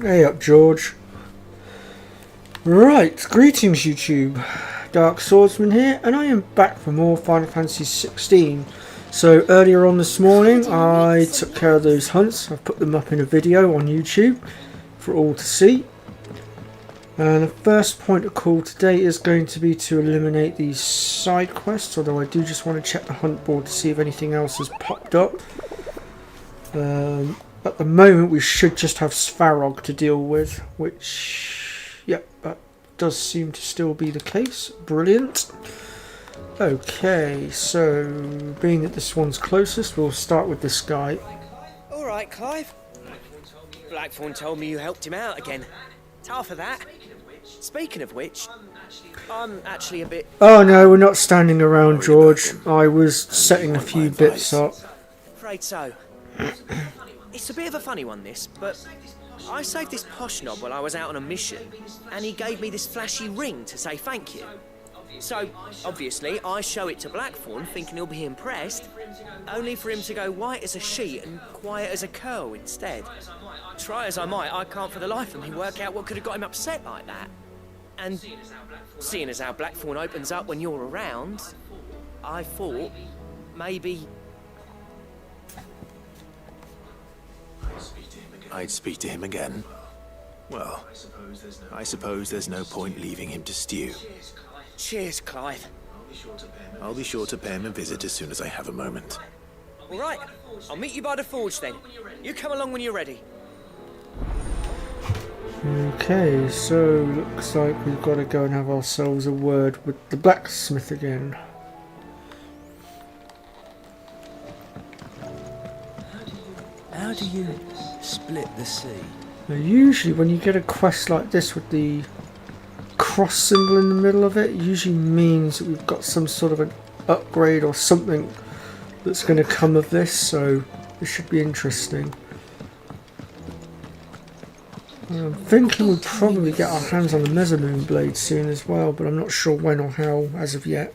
Hey up, George. Right, greetings YouTube. Dark Swordsman here, and I am back for more Final Fantasy 16. So earlier on this morning, I took care of those hunts. I've put them up in a video on YouTube for all to see. And the first point of call today is going to be to eliminate these side quests, although I do just want to check the hunt board to see if anything else has popped up. At the moment we should just have Svarog to deal with, which, yep, that does seem to still be the case. Brilliant. Okay, so being that this one's closest, we'll start with this guy. Alright, Clive. Blackthorn told me you helped him out again. Half of that. Speaking of which, I'm actually a bit... Oh no, we're not standing around, George. I was setting a few bits up. Afraid so. It's a bit of a funny one, this, but I saved this posh knob while I was out on a mission, and he gave me this flashy ring to say thank you. So, obviously, I show it to Blackthorn, thinking he'll be impressed, only for him to go white as a sheet and quiet as a curl instead. Try as I might, I can't for the life of me work out what could have got him upset like that. And seeing as how Blackthorn opens up when you're around, I thought maybe... I'd speak to him again. Well, I suppose there's no point leaving him to stew. Cheers, Clive. I'll be sure to pay him a visit as soon as I have a moment. All right, I'll meet you by the forge then. You come along when you're ready. Okay, so looks like we've got to go and have ourselves a word with the blacksmith again. How do you split the sea? Now, usually when you get a quest like this with the cross symbol in the middle of it, usually means that we've got some sort of an upgrade or something that's going to come of this, so this should be interesting. I'm thinking we'll probably get our hands on the Mesomoon blade soon as well, but I'm not sure when or how as of yet.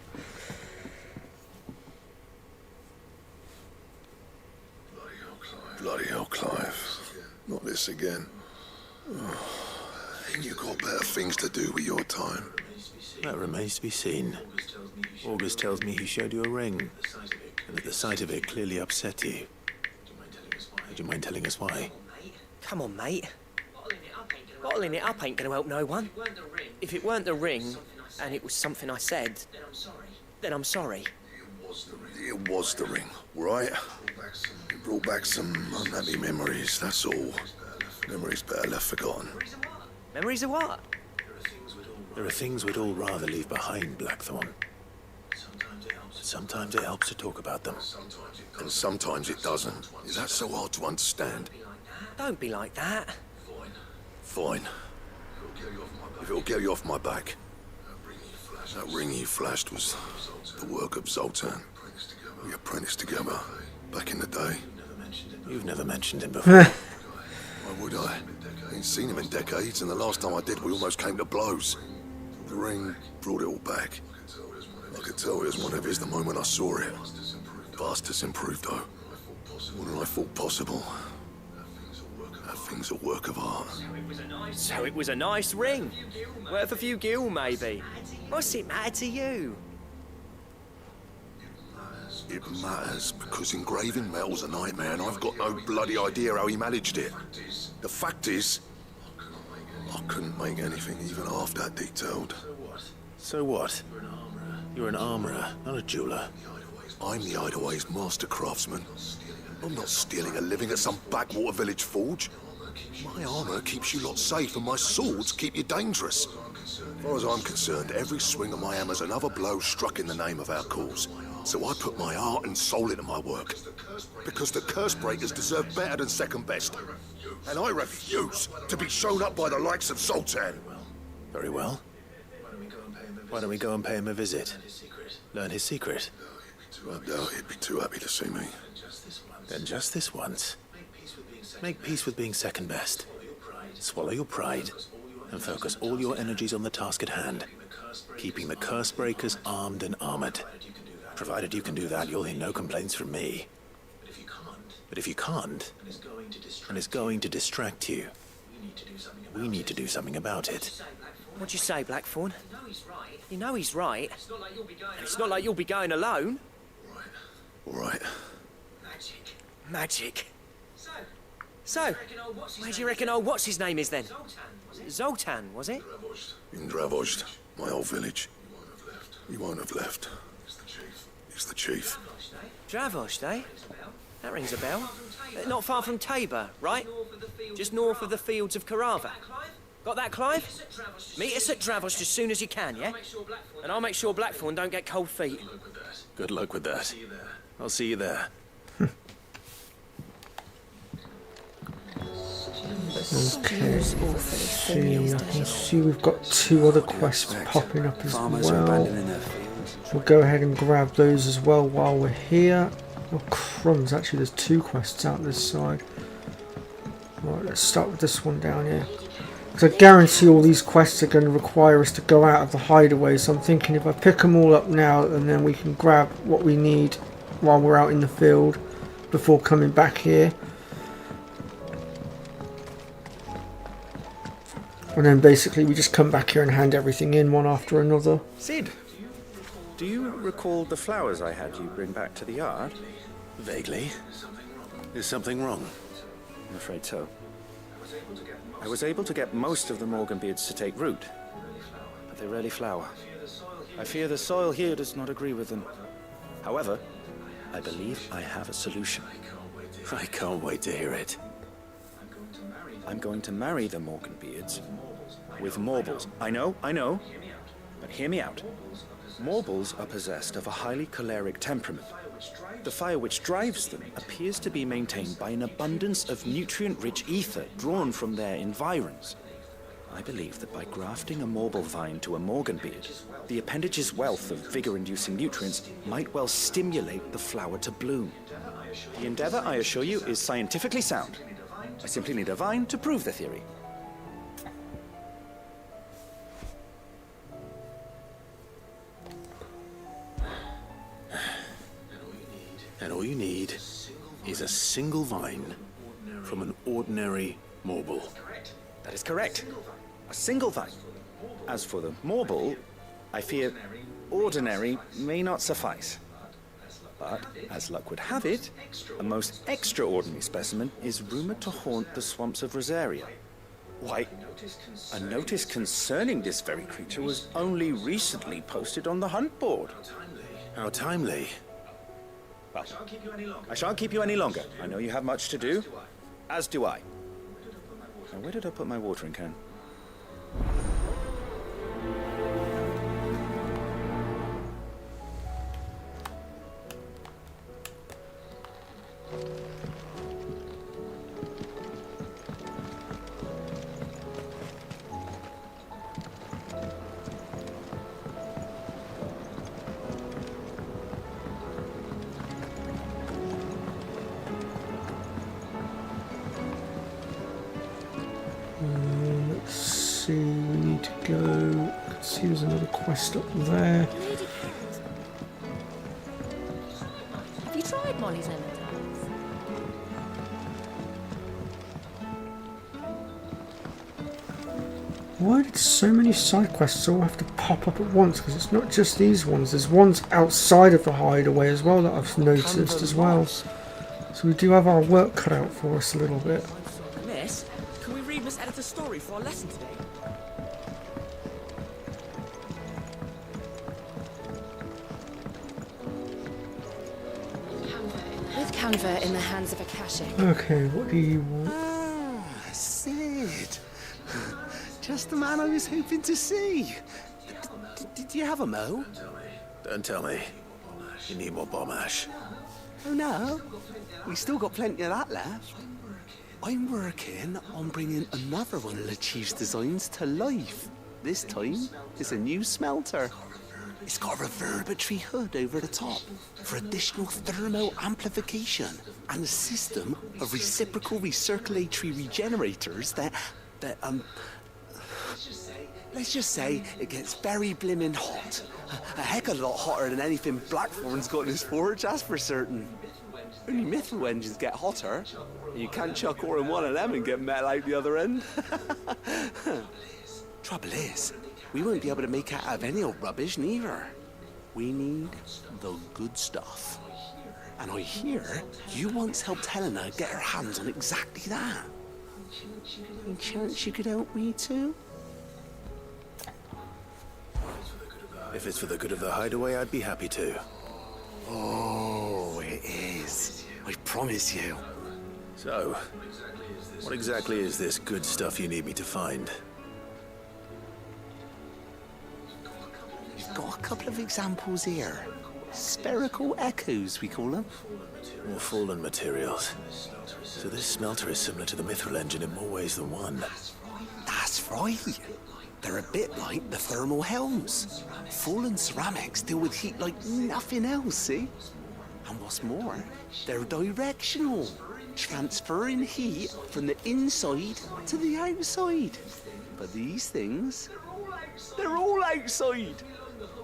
Bloody hell, Clive. Not this again. Oh, ain't you got better things to do with your time? That remains to be seen. August tells me he showed you a ring, and that the sight of it clearly upset you. Would you mind telling us why? Come on, mate. Bottling it up ain't gonna help no one. If it weren't the ring, and it was something I said, then I'm sorry. It was the ring, right? It brought back some unhappy memories, that's all. Memories better left forgotten. Memories of what? There are things we'd all rather leave behind, Blackthorn. Sometimes it helps to talk about them. And sometimes it doesn't. Is that so hard to understand? Don't be like that. Fine. If it'll get you off my back. That ring you flashed was the work of Zoltan. We apprenticed together back in the day. You've never mentioned him before. Why would I? Ain't seen him in decades, and the last time I did, we almost came to blows. The ring brought it all back. I could tell it was one of his the moment I saw it. Vast has improved, though. More than I thought possible. That thing's a work of art. So it was a nice ring. Worth a few gil, maybe. What's it matter to you? It matters because engraving metal's a nightmare, and I've got no bloody idea how he managed it. The fact is, I couldn't make anything even half that detailed. So what? You're an armorer, not a jeweler. I'm the Hideaway's master craftsman. I'm not stealing a living at some backwater village forge. My armor keeps you lot safe, and my swords keep you dangerous. As far as I'm concerned, every swing of my hammer's another blow struck in the name of our cause. So I put my heart and soul into my work. Because the curse breakers deserve better than second best. And I refuse to be shown up by the likes of Zoltan. Very well. Why don't we go and pay him a visit? Learn his secret. I doubt he'd be too happy to see me. Then just this once. Make peace with being second best. Swallow your pride and focus all your energies on the task at hand. Keeping the curse breakers armed and armored. Provided you can do that, you'll hear no complaints from me. But if you can't, and it's going to distract you, We need to do something about it. What'd you say, Blackthorn? You know he's right. And it's not like you'll be going alone. All right. Magic. So, where do you reckon old what's-his-name is then? Zoltan, was it? In Dravozd, my old village. He won't have left. He's the chief. Dravozd, eh? That rings a bell. Not far from Tabor, right? Just north of the fields of Carava. Got that, Clive? Meet us at Dravozd as soon as you can, yeah? And I'll make sure Blackthorn don't get cold feet. Good luck with that. I'll see you there. Okay, see, I can see we've got 2 other quests popping up as Farmers are well. abandoning their fields. We'll go ahead and grab those as well while we're here. Oh crumbs, actually there's 2 quests out this side. Right, let's start with this one down here. Because I guarantee all these quests are going to require us to go out of the hideaway, so I'm thinking if I pick them all up now, and then we can grab what we need while we're out in the field before coming back here. And then basically we just come back here and hand everything in one after another. Sid, do you recall the flowers I had you bring back to the yard? Vaguely. Is something wrong? I'm afraid so. I was able to get most of the Morganbeards to take root, but they rarely flower. I fear the soil here does not agree with them. However, I believe I have a solution. I can't wait to hear it. I'm going to marry the Morganbeards with Morbles. I know, but hear me out. Morbles are possessed of a highly choleric temperament. The fire which drives them appears to be maintained by an abundance of nutrient-rich ether drawn from their environs. I believe that by grafting a Morble vine to a Morganbeard, the appendage's wealth of vigor-inducing nutrients might well stimulate the flower to bloom. The endeavor, I assure you, is scientifically sound. I simply need a vine to prove the theory. And all you need is a single vine from an ordinary Morble. That is correct. A single vine. As for the Morble, I fear ordinary may not suffice. But, as luck would have it, a most extraordinary specimen is rumored to haunt the swamps of Rosaria. Why, a notice concerning this very creature was only recently posted on the hunt board. How timely. Well, I shan't keep you any longer. I know you have much to do, as do I. Now, where did I put my watering can? Let's see, we need to go. I can see there's another quest up there. Have you tried Molly's Lemon Tarts? Why did so many side quests all have to pop up at once? Because it's not just these ones. There's ones outside of the hideaway as well that I've noticed as well. So we do have our work cut out for us a little bit. Miss, can we read Miss Editor's story for our lesson today? With Canva in the hands of Akashic. Okay, what do you want? Ah, Sid. Just the man I was hoping to see. Did you have a mo? Don't tell me. You need more bomb ash. Oh no, we still got plenty of that left. I'm working on bringing another one of the Chief's designs to life. This time, it's a new smelter. It's got a reverberatory hood over the top for additional thermo amplification and a system of reciprocal recirculatory regenerators that let's just say it gets very blimmin' hot. A heck of a lot hotter than anything Blackthorn's got in his forge, that's for certain. Only mithril engines get hotter. You can't chuck ore in one of them and get metal out the other end. Trouble is, we won't be able to make it out of any old rubbish neither. We need the good stuff. And I hear you once helped Helena get her hands on exactly that. Any chance you could help me too? If it's for the good of the hideaway, I'd be happy to. Oh, it is. I promise you. So, what exactly is this good stuff you need me to find? We've got a couple of examples here. Spherical echoes, we call them. More fallen materials. So this smelter is similar to the mithril engine in more ways than one. That's right. They're a bit like the thermal helms. Fallen ceramics deal with heat like nothing else, see? And what's more, they're directional, transferring heat from the inside to the outside. But these things, they're all outside.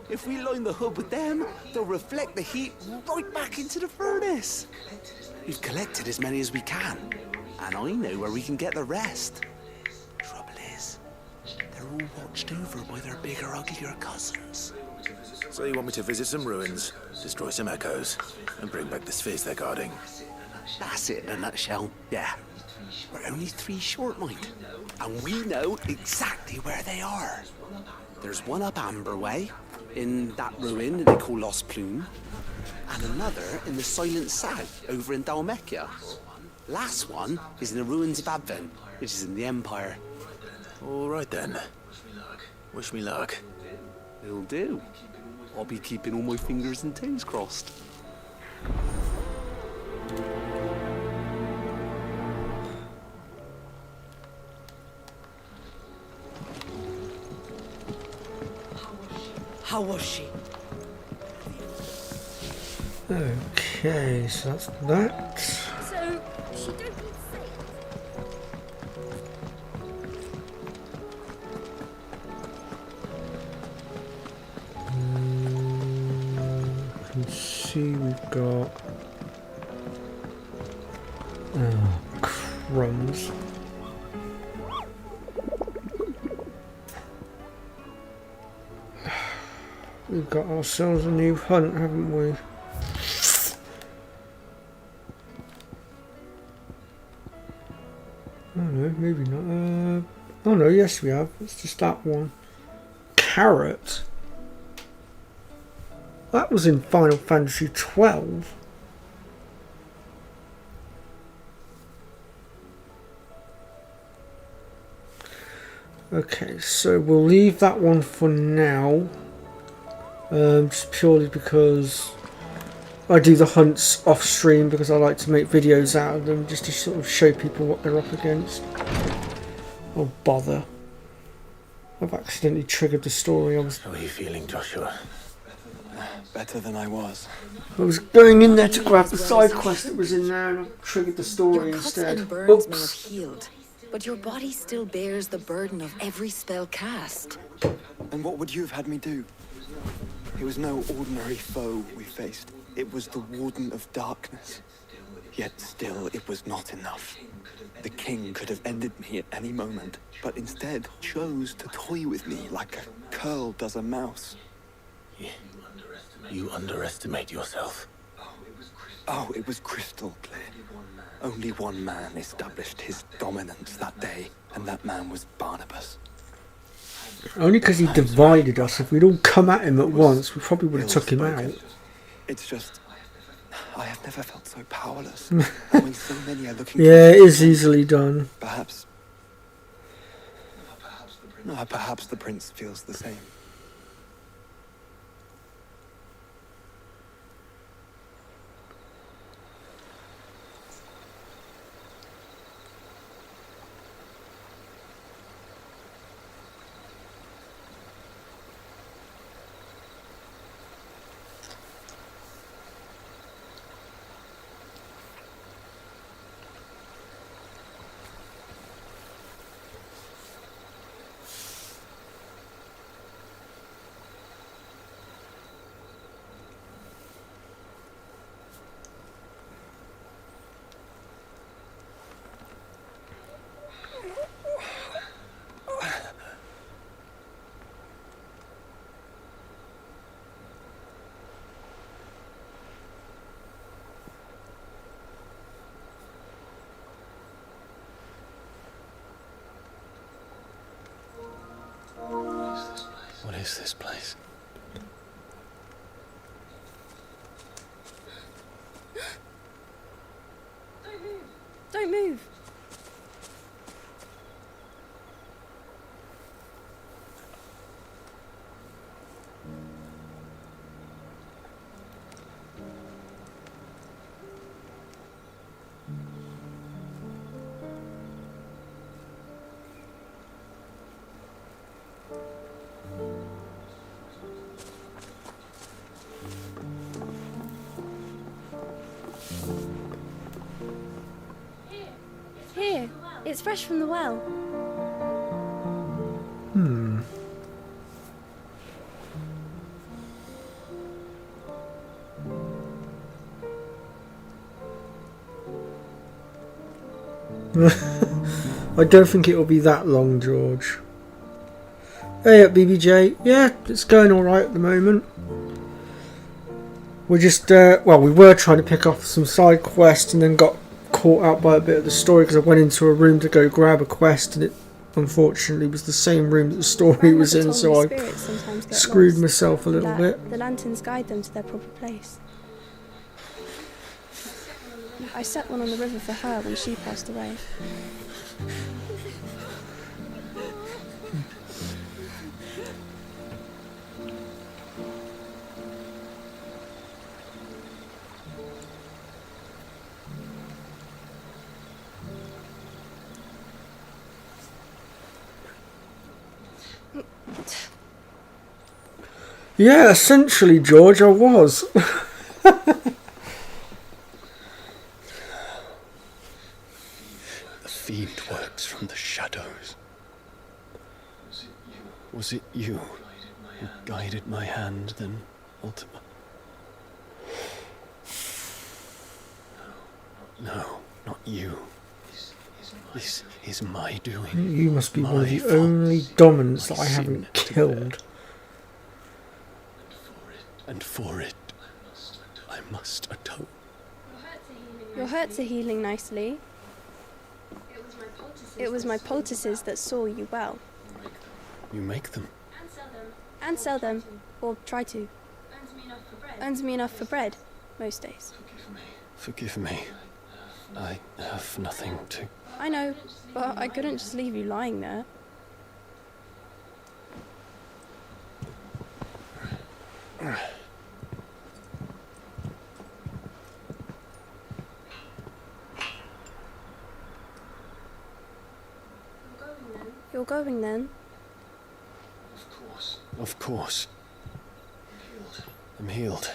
If we line the hood with them, they'll reflect the heat right back into the furnace. We've collected as many as we can, and I know where we can get the rest. Trouble is, they're all watched over by their bigger, uglier cousins. So you want me to visit some ruins, destroy some echoes, and bring back the spheres they're guarding? That's it in a nutshell, yeah. We're only 3 short, mind, and we know exactly where they are. There's one up Amber Way, in that ruin they call Lost Plume, and another in the Silent South, over in Dalmekia. Last one is in the ruins of Advent, which is in the Empire. All right then. Wish me luck. It'll do. I'll be keeping all my fingers and toes crossed. How was she? Okay, so that's that. So, she don't need safe. You can see we've got crumbs. We've got ourselves a new hunt, haven't we? Oh no, maybe not. Oh no, yes we have. It's just that one. Carrot. That was in Final Fantasy 12. Okay, so we'll leave that one for now. Just purely because I do the hunts off stream, because I like to make videos out of them just to sort of show people what they're up against. Oh bother. I've accidentally triggered the story. How are you feeling, Joshua? Better than I was. I was going in there to grab the side quest that was in there and I triggered the story Your cuts instead. and burns may have Oops. healed, but your body still bears the burden of every spell cast. And what would you have had me do? It was no ordinary foe we faced. It was the Warden of Darkness. Yet still, it was not enough. The king could have ended me at any moment, but instead chose to toy with me like a curl does a mouse. You underestimate yourself. Oh, it was crystal clear. Only one man established his dominance that day, and that man was Barnabas. Only because he divided us. If we'd all come at him at once, we probably would have took him out. It's just, I have never felt so powerless. And when so many are looking Yeah, it is easily done. Perhaps the prince feels the same. is this place? Don't move. Here, it's fresh from the well. I don't think it will be that long, George. Hey up, BBJ. Yeah, it's going alright at the moment. We're just, well, we were trying to pick off some side quests and then got caught out by a bit of the story because I went into a room to go grab a quest and it unfortunately was the same room that the story was in, so I screwed myself a little bit. The lanterns guide them to their proper place. I set one on the river for her when she passed away. Yeah, essentially, George, I was. The fiend works from the shadows. Was it you who guided my hand, then, Ultima? No, not you. This is my doing. You must be one of the only dominants that I haven't killed. And for it, I must atone. Your hurts are healing nicely. It was my poultices that saw you well. You make them? And sell them, or try to. Earns me enough for bread, most days. Forgive me. I have nothing to... I know, but I couldn't just leave you lying there. You're going then? Of course. I'm healed.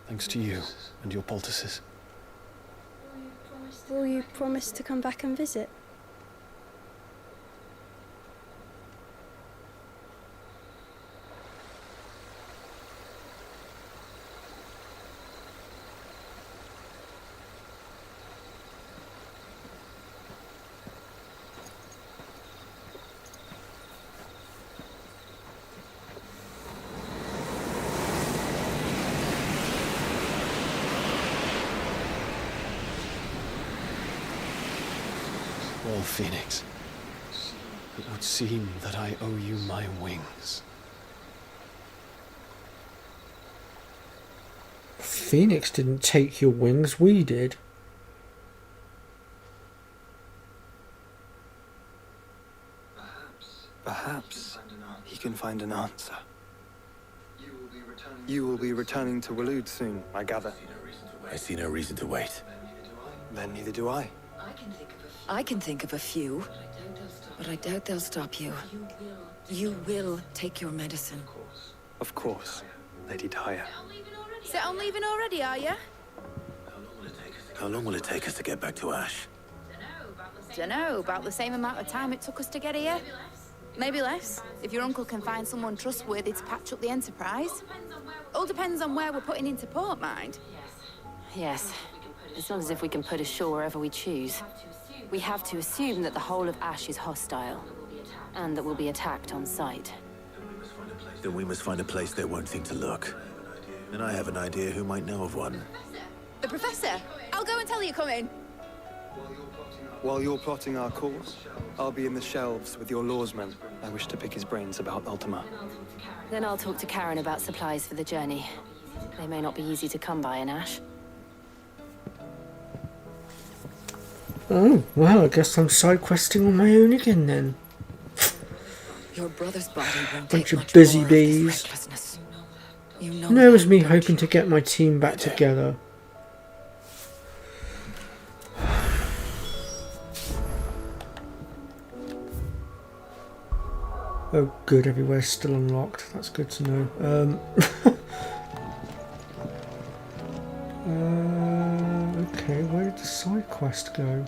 Thanks to you and your poultices. Will you promise to come back and visit? Well, Phoenix, it would seem that I owe you my wings. Phoenix didn't take your wings, we did. Perhaps he can find an answer. You will be returning to Waloed soon, I gather. I see no reason to wait. Then neither do I. I can think of a few, but I doubt they'll stop you. You will take your medicine. Of course, Lady Daya. Set on leaving already, are you? How long will it take us to get back to Ash? Dunno, about the same amount of time it took us to get here. Maybe less, if your uncle can find someone trustworthy to patch up the Enterprise. All depends on where we're putting into port, mind. Yes. It's not as if we can put ashore wherever we choose. We have to assume that the whole of Ash is hostile, and that we'll be attacked on sight. Then we must find a place they won't think to look. And I have an idea who might know of one. The Professor! I'll go and tell you coming. While you're plotting our course, I'll be in the shelves with your lawsman. I wish to pick his brains about Ultima. Then I'll talk to Karen about supplies for the journey. They may not be easy to come by in Ash. Oh, well, I guess I'm side questing on my own again then. Your brother's body won't Bunch take of much busy more of this bees. recklessness. You know And there was that, me don't hoping you? to get my team back together. Oh good, everywhere's still unlocked. That's good to know. Okay, where did the side quest go?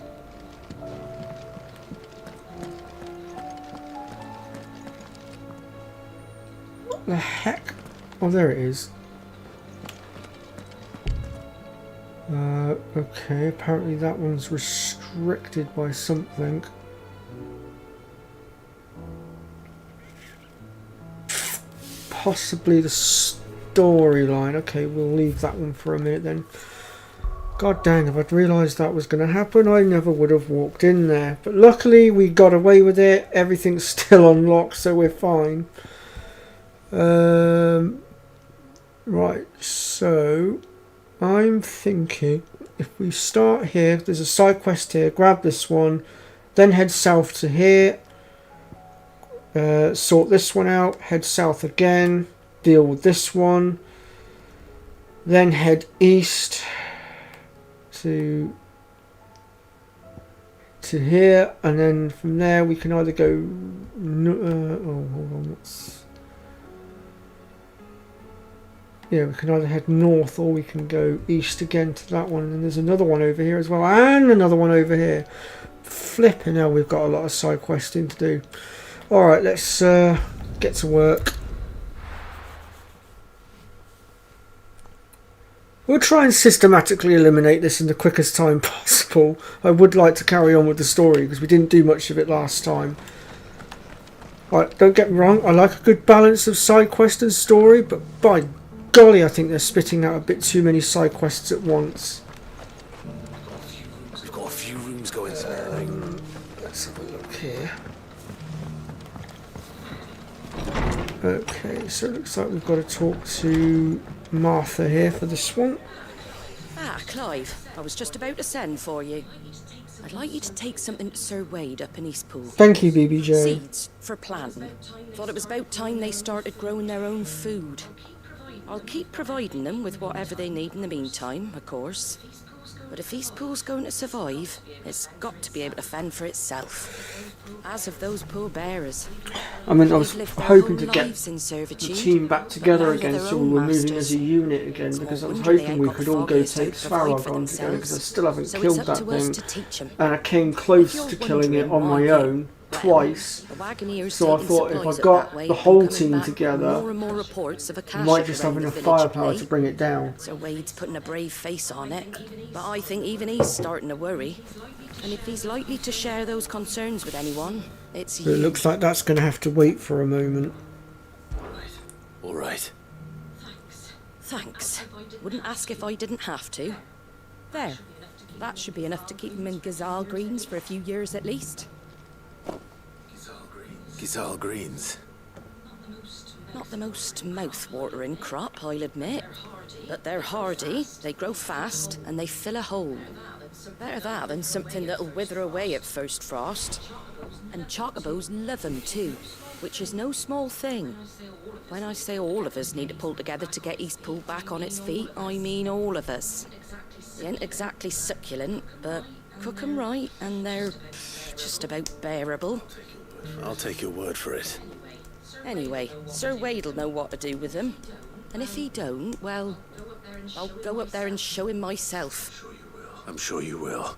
What the heck? Oh, there it is. Okay, apparently that one's restricted by something. Possibly the storyline. Okay, we'll leave that one for a minute then. God dang, if I'd realised that was going to happen, I never would have walked in there. But luckily, we got away with it. Everything's still unlocked, so we're fine. Right, so I'm thinking if we start here, there's a side quest here, grab this one, then head south to here. Sort this one out, head south again, deal with this one, then head east to here, and then from there we can either go oh, hold on, yeah, we can either head north or we can go east again to that one, and then there's another one over here as well, and another one over here. Flipping hell, we've got a lot of side questing to do. Alright, let's get to work. We'll try and systematically eliminate this in the quickest time possible. I would like to carry on with the story because we didn't do much of it last time. Right, don't get me wrong, I like a good balance of side quest and story, but by golly, I think they're spitting out a bit too many side quests at once. We've got a few rooms going spare. Let's have a look here. Okay, so it looks like we've got to talk to Martha here for this one. Ah, Clive, I was just about to send for you. I'd like you to take something to Sir Wade up in Eastpool. Thank you, BBJ. Seeds for planting. Thought it was about time they started growing their own food. I'll keep providing them with whatever they need in the meantime, of course. But if Eastpool's going to survive, it's got to be able to fend for itself. As of those poor bearers. I mean, I was They've lived their hoping whole to get lives in the servitude, team back but together now again, they're their so we own were moving masters. as a unit again, It's because I was no wonder they hoping ain't we got could the all go foggiest take hope to provide for Sfarragon together, because I themselves. still haven't So killed it's up that to us thing. to teach 'em. And I came close If to you're killing it wondering on my why, own well, twice. the Wagoneers So I taking thought if supplies I up got that way the have whole been coming team back. together, More and more reports of a we cache might just have around the enough village firepower play. to bring it down. Sir Wade's putting a brave face on it, but I think even he's starting to worry. And if he's likely to share those concerns with anyone, it's But it you. looks like that's going to have to wait for a moment. All right. Thanks. Wouldn't ask if I didn't have to. There. That should be enough to keep him in Gazal Greens for a few years at least. Gizal Greens. Not the most mouth-watering crop, I'll admit. But they're hardy, they grow fast, and they fill a hole. Better that than something that'll wither away at first frost. And chocobos love 'em too, which is no small thing. When I say all of us need to pull together to get Eastpool back on its feet, I mean all of us. They ain't exactly succulent, but cook 'em right, and they're just about bearable. I'll take your word for it. Anyway, Sir Wade'll know what to do with them. And if he don't, well, I'll go up there and show him myself. I'm sure you will.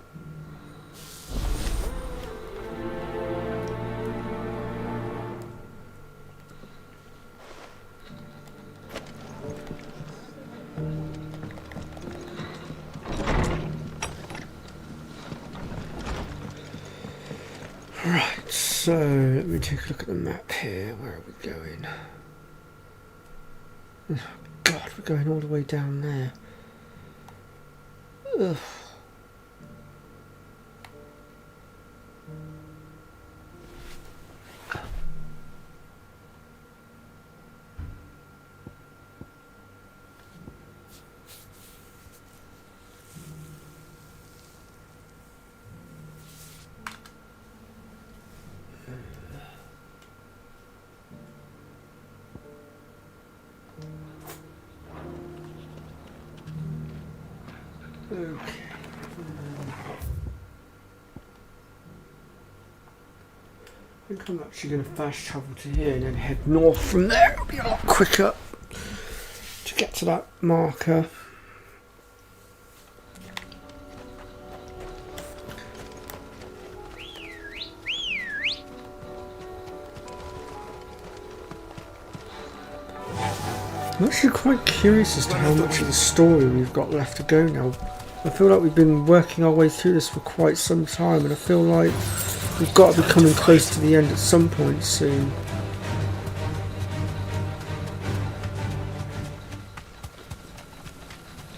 Right, so let me take a look at the map here. Where are we going? Oh, God, we're going all the way down there. Ugh. Okay. I think I'm actually going to fast travel to here and then head north from there. It'll be a lot quicker to get to that marker. I'm actually quite curious as to how much of the story we've got left to go now. I feel like we've been working our way through this for quite some time, and I feel like we've got to be coming close to the end at some point soon.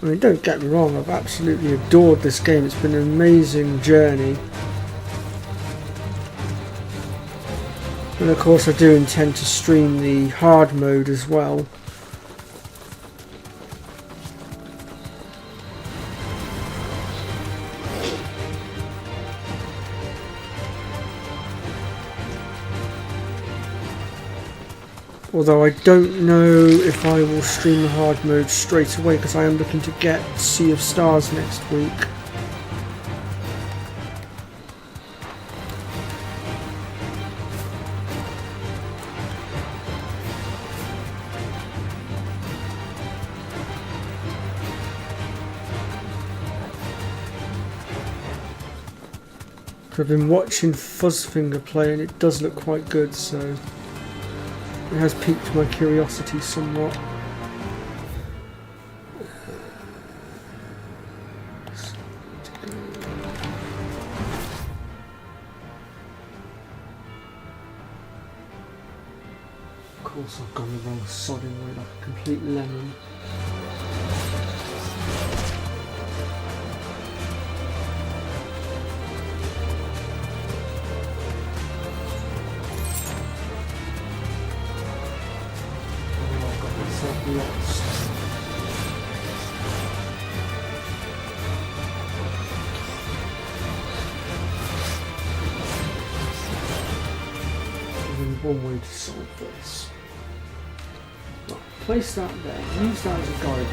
I mean, don't get me wrong, I've absolutely adored this game. It's been an amazing journey. And of course I do intend to stream the hard mode as well. Although I don't know if I will stream the hard mode straight away, because I am looking to get Sea of Stars next week. I've been watching Fuzzfinger play and it does look quite good, so it has piqued my curiosity somewhat. Of course I've gone the wrong sodding way, like a complete lemon. Lost. There's only one way to solve this. Right, place that there, use that as a guide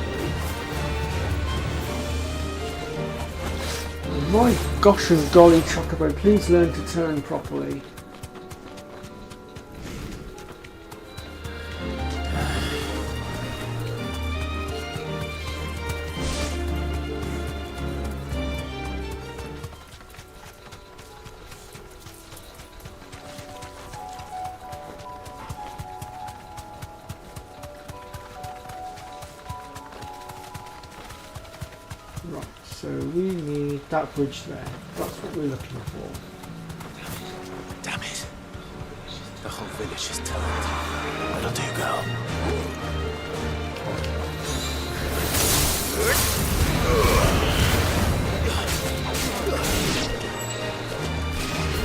rope. My gosh and golly, Chocobo, please learn to turn properly. Right, so we need that bridge there. That's what we're looking for. Damn it. The whole village is turned. What'll do, girl?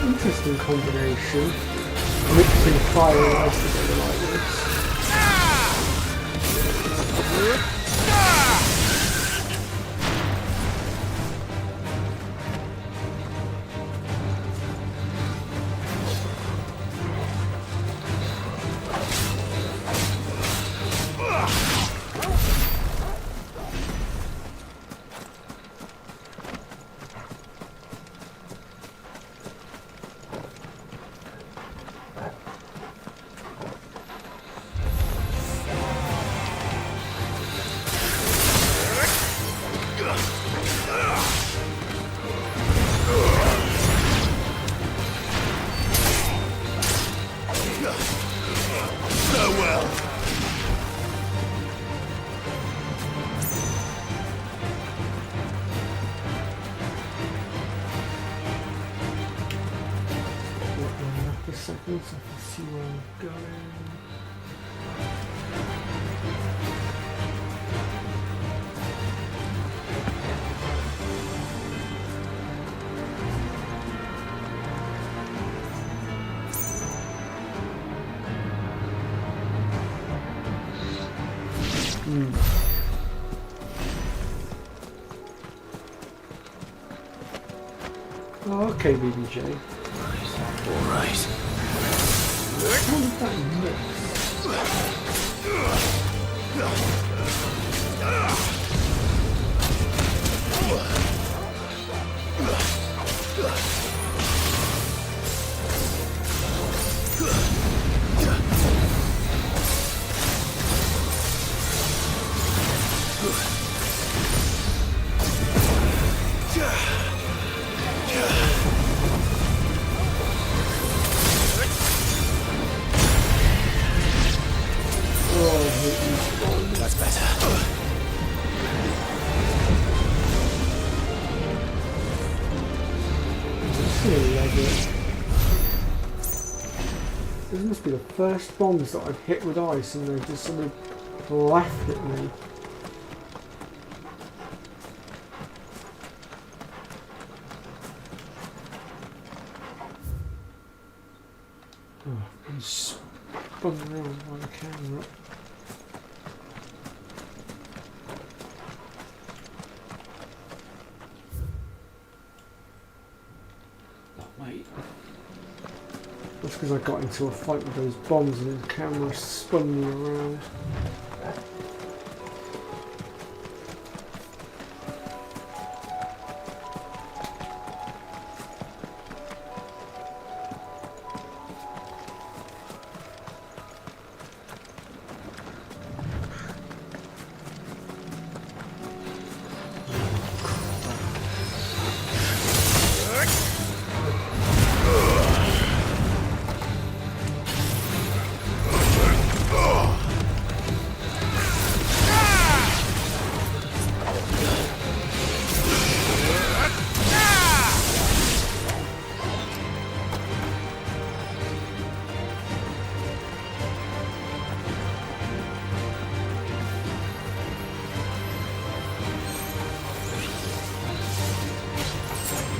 Interesting combination. Mixing fire and ice together like this. Seconds, I can see where I'm going. Oh, okay, BBJ. All right. What is that mix? This must be the first bombs that I've hit with ice and they've just sort of laughed at me. Oh, I'm spun around by the camera. That's because I got into a fight with those bombs and the camera spun me around.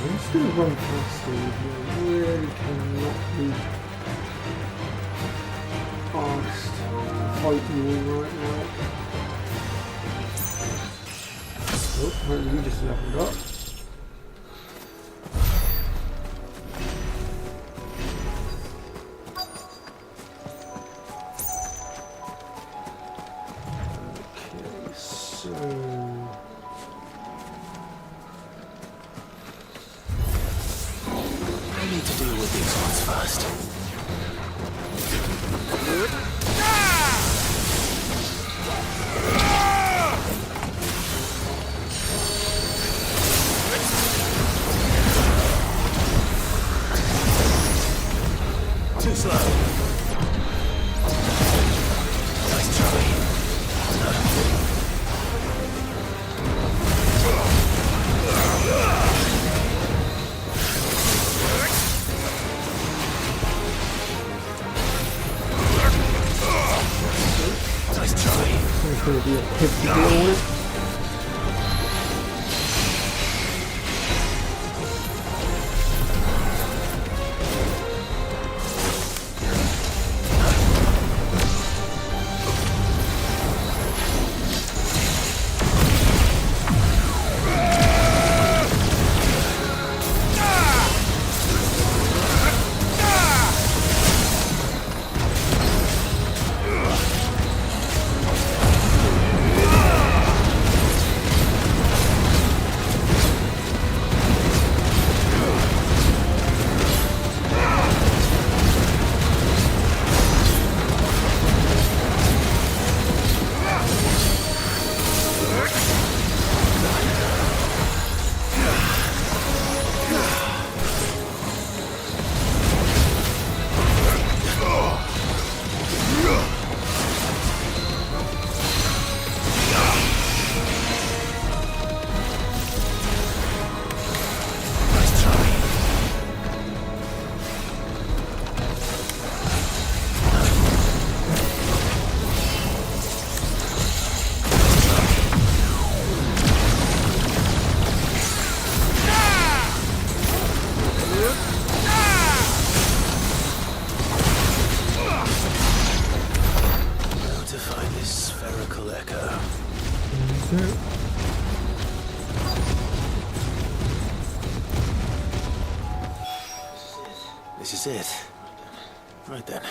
I'm just going to run past these. I really cannot be asked to fight you all right now. Oh, apparently we just leveled up. Okay, so... I need to deal with these ones first. Too slow. Nice try. Nice try. There's going to be a pit to deal with. This is it. Right then.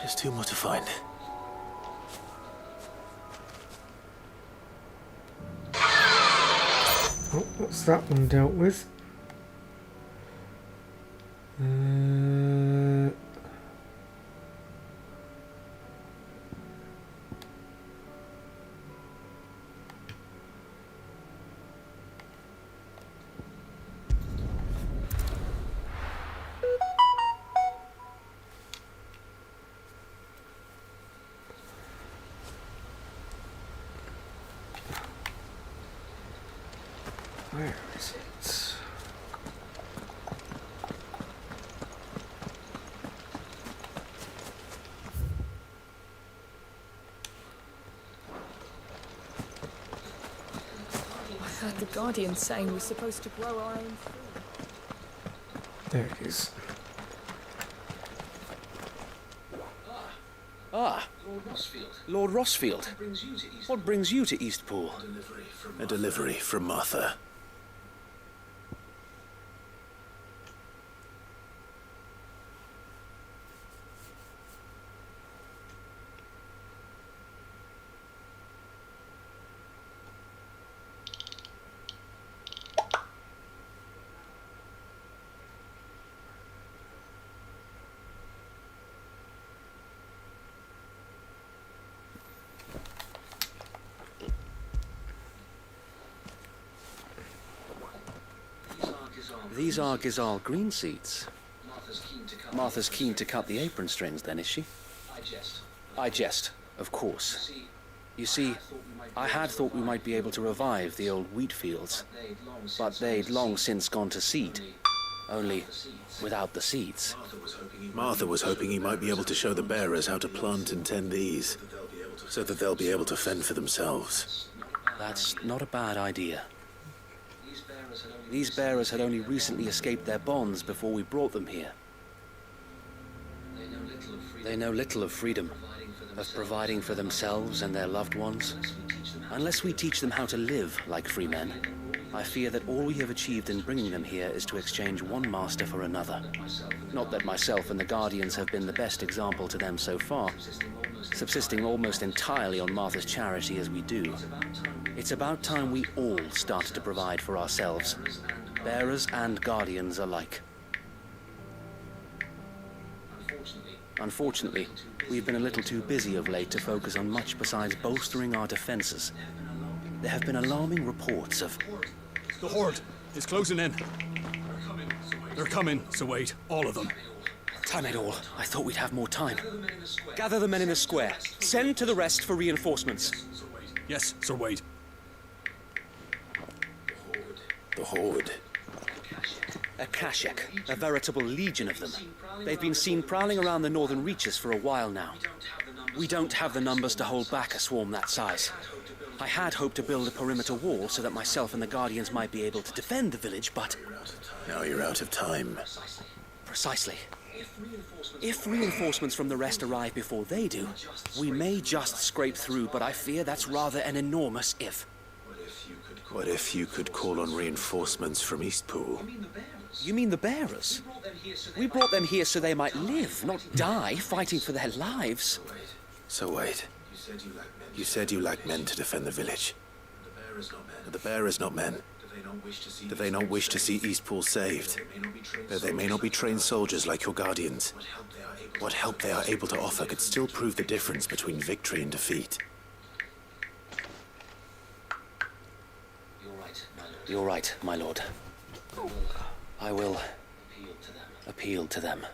Just two more to find. Oh, what's that one dealt with? Where is it? The Guardian's saying we're supposed to grow our own food. There it is. Ah, Lord Rossfield. What brings you to Eastpool? A delivery from Martha. These are Gizal green seeds. Martha's keen to cut the apron strings, then, is she? I jest, of course. You see, I had thought we might be able to revive the old wheat fields, but they'd long since gone to seed. Only without the seeds. Martha was hoping he might be able to show the bearers how to plant and tend these, so that they'll be able to fend for themselves. That's not a bad idea. These bearers had only recently escaped their bonds before we brought them here. They know little of freedom, of providing for themselves and their loved ones. Unless we teach them how to live like free men, I fear that all we have achieved in bringing them here is to exchange one master for another. Not that myself and the Guardians have been the best example to them so far, subsisting almost entirely on Martha's charity as we do. It's about time we all started to provide for ourselves, bearers and Guardians alike. Unfortunately, we've been a little too busy of late to focus on much besides bolstering our defenses. There have been alarming reports of... The Horde is closing in. They're coming, so wait, all of them. Damn it all, I thought we'd have more time. Gather the men in the square. Send to the rest for reinforcements. Yes, Sir Wade. The Horde. A Kashek, a veritable legion of them. They've been seen prowling around the northern reaches for a while now. We don't have the numbers to hold back a swarm that size. I had hoped to build a perimeter wall so that myself and the Guardians might be able to defend the village, but... Now you're out of time. Precisely. If reinforcements from the rest arrive before they do, we may just scrape through, but I fear that's rather an enormous if. What if you could call on reinforcements from Eastpool? You mean the bearers? We brought them here so they might live, not die, fighting for their lives. So wait. You said you lack men to defend the village. Are the bearers not men? Do they not wish to see Eastpool saved? Though they may not be trained soldiers like your Guardians. What help they are able to offer could still prove the difference between victory and defeat. You're right, my lord. I will appeal to them.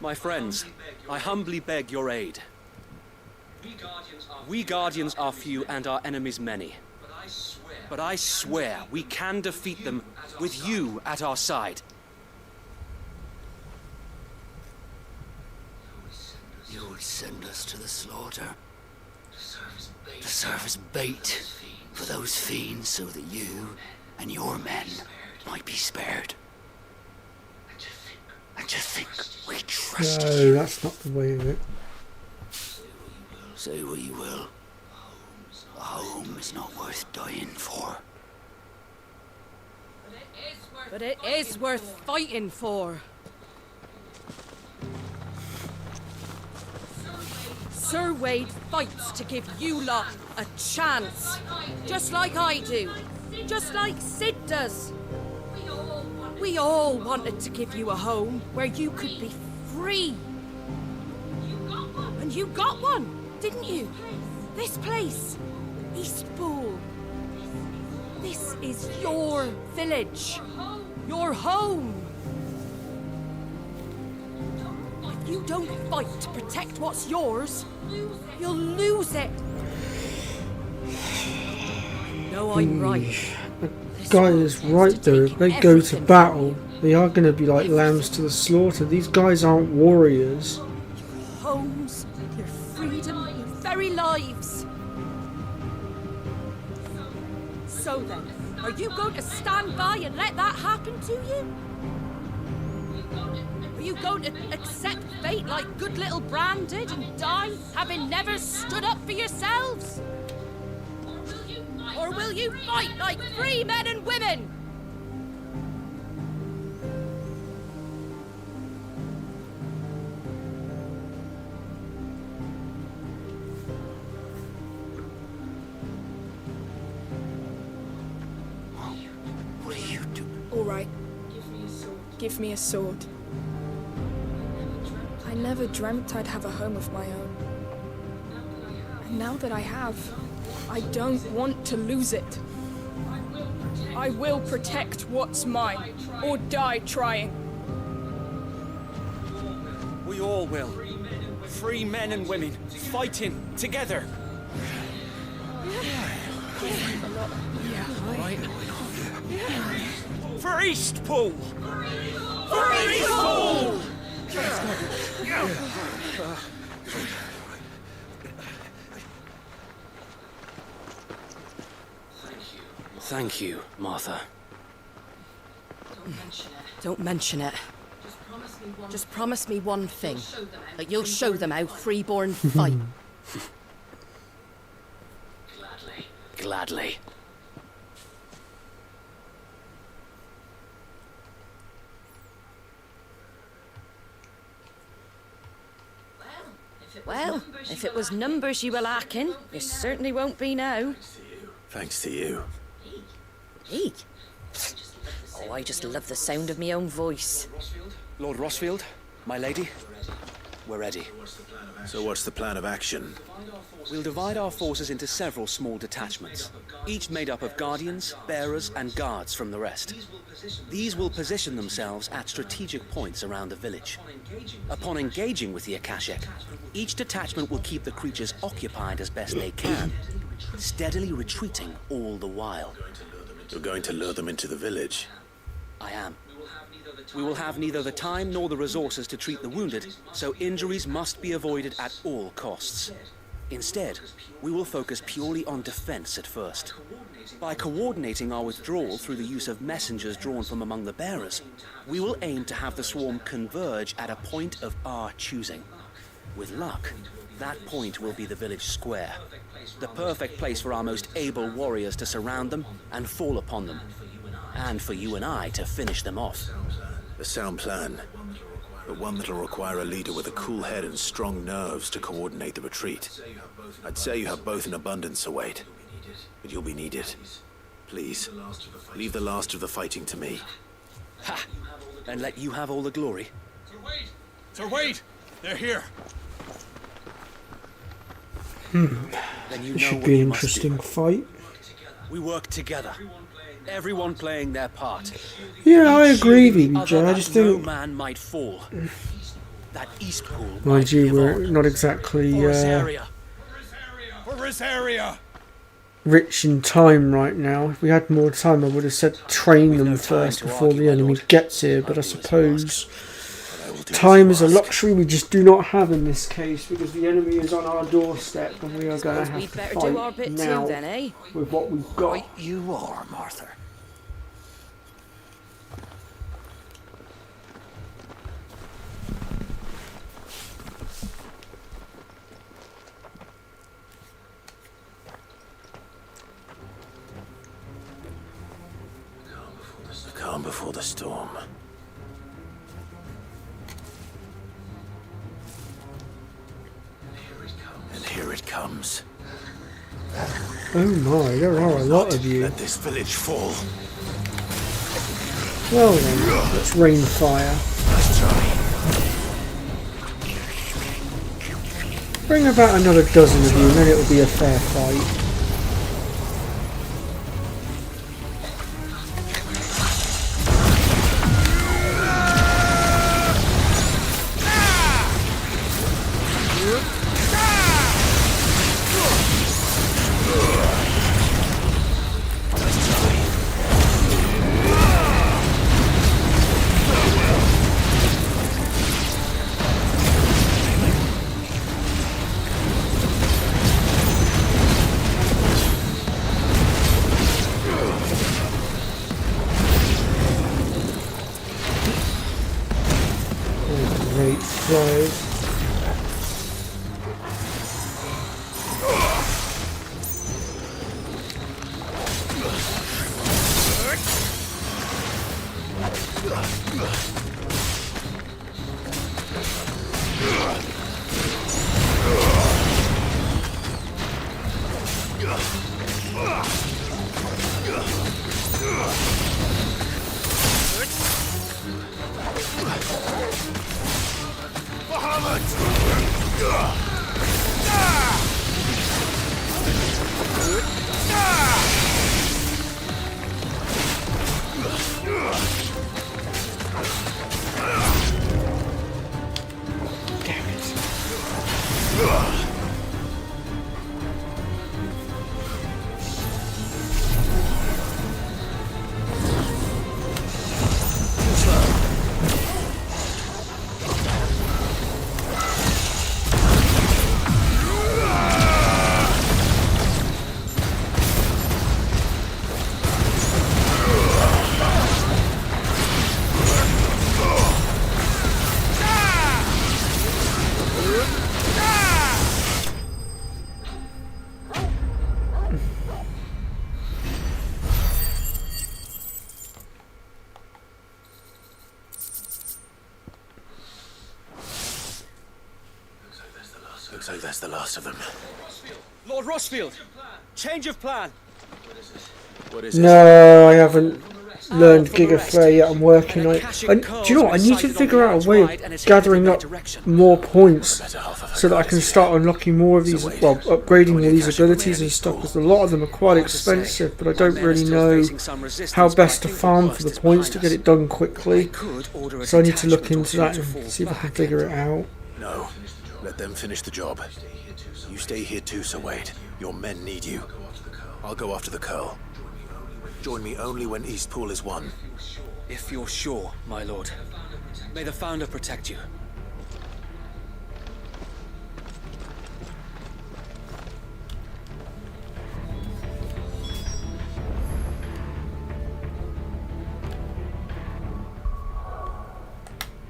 My friends, I humbly beg your aid. We Guardians are few and our enemies many. But I swear we can defeat them with you at our side. You would send us to the slaughter, to serve as bait for those fiends so that you and your men might be spared. And to think we trusted No, you. that's not the way of it. Say what you will. A home is not worth dying for. But it is worth fighting for. Sir Wade fights to give you lot a chance. Just like I do. Just like Sid does. We all wanted to give you a home where you could be free. And you got one, didn't you? This place, Eastpool. This is your village. Your home. If you don't fight to protect what's yours, you'll lose it. No, I'm right. guy is right though. If they go to battle, they are going to be like lambs to the slaughter. These guys aren't warriors. Homes, your freedom, your very lives. So then, are you going to stand by and let that happen to you? Are you going to accept fate like good little Bran did and die, having never stood up for yourselves? Or will you fight like free men and women? What are you doing? All right. Give me a sword. I never dreamt I'd have a home of my own. And now that I have, I don't want to lose it. I will protect what's mine, or die trying. We all will. Free men and women, fighting together. For Eastpool! For Eastpool! Thank you, Martha. Don't mention it. Just promise me one thing. That you'll show them how freeborn fight. Gladly. Well, if it was numbers you were lacking, you certainly won't be now. Thanks to you. Me? Oh, I just love the sound of my own voice. Lord Rosfield, my lady, we're ready. So what's the plan of action? We'll divide our forces into several small detachments, each made up of guardians, bearers, and guards from the rest. These will position themselves at strategic points around the village. Upon engaging with the Akashik, each detachment will keep the creatures occupied as best they can, steadily retreating all the while. You're going to lure them into the village? I am. We will have neither the time nor the resources to treat the wounded, so injuries must be avoided at all costs. Instead, we will focus purely on defense at first. By coordinating our withdrawal through the use of messengers drawn from among the bearers, we will aim to have the swarm converge at a point of our choosing. With luck, that point will be the village square, the perfect place for our most able warriors to surround them and fall upon them, and for you and I to finish them off. A sound plan, but one that'll require a leader with a cool head and strong nerves to coordinate the retreat. I'd say you have both in abundance, Sir Wade, but you'll be needed. Please, leave the last of the fighting to me. Ha! And let you have all the glory. Sir Wade! They're here! Then you This know should what be you an must do. interesting fight. We work together, everyone playing their part. Yeah, I agree, Shielding BBJ. other I that just no think, man might fall. That Eastpool mind might you, live we're on. not exactly For Rosaria! rich in time right now. If we had more time, I would have said train them first before the enemy gets here, but I suppose time is a luxury we just do not have in this case because the enemy is on our doorstep and we are going to We'd have to better do our fight bit now too then, eh? with what we've got. Right you are, Martha. The calm before the storm. And here it comes. Oh my, there are a lot of you. Let this village fall. Well then, let's rain fire. Bring about another dozen of you and then it'll be a fair fight. flyers. Looks like that's the last of them. Lord Rossfield! Change of plan! What is it? No, I haven't learned Giga Flare yet. I'm working on it. And do you know what? I need to figure out a way of gathering up more points so that I can start unlocking more of these, well, upgrading all these abilities and stuff, because a lot of them are quite expensive, but I don't really know how best to farm for the points to get it done quickly. So I need to look into that and see if I can figure it out. No. Let them finish the job. You stay here too, Sir Wade. Your men need you. I'll go after the Curl. Join me only when Eastpool is won. If you're sure, my lord. May the Founder protect you.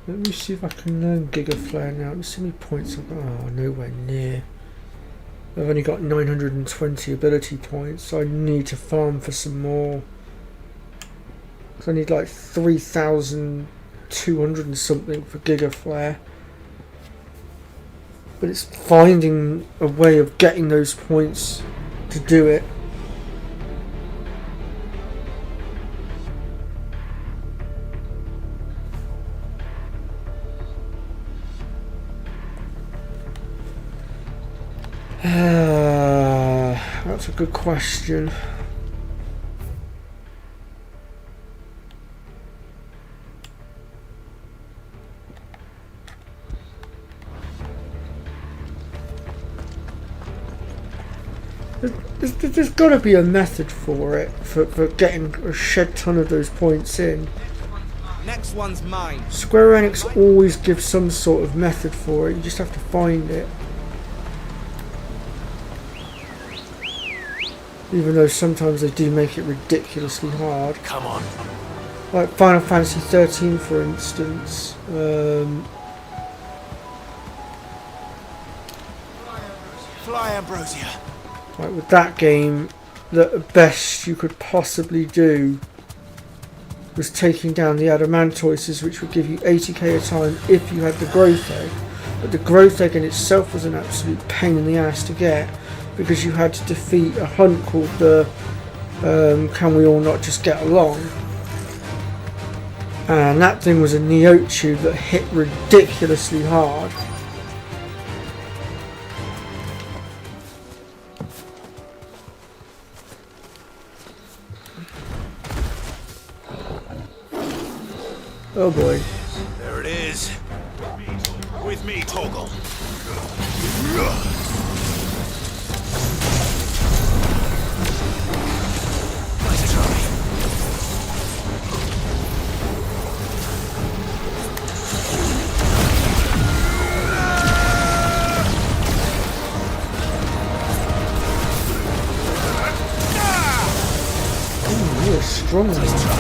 Let me see if I can learn Giga Flare now. Let's see how many points I've got. Oh, nowhere near. I've only got 920 ability points, so I need to farm for some more. So I need like 3,200 and something for Giga Flare. But it's finding a way of getting those points to do it. That's a good question. There's got to be a method for it, for getting a shed ton of those points in. Next one's mine. Square Enix always gives some sort of method for it, you just have to find it. Even though sometimes they do make it ridiculously hard. Come on. Like Final Fantasy 13 for instance. Fly, Ambrosia. Like with that game, the best you could possibly do was taking down the Adamantoises, which would give you 80k a time if you had the growth egg. But the growth egg in itself was an absolute pain in the ass to get, because you had to defeat a hunt called the Can We All Not Just Get Along? And that thing was a Neotube that hit ridiculously hard. Oh boy. There it is. With me, Torgal. Nice try. Ooh, you're strong. Nice try.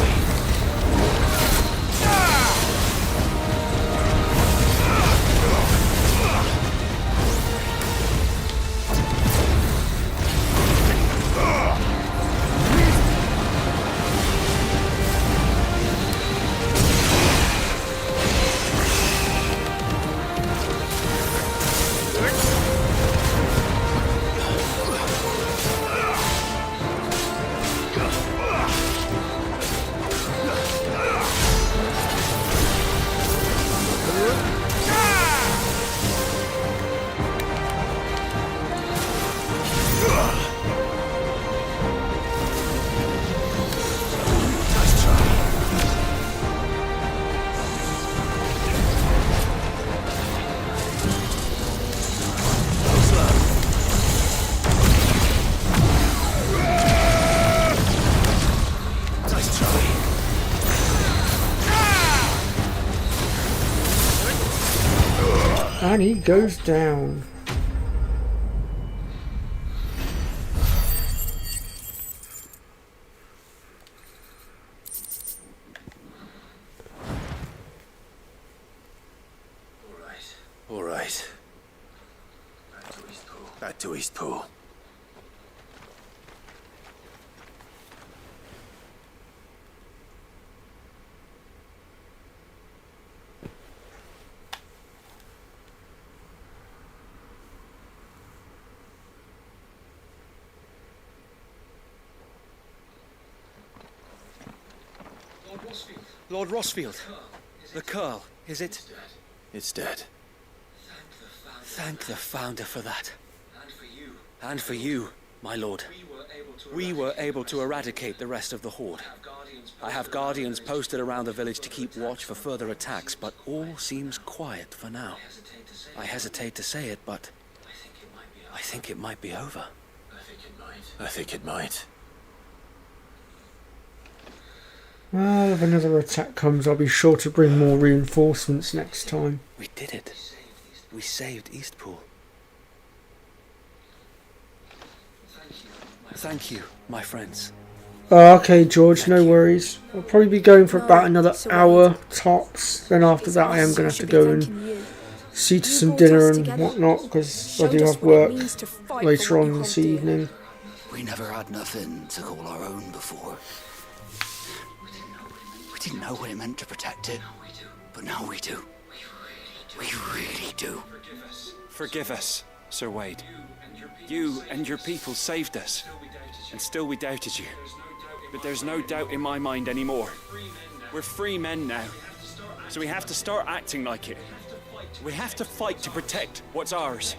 And he goes down. All right. Back to Eastpool. Lord Rosfield. The Curl, is it? It's dead. Thank the Founder for that. And for you, my lord. We were able to eradicate the rest of the Horde. I have guardians posted around the village to keep watch for further attacks, but all seems quiet for now. I hesitate to say it, but I think it might be over. I think it might. Well, if another attack comes, I'll be sure to bring more reinforcements next time. We did it. We saved Eastpool. Thank you, my friends. Oh, okay, George, no worries. I'll probably be going for about another hour tops. Then after that, I am going to have to go and see to some dinner and whatnot, because I do have work later on this evening. We never had nothing to call our own before. We didn't know what it meant to protect it, but now we do. We really do. Forgive us, Sir Wade. You and your people saved us, and still we doubted you. But there's no doubt in my mind anymore. We're free men now, so we have to start acting like it. We have to fight to protect what's ours,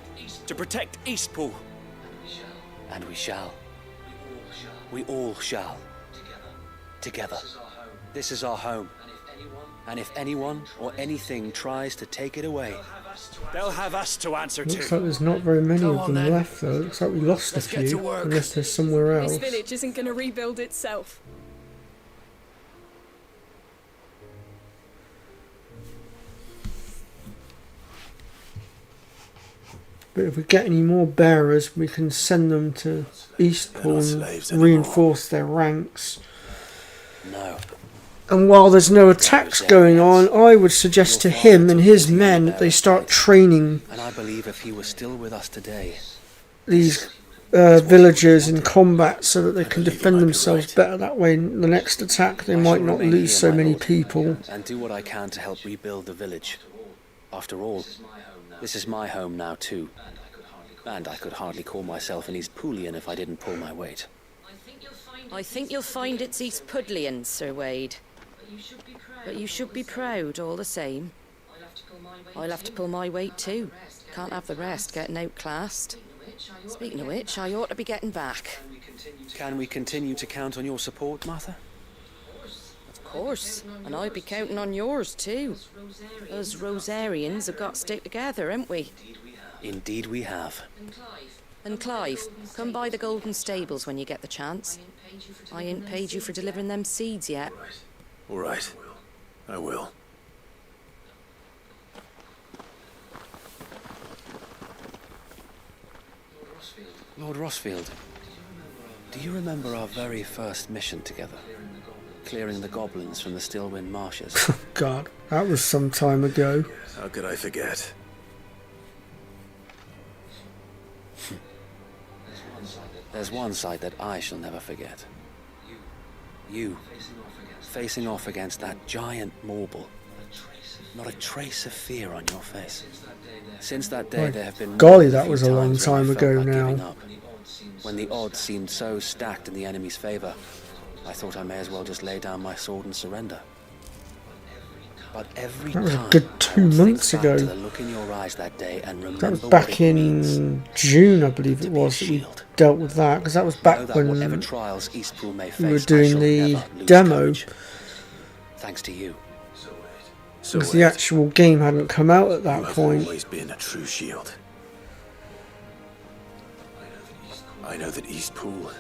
to protect Eastpool. And we shall. We all shall. Together. This is our home. And if anyone or anything tries to take it away, they'll have us to answer to. Looks like there's not very many of them left, though. Looks like we lost a few, unless there's somewhere else. This village isn't going to rebuild itself. But if we get any more bearers, we can send them to Eastpool and reinforce their ranks. No. And while there's no attacks going on, I would suggest to him and his men that they start training and I believe if he was still with us today, these villagers in combat so that they can defend themselves better. That way, in the next attack, they might not lose so many people. And do what I can to help rebuild the village. After all, this is my home now too. And I could hardly call myself an Eastpoolian if I didn't pull my weight. I think you'll find it's Eastpudlian, Sir Wade. But you should be proud all the same. I'll have to pull my weight too. Can't have the rest getting outclassed. Speaking of which, I ought to be getting back. Can we continue to count on your support, Martha? Of course, and I'd be counting on yours too. Us Rosarians have got to stick together, haven't we? Indeed we have. And Clive, come by the Golden Stables when you get the chance. I ain't paid you for delivering them seeds yet. All right. I will. Lord Rosfield, do you remember our very first mission together? Clearing the goblins from the Stillwind marshes? God, that was some time ago. How could I forget? There's one sight that I shall never forget. You, facing off against that giant Morble. Not a trace of fear on your face. Since that day, there have been... Golly, that was a long time ago now. When the odds seemed so stacked in the enemy's favor, I thought I may as well just lay down my sword and surrender. But every That was a time good 2 months I think ago. back to the look in your eyes that day and That was remember back what it means. in June, I believe it was, that we dealt with that, because that was Know back that when whatever trials Eastpool may we were face, I doing shall the never lose demo. courage. Thanks to you. Because the actual game hadn't come out at that You have point. always been a true shield. I know that Eastpool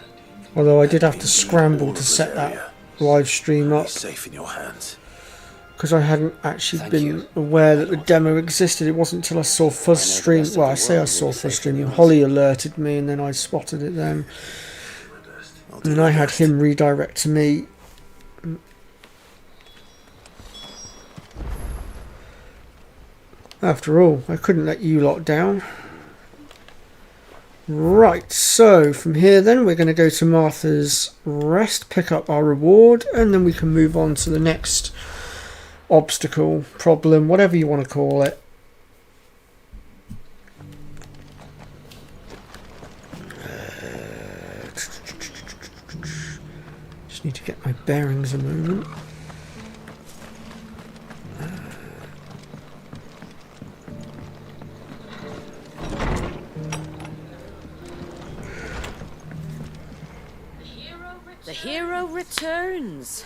Although I did have to scramble to set that live stream up. is safe in your hands. because I hadn't actually been aware that the demo existed. It wasn't until I saw Fuzzstream. Well, I say I saw Fuzzstream. Holly alerted me, and then I spotted it then. And then I had him redirect to me. After all, I couldn't let you lot down. Right, so from here then we're going to go to Martha's Rest, pick up our reward, and then we can move on to the next obstacle, problem, whatever you want to call it. Just need to get my bearings a moment. The hero returns.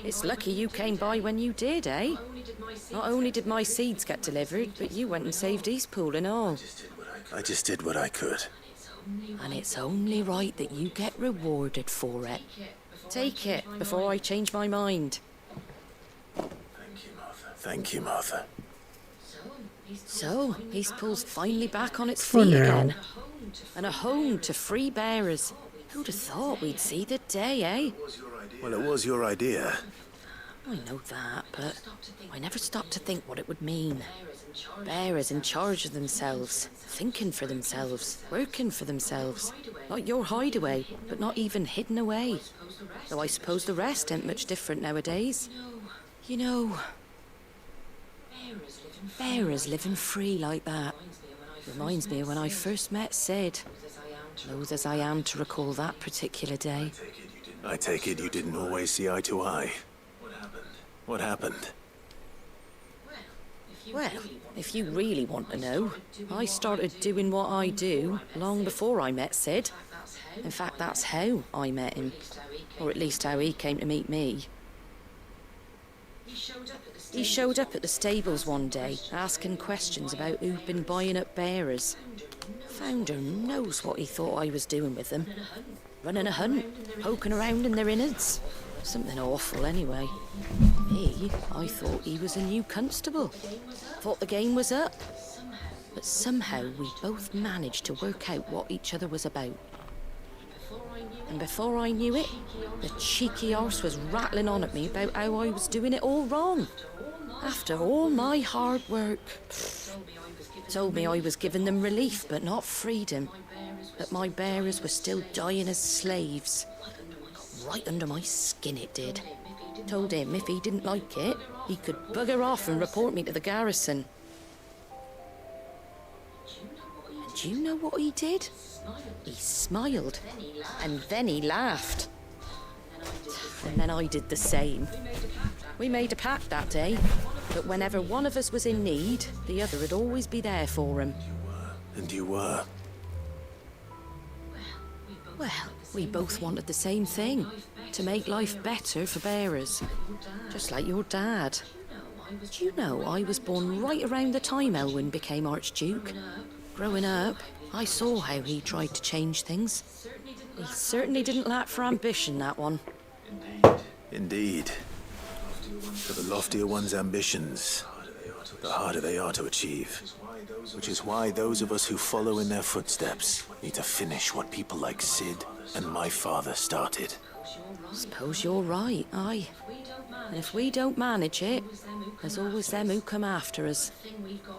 It's lucky you came by when you did, eh? Not only did my seeds get delivered, but you went and saved Eastpool and all. I just did what I could. And it's only right that you get rewarded for it. Take it before I change my mind. Thank you, Martha. So, Eastpool's finally back on its For feet now. again. And a home to free bearers. Who'd have thought we'd see the day, eh? Well, it was your idea. I know that, but I never stopped to think what it would mean. Bearers in charge of themselves, thinking for themselves, working for themselves. Like your hideaway, but not even hidden away. Though I suppose the rest ain't much different nowadays. You know, bearers living free like that. Reminds me of when I first met Sid. Loath as I am to recall that particular day. I take it you didn't always see eye to eye. What happened? Well, if you really want to know, I started doing what I do long before I met Sid. In fact, that's how I met him. Or at least how he came to meet me. He showed up at the stables one day, asking questions about who'd been buying up bearers. Founder knows what he thought I was doing with them. Running a hunt, poking around in their innards. Something awful anyway. Me, I thought he was a new constable. Thought the game was up. But somehow we both managed to work out what each other was about. And before I knew it, the cheeky arse was rattling on at me about how I was doing it all wrong. After all my hard work. Told me I was giving them relief, but not freedom. That my bearers were still dying as slaves. Got right under my skin it did. Told him if he didn't like it, he could bugger off and report me to the garrison. And do you know what he did? He smiled, and then he laughed. And then I did the same. We made a pact that day, that whenever one of us was in need, the other would always be there for him. And you were? Well, we both wanted the same thing, to make life better for bearers. Just like your dad. Do you know I was born right around the time Elwyn became Archduke? Growing up, I saw how he tried to change things. He certainly didn't lack for ambition, that one. Indeed. For the loftier one's ambitions, the harder they are to achieve. Which is why those of us who follow in their footsteps need to finish what people like Sid and my father started. Suppose you're right, aye. And if we don't manage it, there's always them who come after us.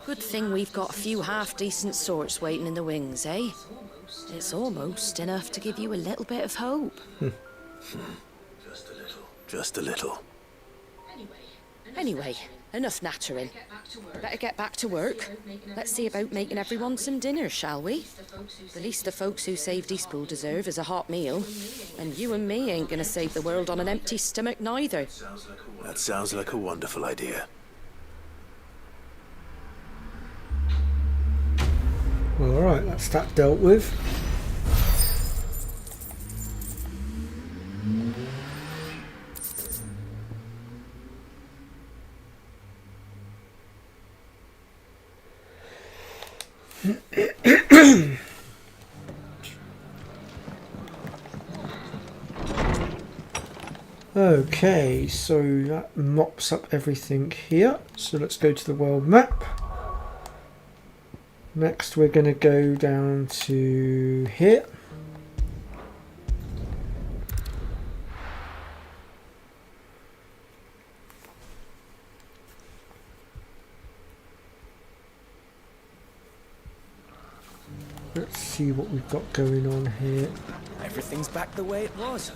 Good thing we've got a few half-decent sorts waiting in the wings, eh? It's almost enough to give you a little bit of hope. Just a little. Anyway, enough nattering. Better get back to work. Let's see about making everyone some dinner, shall we? The least the folks who saved Eastpool deserve is a hot meal. And you and me ain't gonna save the world on an empty stomach neither. That sounds like a wonderful idea. Well, alright, that's that dealt with. Okay, so that mops up everything here. So let's go to the world map. Next we're going to go down to here. Let's see what we've got going on here. Everything's back the way it was.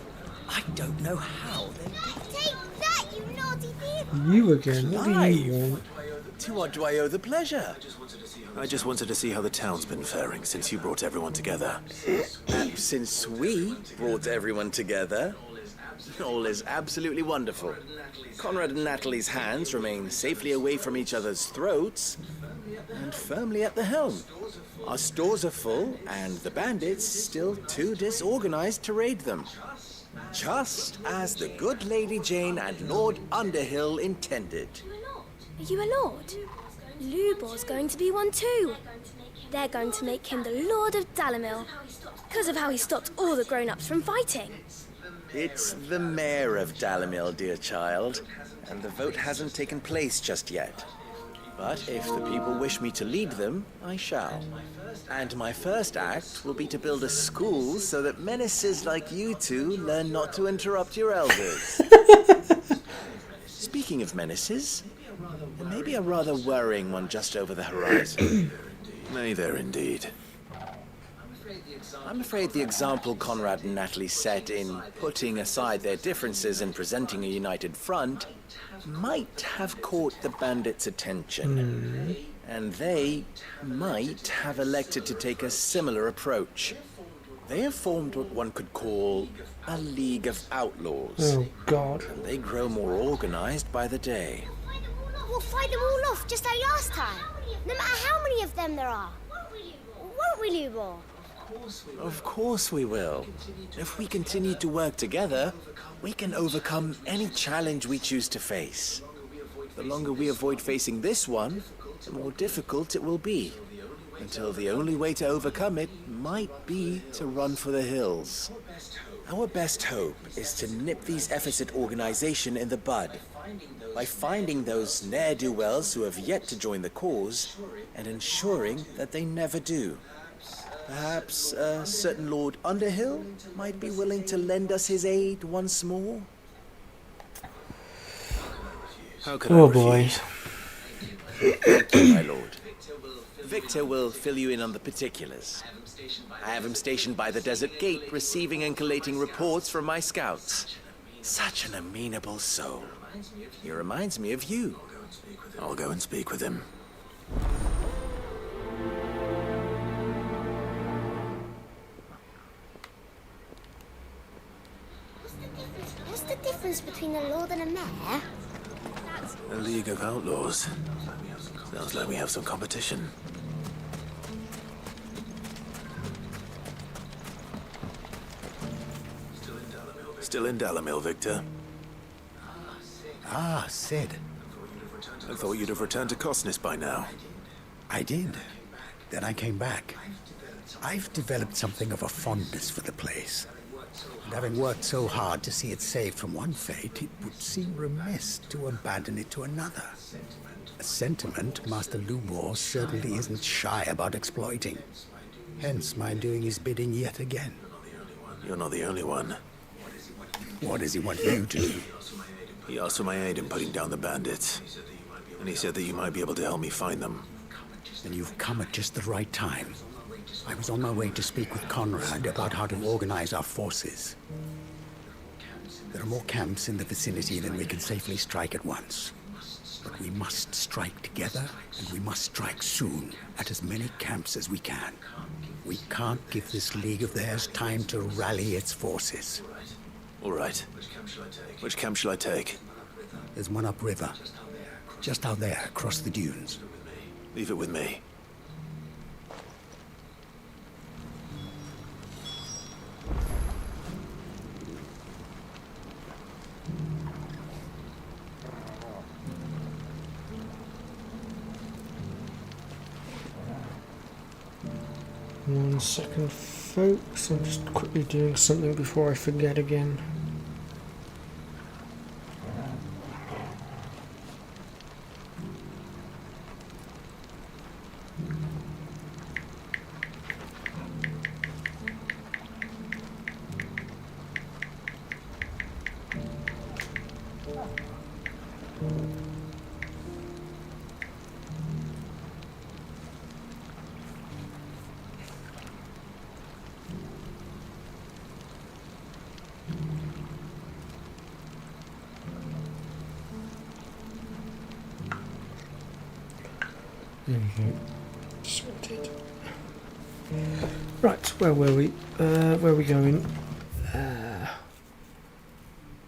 I don't know how they... Take that, you naughty thief! You again? What do you want? To what do I owe the pleasure? I just wanted to see how the town's been faring since you brought everyone together. And since we brought everyone together, all is absolutely wonderful. Conrad and Natalie's hands remain safely away from each other's throats and firmly at the helm. Our stores are full, and the bandits still too disorganized to raid them. Just as the good Lady Jane and Lord Underhill intended. Are you a lord? Lubor's going to be one too. They're going to make him the Lord of Dalimil, because of how he stopped all the grown-ups from fighting. It's the mayor of Dalimil, dear child, and the vote hasn't taken place just yet. But if the people wish me to lead them, I shall. And my first act will be to build a school so that menaces like you two learn not to interrupt your elders. Speaking of menaces, there may be a rather worrying one just over the horizon. May there indeed. I'm afraid the example Conrad and Natalie set in putting aside their differences and presenting a united front might have caught the bandits' attention. And they might have elected to take a similar approach. They have formed what one could call a League of Outlaws. Oh, God. And they grow more organized by the day. We'll fight them all off just like last time, no matter how many of them there are. Won't we, Lubor? Of course we will. If we continue to work together, we can overcome any challenge we choose to face. The longer we avoid facing this one, the more difficult it will be. Until the only way to overcome it might be to run for the hills. Our best hope is to nip these efforts at organization in the bud, by finding those ne'er-do-wells who have yet to join the cause, and ensuring that they never do. Perhaps a certain Lord Underhill might be willing to lend us his aid once more? How can Oh I boy. Thank you, my lord. Victor will fill you in on the particulars. I have him stationed by the Desert Gate, receiving and collating reports from my scouts. Such an amenable soul. He reminds me of you. I'll go and speak with him. What's the difference between a lord and a mayor? A League of Outlaws. Sounds like we have some competition. Still in Dalimil, Victor? Ah, Sid. I thought you'd have returned to Cosnes by now. I did. Then I came back. I've developed something of a fondness for the place. And having worked so hard to see it saved from one fate, it would seem remiss to abandon it to another. A sentiment Master Lubor certainly isn't shy about exploiting. Hence my doing his bidding yet again. You're not the only one. What does he want you to do? He asked for my aid in putting down the bandits. And he said that you might be able to help me find them. Then you've come at just the right time. I was on my way to speak with Conrad about how to organize our forces. There are more camps in the vicinity than we can safely strike at once. But we must strike together, and we must strike soon at as many camps as we can. We can't give this league of theirs time to rally its forces. All right. Which camp shall I take? There's one upriver. Just out there, across the dunes. Leave it with me. One second, folks. I'm just quickly doing something before I forget again. There we go. Sorted. Right, where were we? Where are we going?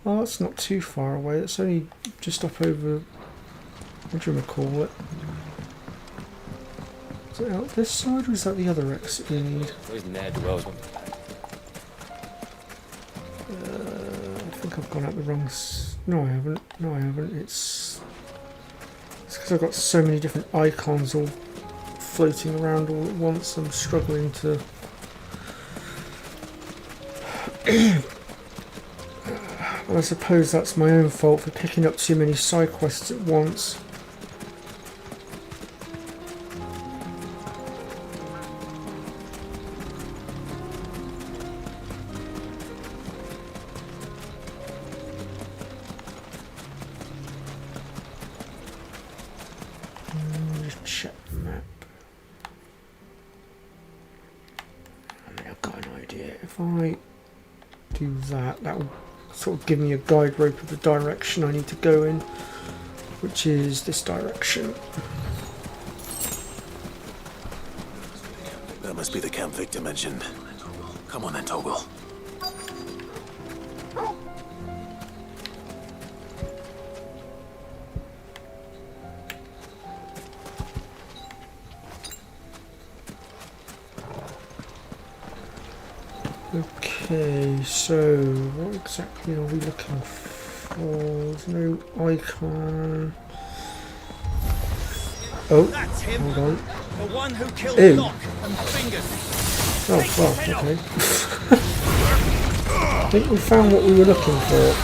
Oh, that's not too far away. That's only just up over. What do you call it? Is it out this side or is that the other exit we need? Where's Ned Wells? I think I've gone out the wrong. No, I haven't. No, I haven't. It's because I've got so many different icons all floating around all at once. I'm struggling to. Well, I suppose that's my own fault for picking up too many side quests at once. Just check the map. I mean, I've got an idea. If I do that, that will sort of give me a guide rope of the direction I need to go in, which is this direction. That must be the camp Victor mentioned. Come on then, Toggle. Okay, so what exactly are we looking for? There's no icon. Oh, hold on. The one who killed Ew. Locke and Fingers. Oh, well, okay. I think we found what we were looking for.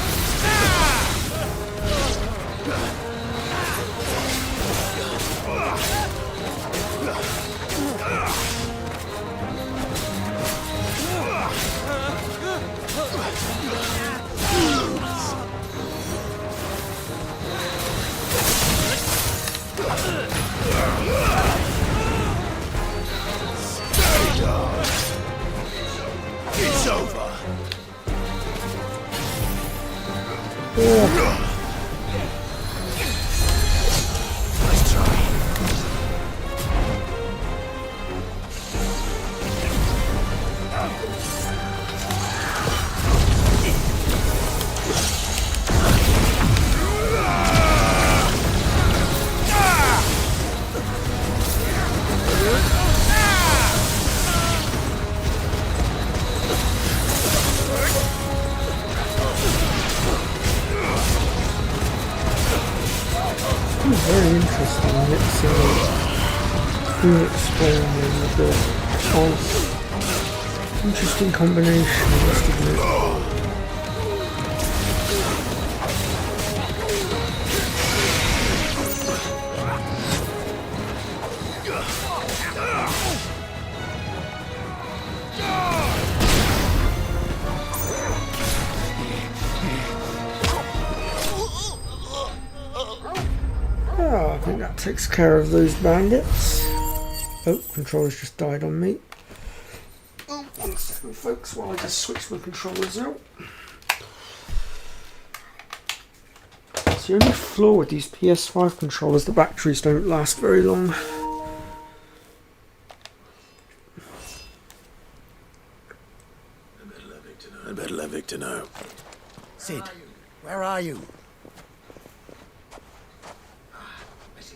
It's over. Nice try. Very interesting. It's Phoenix Flame with the interesting combination, I must admit. Oh, I think that takes care of those bandits. Oh, controller's just died on me. Oh, 1 second, folks, while I just switch my controllers out. It's the only flaw with these PS5 controllers, the batteries don't last very long. I'd better let Victor know. Sid, where are you?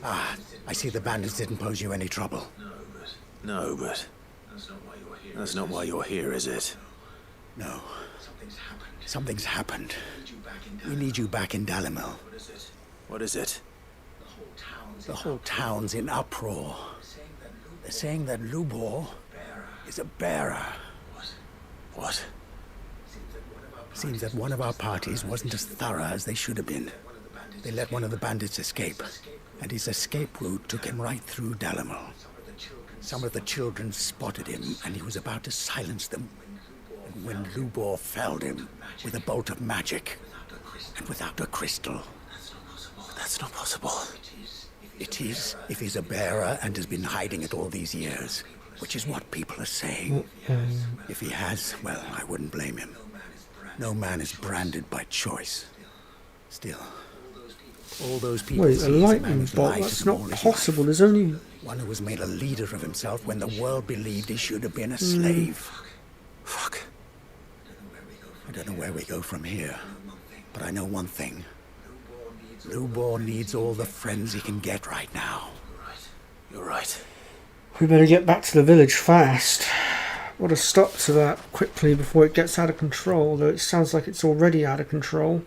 Ah, I see the bandits didn't pose you any trouble. No, but that's not why you're here, is it? No. Something's happened. We need you back in Dalimil. What is it? The whole town's in uproar. They're saying that Lubor is a bearer. What? Seems that one of our parties wasn't as thorough as they should have been. They let one of the bandits escape, and his escape route took him right through Dalimil. Some of the children spotted him, and he was about to silence them. And when Lubor felled him with a bolt of magic, and without a crystal. That's not possible. It is, if he's a bearer and has been hiding it all these years, which is what people are saying. If he has, well, I wouldn't blame him. No man is branded by choice. Still, All those people Wait, a see is man lightning who's bolt? lied to That's them not all his possible. life. There's only... One who was made a leader of himself when the world believed he should have been a slave. Fuck. I don't know where we go from here, but I know one thing. Lubor needs all the friends he can get right now. You're right. We better get back to the village fast. Got to stop to that quickly before it gets out of control, though it sounds like it's already out of control.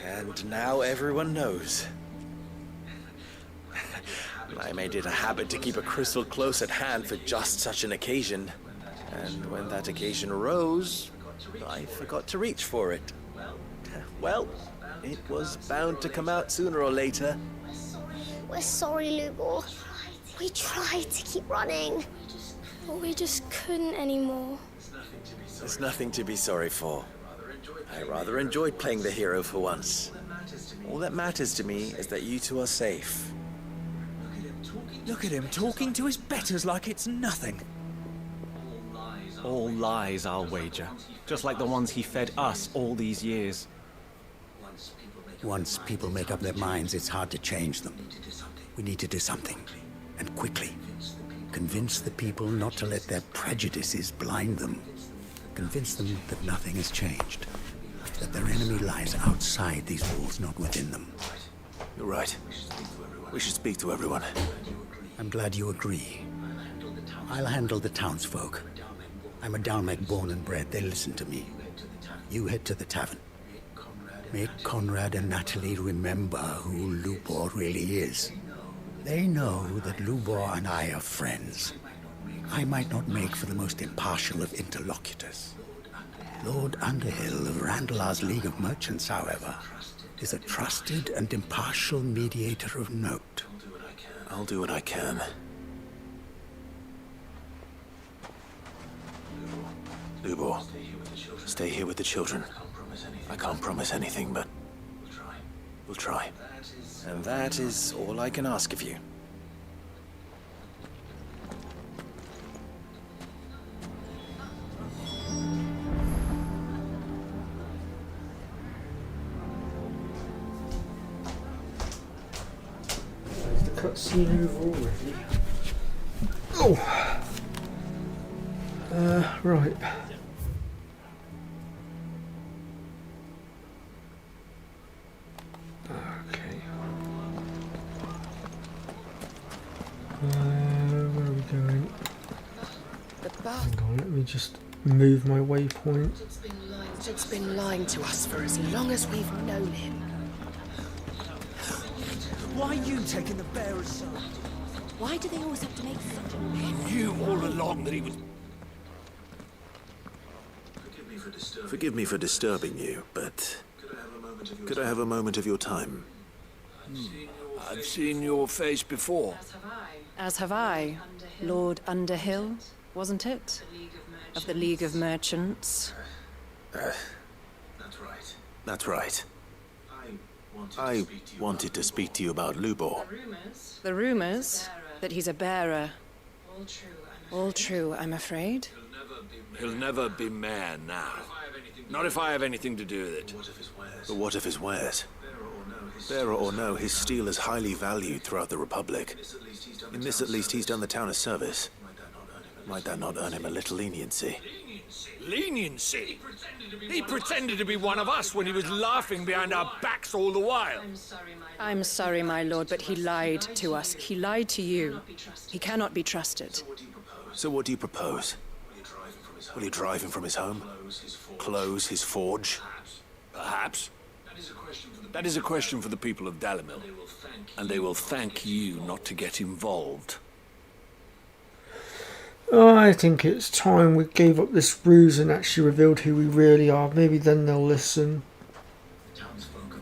And now everyone knows. I made it a habit to keep a crystal close at hand for just such an occasion. And when that occasion arose, I forgot to reach for it. Well, it was bound to come out sooner or later. We're sorry, Lubor. We tried to keep running, but we just couldn't anymore. There's nothing to be sorry for. I rather enjoyed playing the hero for once. All that matters to me is that you two are safe. Look at him talking to his betters like it's nothing. All lies, I'll wager. Just like the ones he fed us all these years. Once people make up their minds, it's hard to change them. We need to do something, and quickly. Convince the people not to let their prejudices blind them. Convince them that nothing has changed. That their enemy lies outside these walls, not within them. You're right. We should speak to everyone. I'm glad you agree. I'll handle the townsfolk. I'm a Dalmek born and bred. They listen to me. You head to the tavern. Make Conrad and Natalie remember who Lubor really is. They know that Lubor and I are friends. I might not make for the most impartial of interlocutors. Lord Underhill of Randalar's League of Merchants, however, is a trusted and impartial mediator of note. I'll do what I can. Lubor, stay here with the children. I can't promise anything, but we'll try. And that is all I can ask of you. There's the cutscene over already. Oh! Right. Okay. Where are we going? Hang on, let me just move my waypoint. It's been lying to us for as long as we've known him. Why are you taking the bearer's side? Why do they always have to make such a... He knew all along that he was... Forgive me for disturbing you, but could I have a moment of your time? I've seen your face before. As have I. Lord Underhill, wasn't it? Of the League of Merchants. That's right. I wanted to speak to you about Lubor. The rumors that he's a bearer. All true, I'm afraid. He'll never be mayor now. Not if I have anything to do with it. But what of his wares? Bearer or no, his steel is highly valued throughout the Republic. In this, at least, he's done the town a service. Might that not earn him a little leniency? Leniency? He pretended to be one of us when he was laughing behind our backs all the while. I'm sorry, my lord, but he lied to us. He lied to you. He cannot be trusted. So what do you propose? Will you drive him from his home? Close his forge? Perhaps. That is a question for the people of Dalimil. And they will thank you not to get involved. I think it's time we gave up this ruse and actually revealed who we really are. Maybe then they'll listen.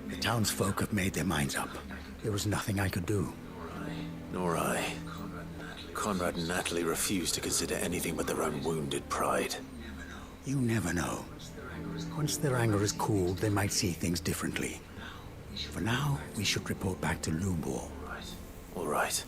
The townsfolk have made their minds up. There was nothing I could do. Nor I. Conrad and Natalie refused to consider anything but their own wounded pride. You never know. Once their anger is cooled, they might see things differently. For now, we should report back to Lubor. All right.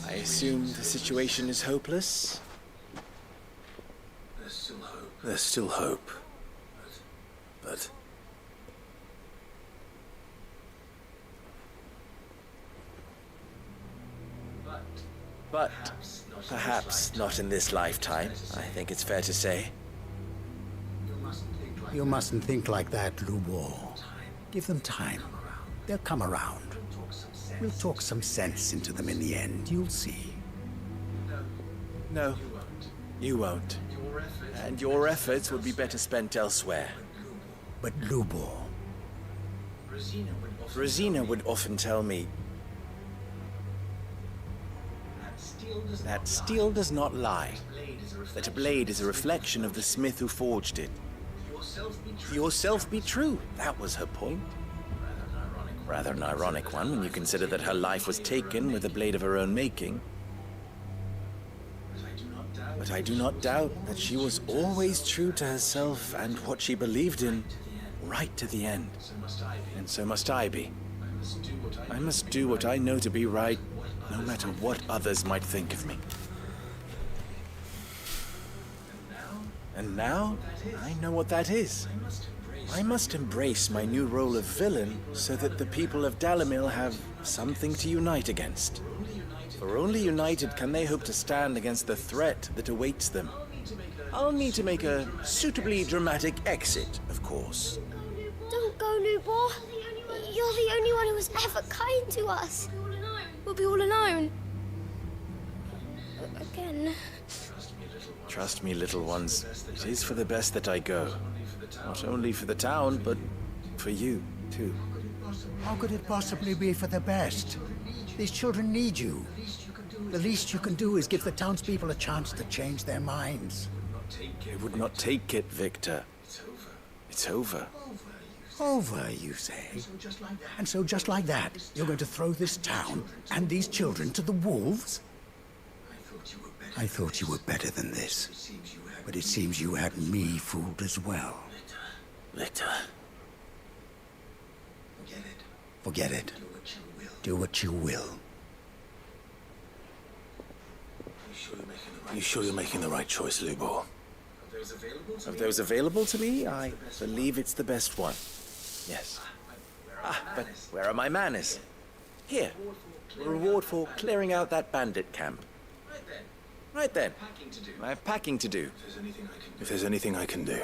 I assume the situation is hopeless? There's still hope. But But perhaps not in this lifetime, I think it's fair to say. You mustn't think like that, Lubor. Give them time. They'll come around. We'll talk some sense into them in the end, you'll see. No, you won't. And your efforts would be better spent elsewhere. But Lubor... Rosina would often tell me that steel does not lie, that a blade is a reflection of the smith who forged it. Yourself be true, that was her point. Rather an ironic one when you consider that her life was taken with a blade of her own making. But I do not doubt that she was always true to herself and what she believed in, right to the end. And so must I be. I must do what I know to be right, no matter what others might think of me. And now, I know what that is. I must embrace my new role of villain so that the people of Dalimil have something to unite against. For only united can they hope to stand against the threat that awaits them. I'll need to make a suitably dramatic exit, of course. Don't go, Lubor. You're the only one who was ever kind to us. We'll be all alone. Again. Trust me, little ones. It is for the best that I go. Not only for the town, but for you, too. How could it possibly be for the best? These children need you. The least you can do is give the townspeople a chance to change their minds. They would not take it, Victor. It's over. Over, you say? And so just like that, you're going to throw this town and these children to the wolves? I thought you were better than this. But it seems you had me fooled as well. Victor. Forget it. Do what you will. you sure you're making the right choice, Lubor? Of those available to me, I believe it's the best one. Yes. But where are my manners? Here. A reward for clearing out that bandit camp. Right then. I have packing to do. If there's anything I can do.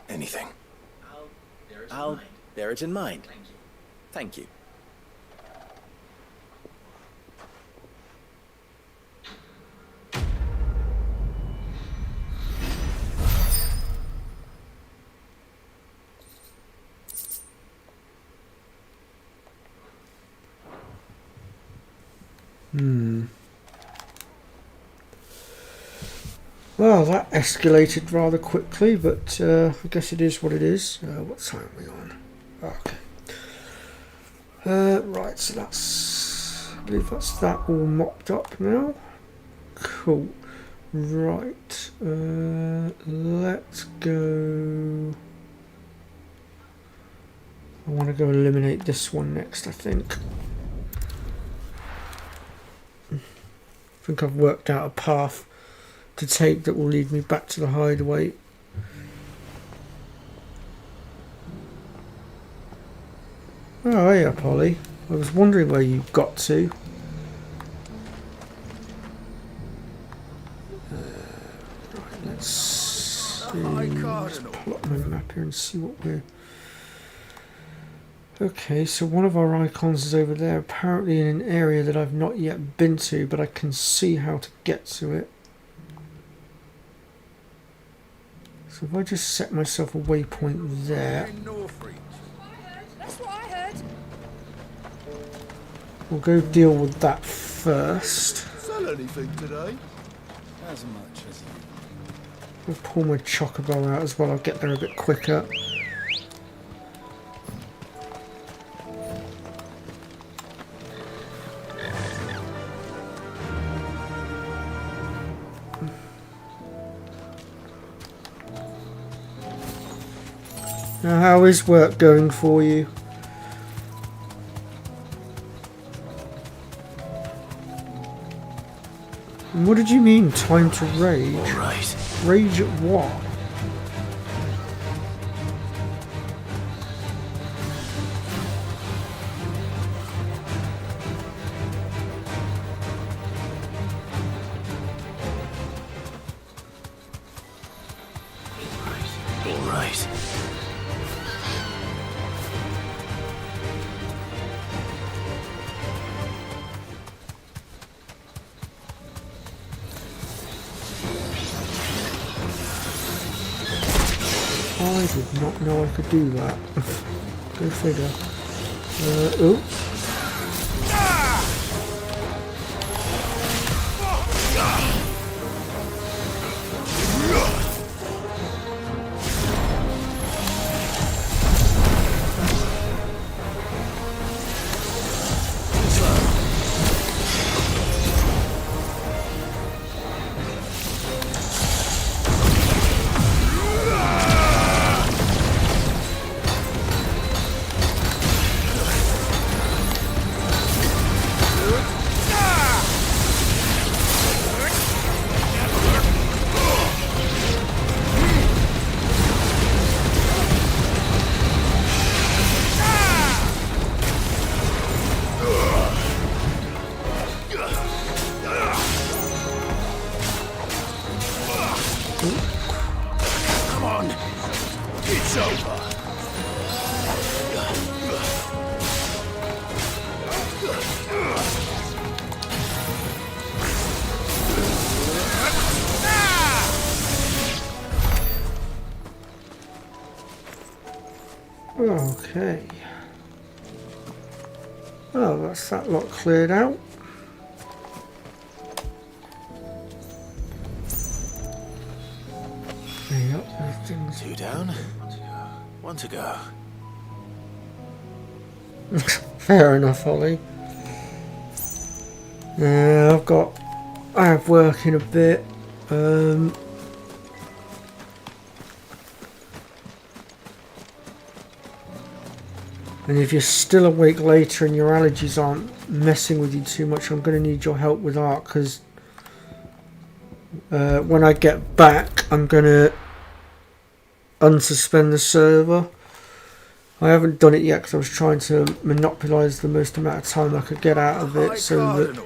Anything. I'll bear it in mind. Thank you. Well, that escalated rather quickly, but I guess it is what it is. What time are we on? Okay. Right, so that's... I believe that's that all mopped up now. Cool. Right. Let's go... I want to go eliminate this one next, I think. I think I've worked out a path to take that will lead me back to the hideaway. Oh, yeah, Polly. I was wondering where you got to. Right, let's see. Let's pull up my map here and see what we're... Okay, so one of our icons is over there, apparently in an area that I've not yet been to, but I can see how to get to it. So if I just set myself a waypoint there, That's what I heard. we'll go deal with that first. Sell anything today? As much as I'll pull my chocobo out as well, I'll get there a bit quicker. Now, how is work going for you? And what did you mean, time to rage? All right. Rage at what? All right. I did not know I could do that. Go figure. Oh. Come on. It's over. Okay. Well, that's that lot cleared out. Yep, everything's... 2 down. 1 to go. Fair enough, Ollie. Yeah, I have work in a bit. And if you're still awake later and your allergies aren't messing with you too much, I'm going to need your help with art, because when I get back, I'm going to unsuspend the server. I haven't done it yet because I was trying to monopolise the most amount of time I could get out of it, so that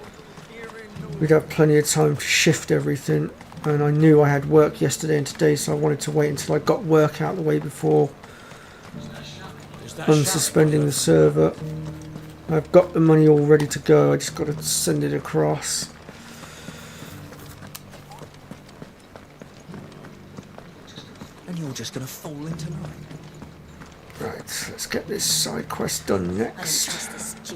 we'd have plenty of time to shift everything. And I knew I had work yesterday and today, so I wanted to wait until I got work out of the way before unsuspending the server. I've got the money all ready to go, I just got to send it across. And you're just gonna fall into line. Right, let's get this side quest done next.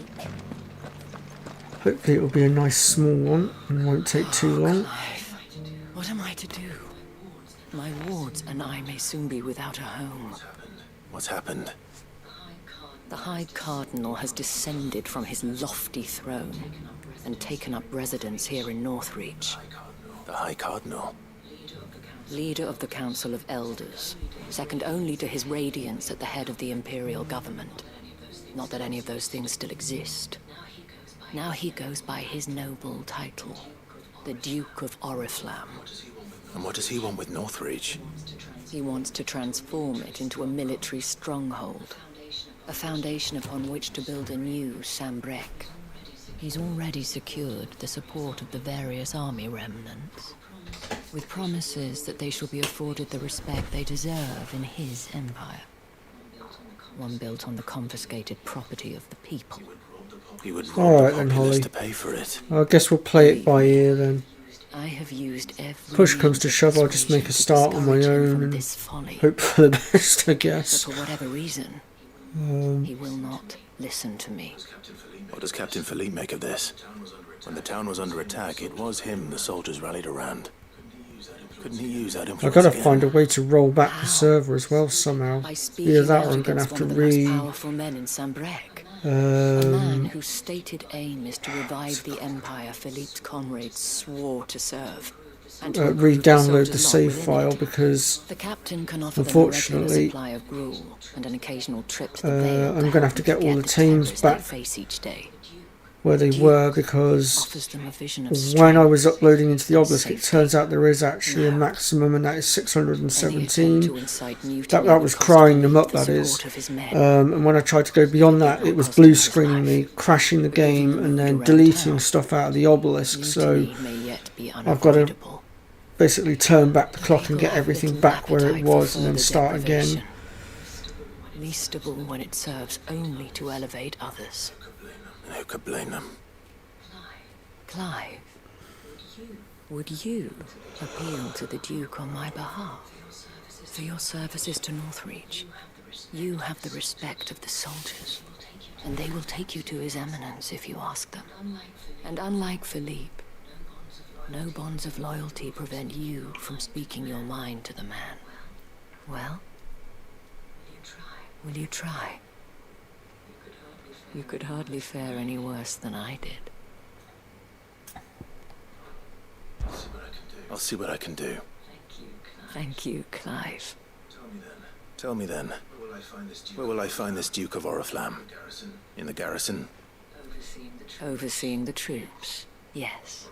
Hopefully it'll be a nice small one and won't take too long. What am I to do? My wards and I may soon be without a home. What's happened? The High Cardinal has descended from his lofty throne and taken up residence here in Northreach. The High Cardinal? Leader of the Council of Elders, second only to his Radiance at the head of the Imperial government. Not that any of those things still exist. Now he goes by his noble title, the Duke of Oriflamme. And what does he want with Northreach? He wants to transform it into a military stronghold, a foundation upon which to build a new Sambrec. He's already secured the support of the various army remnants, with promises that they shall be afforded the respect they deserve in his empire. One built on the confiscated property of the people. He would rob Alright the then, populace Holly. to pay for it. I guess we'll play it by ear then. I have used every Push comes to shove, I'll just make a start on my own and hope for the best, I guess. But for whatever reason, he will not listen to me. What does Captain Philippe make of this? When the town was under attack, it was him the soldiers rallied around. Couldn't he use that I've influence got to again? find a way to roll back the server as well somehow. By speaking Either that out or I'm going to against have to one of the most read. powerful men in Sambrec. A man Um, whose stated aim is to revive the empire Philippe's comrades swore to serve. re-download the save file because The captain can offer them a regular unfortunately supply of gruel and an occasional trip to the Vale I'm going to have to get all the teams they back face each day. where they were, because Offers them a vision of when I was uploading into the obelisk, it turns out there is actually a maximum, and that is 617. That was crying them up, that is. And when I tried to go beyond that, it was blue screening me, crashing the game, and then deleting stuff out of the obelisk. So I've got to basically turn back the clock and get everything back where it was, and then start again. Least of all when it serves only to elevate others. Who could blame them? Clive, would you appeal to the Duke on my behalf? For your services to Northreach, you have the respect of the soldiers, and they will take you to His Eminence if you ask them. And unlike Philippe, no bonds of loyalty prevent you from speaking your mind to the man. Well, will you try? You could hardly fare any worse than I did. I'll see what I can do. Thank you, Clive. Tell me then, where will I find this Duke of Oriflamme? In the garrison? Overseeing the troops, yes.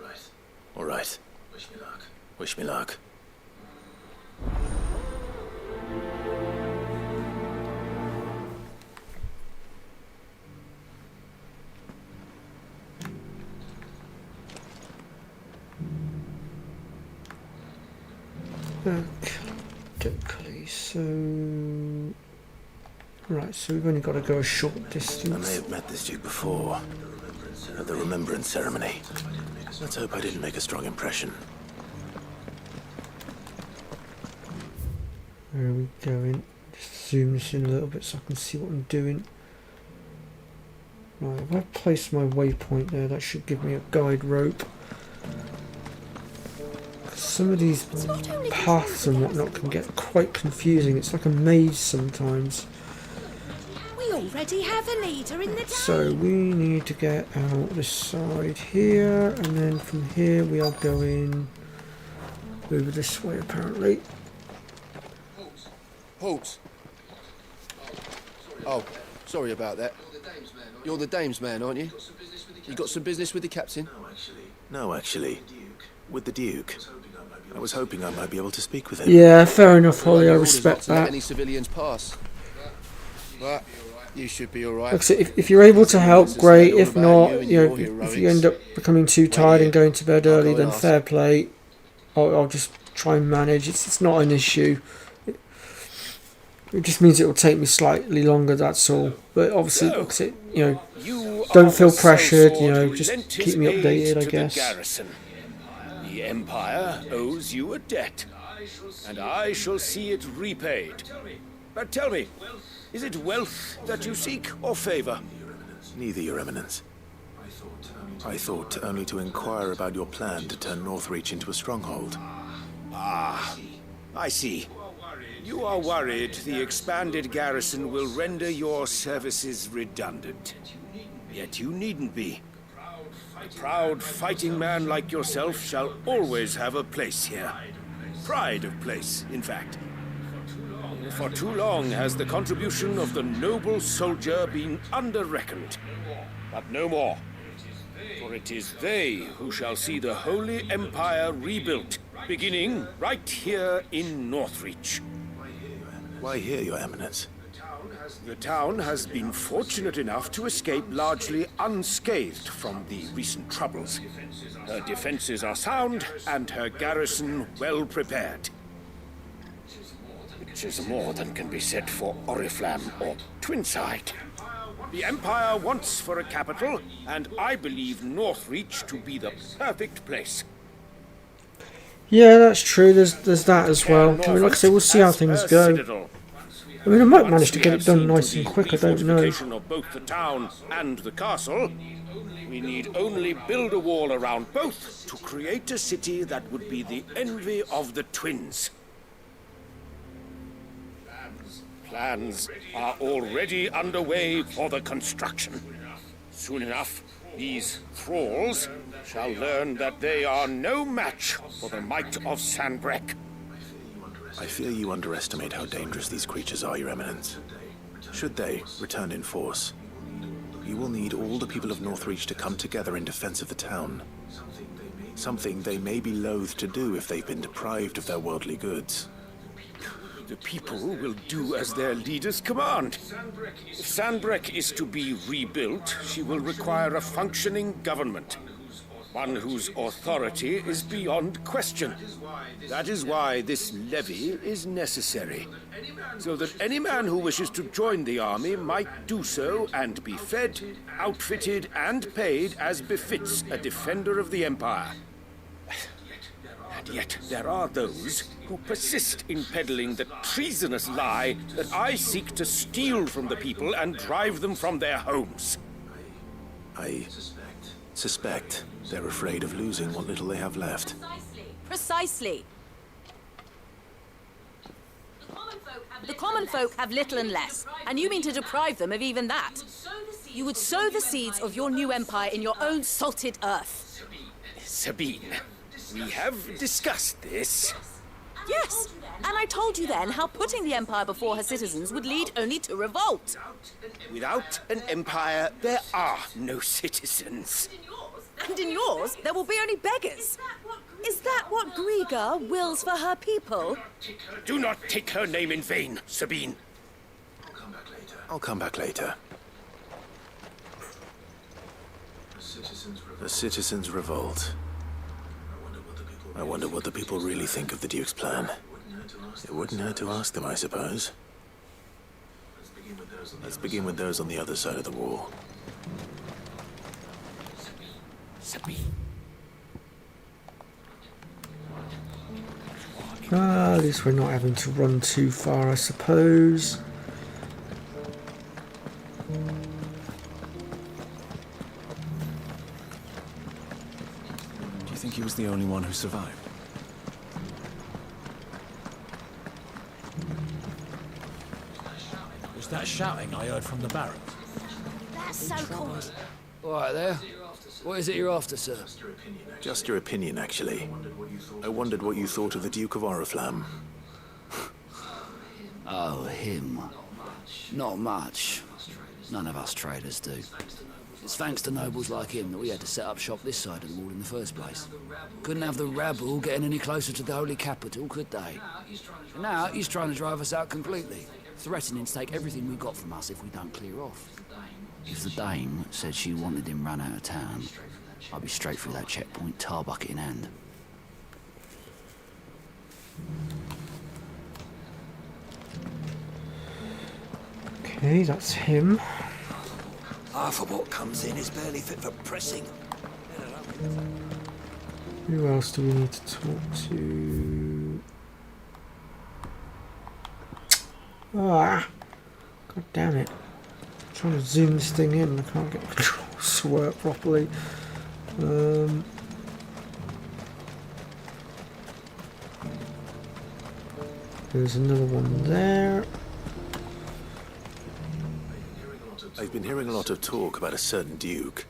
All right. Wish me luck. Wish me luck. Okay, so... Right, so we've only got to go a short distance. I may have met this Duke before, at the Remembrance Ceremony. Let's hope I didn't make a strong impression. Where are we going? Just zoom this in a little bit so I can see what I'm doing. Right, if I place my waypoint there, that should give me a guide rope. Some of these paths and whatnot can get quite confusing. It's like a maze sometimes. We already have a leader in the town. So we need to get out this side here, and then from here we are going over this way apparently. Halt! Oh, sorry about that. You're the Dame's man, aren't you? You got some business with the captain? No, actually. With the Duke. I was hoping I might be able to speak with him. Yeah, fair enough, Holly. I respect that. Any civilians pass? But you should be all right. Like I said, if you're able to help, great. If not, you know, if you end up becoming too tired and going to bed early, then fair play. I'll just try and manage. It's not an issue. It just means it will take me slightly longer. That's all. But obviously, like I said, you know, don't feel pressured. You know, just keep me updated, I guess. The Empire owes you a debt, and I shall see it repaid. But tell me, is it wealth that you seek, or favor? Neither, Your Eminence. I thought only to inquire about your plan to turn Northreach into a stronghold. Ah, I see. You are worried the expanded garrison will render your services redundant. Yet you needn't be. A proud fighting man like yourself shall always have a place here. Pride of place, in fact. For too long has the contribution of the noble soldier been under-reckoned. But no more. For it is they who shall see the Holy Empire rebuilt, beginning right here in Northreach. Why here, Your Eminence? The town has been fortunate enough to escape largely unscathed from the recent troubles. Her defenses are sound, and her garrison well prepared. Which is more than can be said for Oriflamme or Twinside. The Empire wants for a capital, and I believe Northreach to be the perfect place. Yeah, that's true. There's that as well. I mean, like I say, we'll see how things go. I mean, I might manage to get it done nice and quick. I don't know. Of both the town and the castle, we need only build a wall around both to create a city that would be the envy of the twins. Plans are already underway for the construction. Soon enough, These thralls shall learn that they are no match for the might of Sanbreque. I fear you underestimate how dangerous these creatures are, Your Eminence. Should they return in force, you will need all the people of Northreach to come together in defense of the town. Something they may be loath to do if they've been deprived of their worldly goods. The people will do as their leaders command. If Sanbreque is to be rebuilt, she will require a functioning government. One whose authority is beyond question. That is why this levy is necessary. So that any man who wishes to join the army might do so and be fed, outfitted, and paid as befits a defender of the Empire. And yet there are those who persist in peddling the treasonous lie that I seek to steal from the people and drive them from their homes. I suspect they're afraid of losing what little they have left. Precisely. The common folk have little and less, and you mean to deprive them of even that. You would sow the seeds of your new empire in your own salted earth. Sabine, we have discussed this. Yes, and I told you then how putting the empire before her citizens would lead only to revolt. Without an empire, there are no citizens. And in yours, there will be only beggars. Is that what Griga wills for her people? Do not take her name in vain, Sabine. I'll come back later. The citizens revolt. I wonder what the people really think of the Duke's plan. It wouldn't hurt to ask them, I suppose. Let's begin with those on the other side of the wall. Sabine. At least we're not having to run too far, I suppose. Do you think he was the only one who survived? Was that shouting I heard from the barracks? That's so cool. All right there. What is it you're after, sir? Just your opinion, actually. I wondered what you thought of the Duke of Oriflamme. Oh, him. Not much. None of us traders do. It's thanks to nobles like him that we had to set up shop this side of the wall in the first place. Couldn't have the rabble getting any closer to the holy capital, could they? And now he's trying to drive us out completely, threatening to take everything we got from us if we don't clear off. If the dame said she wanted him run out of town, I'd be straight through that checkpoint, tar bucket in hand. Okay, that's him. Half of what comes in is barely fit for pressing. Who else do we need to talk to? Ah! God damn it. I'm trying to zoom this thing in and I can't get the controls to work properly. There's another one there. I've been hearing a lot of talk about a certain Duke.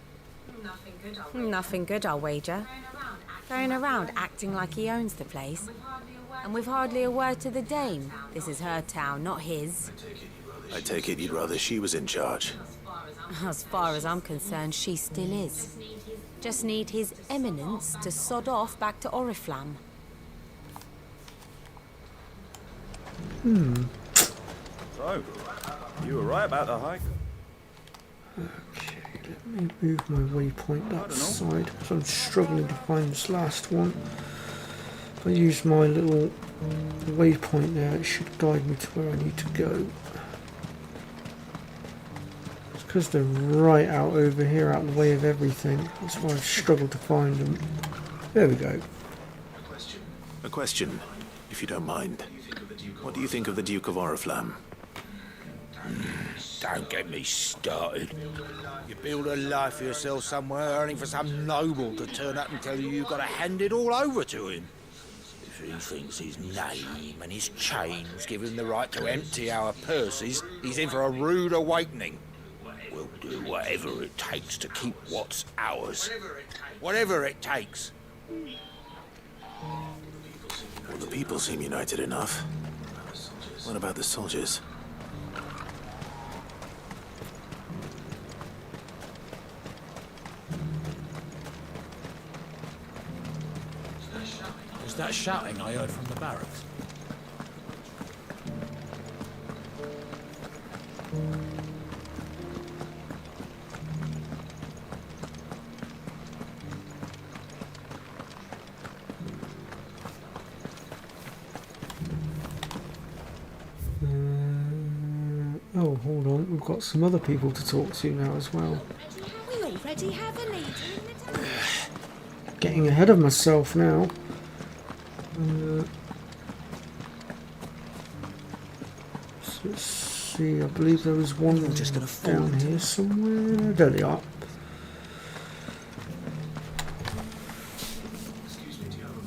Nothing good, I'll wager. Going around acting like he owns the place. And with hardly a word to the dame. This is her town, not his. I take it you'd rather she was in charge. As far as I'm concerned, she still is. Just need his eminence to sod off back to Oriflamme. So, you were right about the hike. Okay, let me move my waypoint that side because I'm struggling to find this last one. If I use my little waypoint there, it should guide me to where I need to go. It's because they're right out over here, out of the way of everything. That's why I've struggled to find them. There we go. A question, if you don't mind. What do you think of the Duke of Oriflamme? Don't get me started. You build a life for yourself somewhere, earning for some noble to turn up and tell you you've got to hand it all over to him. If he thinks his name and his chains give him the right to empty our purses, he's in for a rude awakening. We'll do whatever it takes to keep what's ours. Whatever it takes. Well, the people seem united enough. What about the soldiers? Was that shouting I heard from the barracks? Oh, hold on. We've got some other people to talk to now as well. We already have a leader in the town. Getting ahead of myself now. So let's see. I believe there was one down here somewhere. There they are.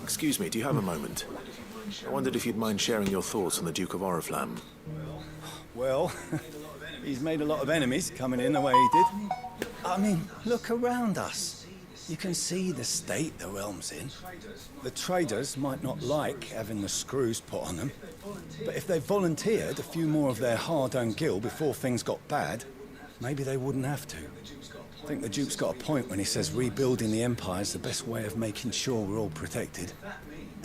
Excuse me, do you have a moment? I wondered if you'd mind sharing your thoughts on the Duke of Oriflamme. Well, he's made a lot of enemies coming in the way he did. I mean, look around us. You can see the state the realm's in. The traders might not like having the screws put on them, but if they volunteered a few more of their hard-earned gil before things got bad, maybe they wouldn't have to. I think the Duke's got a point when he says rebuilding the Empire is the best way of making sure we're all protected.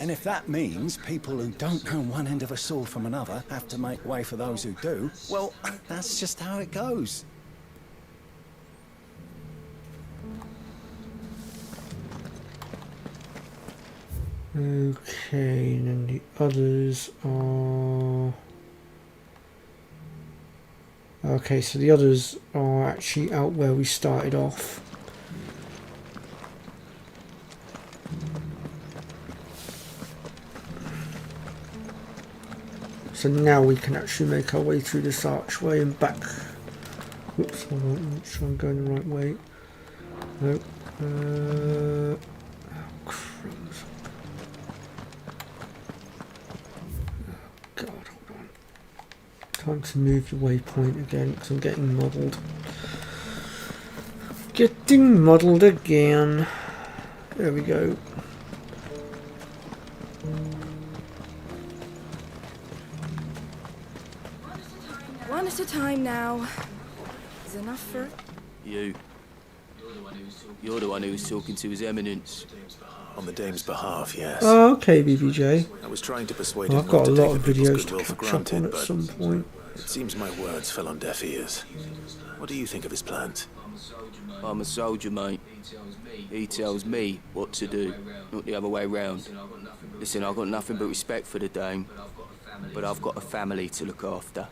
And if that means people who don't know one end of a sword from another have to make way for those who do, well, that's just how it goes. Okay, and then the others are... Okay, so the others are actually out where we started off. So now we can actually make our way through this archway and back. Whoops, hold on, make sure I'm going the right way. Nope. Oh, crumbs. Oh, God, hold on. Time to move the waypoint again because I'm getting muddled. Getting muddled again. There we go. One at a time now. Is enough for... You. You're the one who's talking to His Eminence. On the Dame's behalf, yes. Oh, okay, BBJ. I was trying to persuade Well, him I've got not a to lot take of the people's videos to goodwill for catch up on granted, at but some point. it seems my words fell on deaf ears. What do you think of his plans? I'm a soldier, mate. He tells me what to do, not the other way round. Listen, I've got nothing but respect for the Dame, but I've got a family to look after.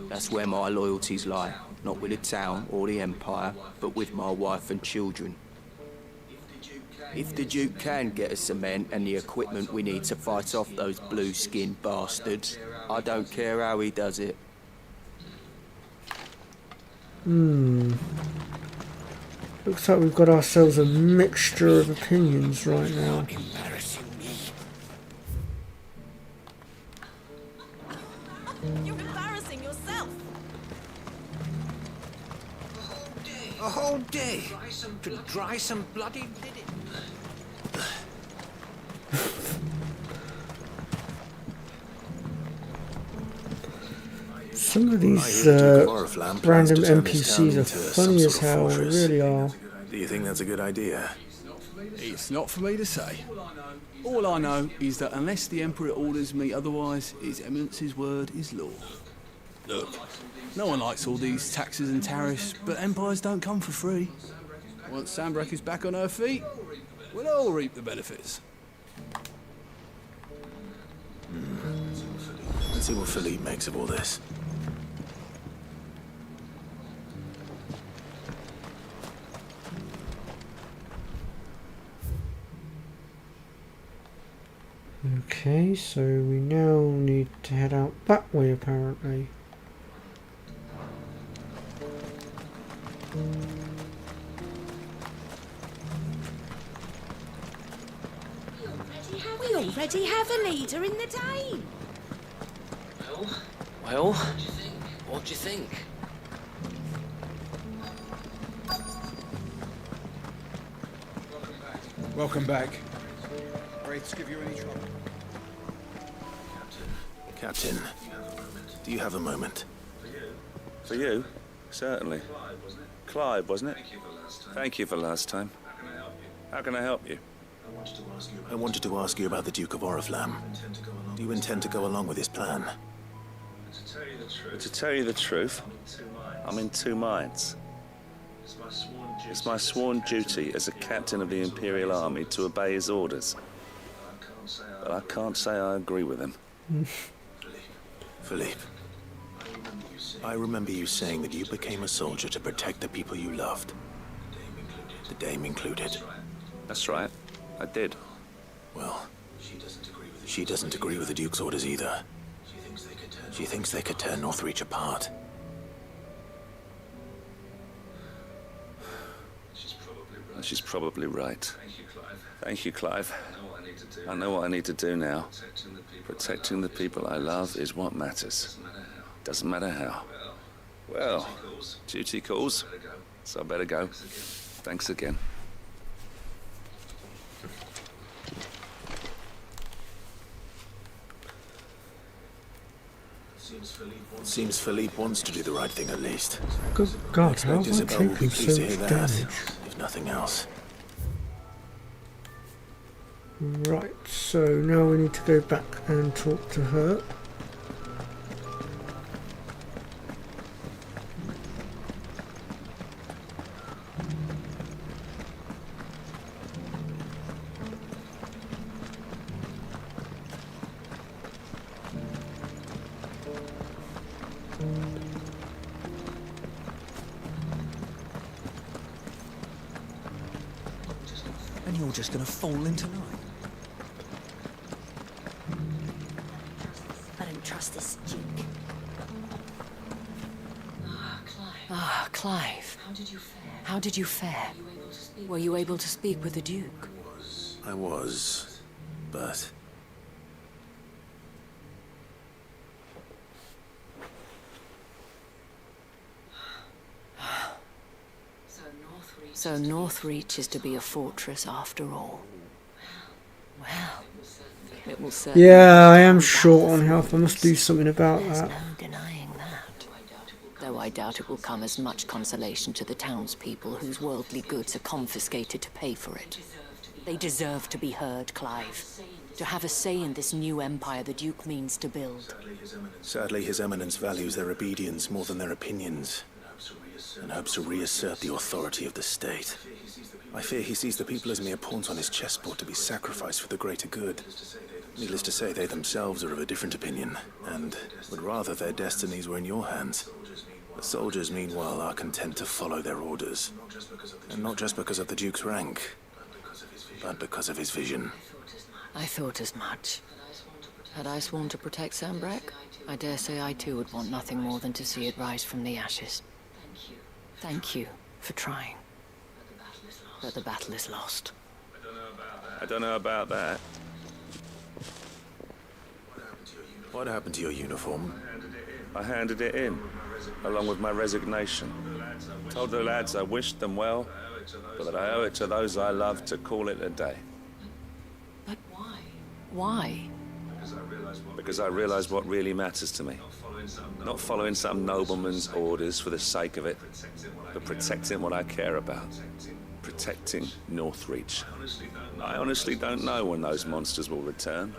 That's where my loyalties lie, not with the town or the Empire, but with my wife and children. If the Duke can get us cement and the equipment we need to fight off those blue-skinned bastards, I don't care how he does it. Looks like we've got ourselves a mixture of opinions right now. You're embarrassing yourself. A whole day to dry some bloody linen. Some of these random NPCs are funny as hell, they really are. Do you think that's a good idea? It's not for me to say. All I know is that unless the Emperor orders me otherwise, His Eminence's word is law. Look, no one likes all these taxes and tariffs, but empires don't come for free. Once Sanbreque is back on her feet, we'll all reap the benefits. Let's see what Philippe makes of all this. Okay, so we now need to head out that way apparently. We already have a leader in the Dame. Well, what do you think? Welcome back. Wraiths give you any trouble? Captain, do you have a moment? For you? Certainly. Clive, wasn't it? Thank you for last time. How can I help you? I wanted to ask you about the Duke of Oriflamme. Do you intend to go along with his plan? To tell you the truth, I'm in two minds. It's my sworn duty as a captain of the Imperial Army to obey his orders. But I can't say I agree with him. Philippe, I remember you saying that you became a soldier to protect the people you loved. The Dame included. That's right, I did. Well, she doesn't agree with the Duke's orders either. She thinks they could tear Northreach apart. She's probably right. Thank you, Clive. I know what I need to do now. Protecting the people I love is what matters. Doesn't matter how. Well, duty calls, so I better go. Thanks again. It seems Philippe wants to do the right thing at least. Good God, how have I Isabel will be taken pleased so to hear much that, damage? if nothing else. Right, so now we need to go back and talk to her. And you're just gonna fall into line. I don't trust this Duke. Ah, Clive. How did you fare? Were you able to speak with the Duke? I was, but... So Northreach is to be a fortress after all. Well, it will certainly... Yeah, I am short on health. I must do something about that. No denying that. Though I doubt it will come as much consolation to the townspeople whose worldly goods are confiscated to pay for it. They deserve to be heard, Clive. To have a say in this new empire the Duke means to build. Sadly, His Eminence values their obedience more than their opinions, and hopes to reassert the authority of the state. I fear he sees the people as mere pawns on his chessboard to be sacrificed for the greater good. Needless to say, they themselves are of a different opinion, and would rather their destinies were in your hands. The soldiers, meanwhile, are content to follow their orders. And not just because of the Duke's rank, but because of his vision. I thought as much. Had I sworn to protect Sambrek, I dare say I too would want nothing more than to see it rise from the ashes. Thank you for trying. But the battle is lost. I don't know about that. What happened to your uniform? I handed it in, along with my resignation. Told the lads I wished them well, but that I owe it to those I love to call it a day. But why? Because I realize what really matters to me. Not following some nobleman's orders for the sake of it, but protecting what I care about. Protecting Northreach. I honestly don't know when those monsters will return,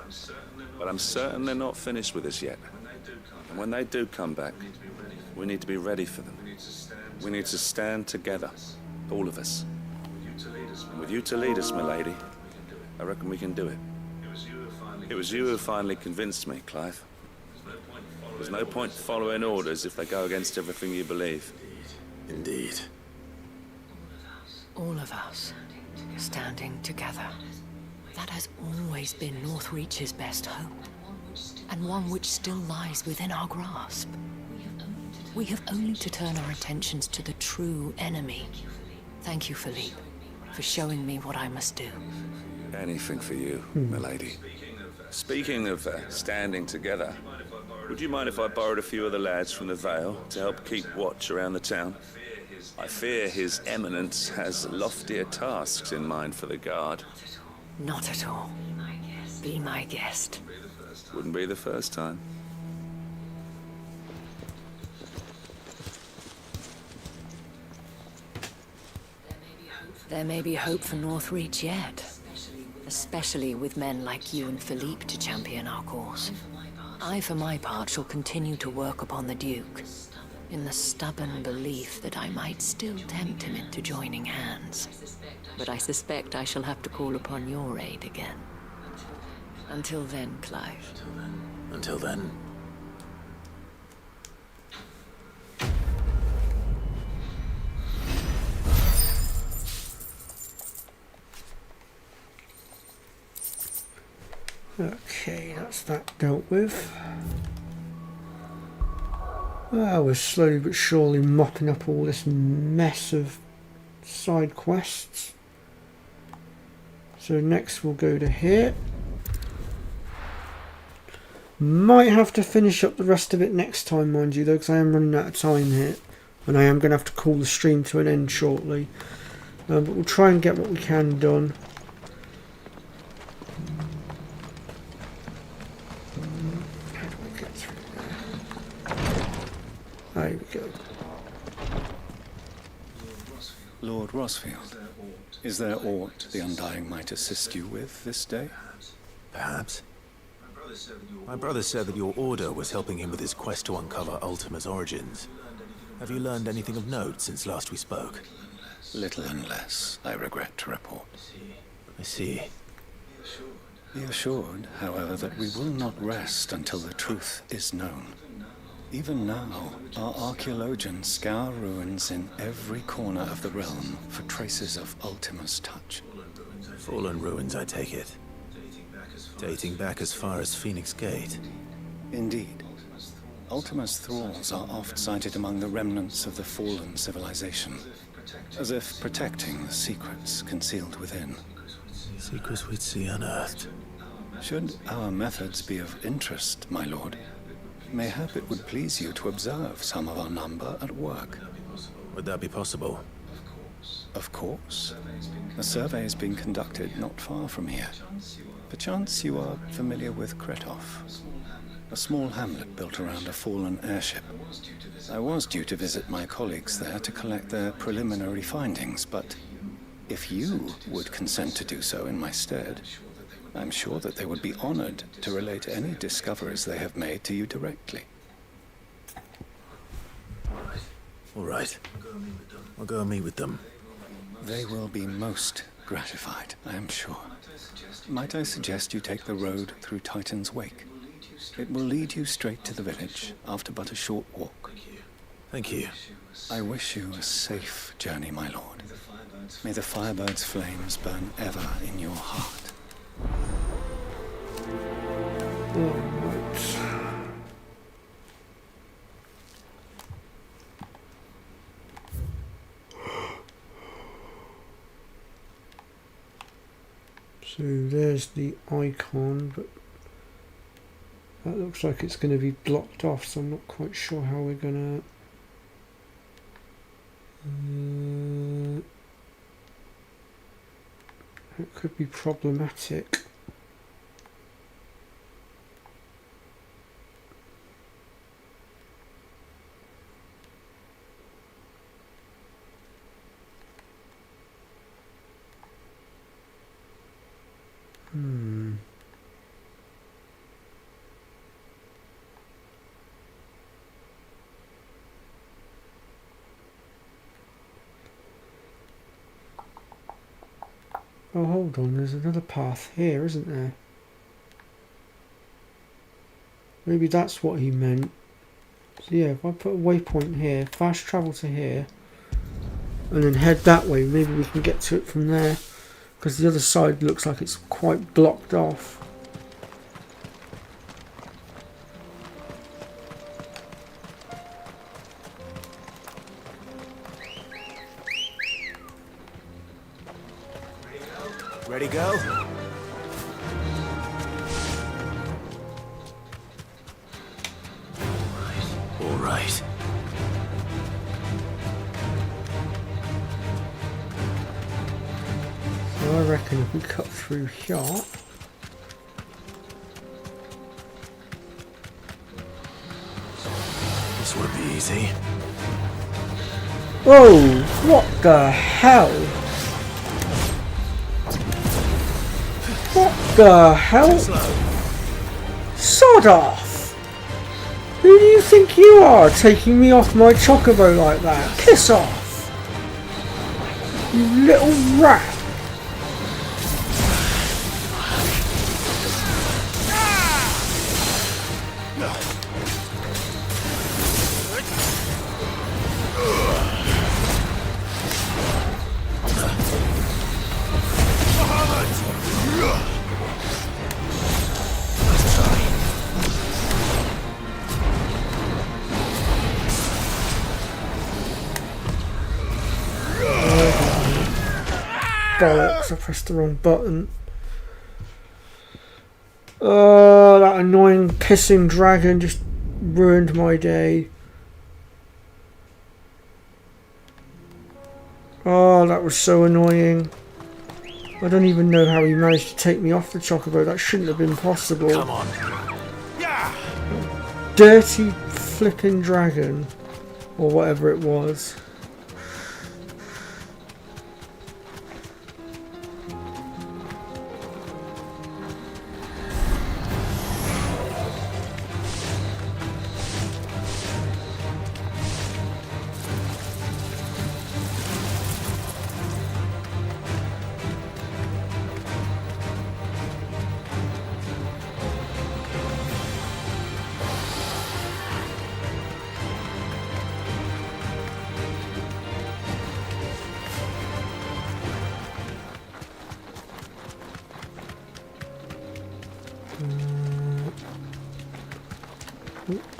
but I'm certain they're not finished with us yet. And when they do come back, we need to be ready for them. We need to stand together, all of us. And with you to lead us, milady, I reckon we can do it. It was you who finally convinced me, Clive. There's no point following orders if they go against everything you believe. Indeed. All of us, standing together. That has always been Northreach's best hope, and one which still lies within our grasp. We have only to turn our attentions to the true enemy. Thank you, Philippe, for showing me what I must do. Anything for you, milady. Speaking of standing together, would you mind if I borrowed a few of the lads from the Vale to help keep watch around the town? I fear His Eminence has loftier tasks in mind for the Guard. Not at all. Be my guest. Wouldn't be the first time. There may be hope for Northreach yet. Especially with men like you and Philippe to champion our cause. I, for my part, shall continue to work upon the Duke, in the stubborn belief that I might still tempt him into joining hands. But I suspect I shall have to call upon your aid again. Until then, Clive. Until then. Okay, that's that dealt with. Well, we're slowly but surely mopping up all this mess of side quests. So next we'll go to here. Might have to finish up the rest of it next time, mind you, though, because I am running out of time here. And I am going to have to call the stream to an end shortly. But we'll try and get what we can done. There we go. Lord Rosfield, is there aught the Undying might assist you with this day? Perhaps. My brother said that your order was helping him with his quest to uncover Ultima's origins. Have you learned anything of note since last we spoke? Little and less, I regret to report. I see. Be assured, however, that we will not rest until the truth is known. Even now, our archaeologians scour ruins in every corner of the realm for traces of Ultima's touch. Fallen ruins, I take it. Dating back as far as Phoenix Gate. Indeed. Ultima's thralls are oft sighted among the remnants of the fallen civilization, as if protecting the secrets concealed within. Secrets we'd see unearthed. Should our methods be of interest, my lord, mayhap it would please you to observe some of our number at work. Would that be possible? Of course. A survey is being conducted not far from here. Perchance you are familiar with Kretov, a small hamlet built around a fallen airship. I was due to visit my colleagues there to collect their preliminary findings, but if you would consent to do so in my stead, I'm sure that they would be honored to relate any discoveries they have made to you directly. All right. I'll go and meet with them. They will be most gratified, I am sure. Might I suggest you take the road through Titan's Wake? It will lead you straight to the village after but a short walk. Thank you. I wish you a safe journey, my lord. May the Firebird's flames burn ever in your heart. Alright. So there's the icon, but that looks like it's going to be blocked off, so I'm not quite sure how we're going to... it could be problematic. Oh, hold on, there's another path here, isn't there? Maybe that's what he meant. So yeah, if I put a waypoint here, fast travel to here, and then head that way, maybe we can get to it from there. Because the other side looks like it's quite blocked off. Ready, go? All right. reckon if we cut through here. This won't be easy. Oh, what the hell? What the hell? Sod off! Who do you think you are, taking me off my chocobo like that? Piss off! You little rat! Bollocks, I pressed the wrong button. Oh, that annoying pissing dragon just ruined my day. Oh, that was so annoying. I don't even know how he managed to take me off the chocobo. That shouldn't have been possible. Come on. Dirty flipping dragon. Or whatever it was.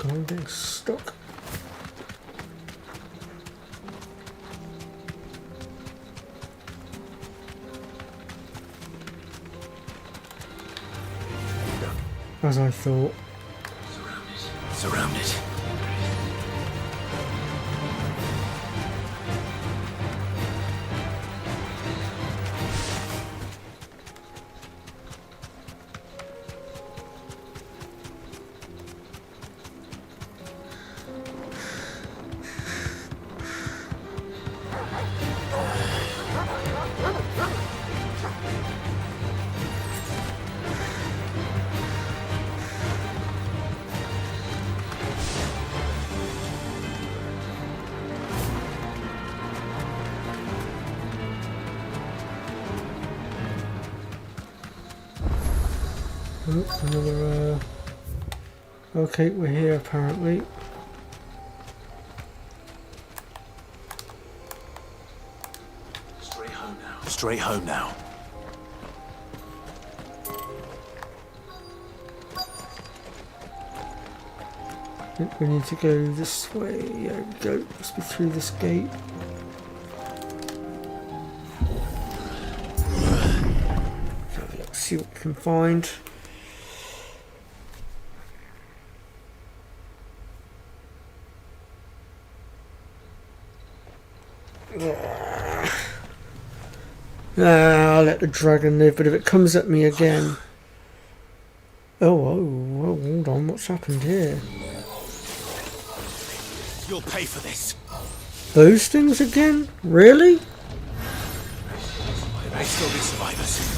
I'm getting stuck. As I thought. Surround it. Another, okay, we're here apparently. Straight home now. Straight home now. I think we need to go this way. There we go. Must be through this gate. Let's see what we can find. I'll let the dragon live, but if it comes at me again... Oh, hold on, what's happened here? You'll pay for this. Those things again? Really? There may still be survivors.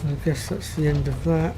I guess that's the end of that.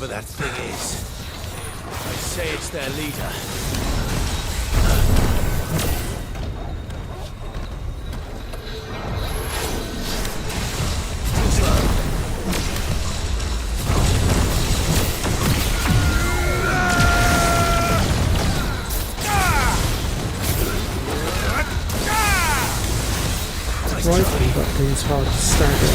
whatever that thing is. They say it's their leader. Rifle, that thing's hard to stagger.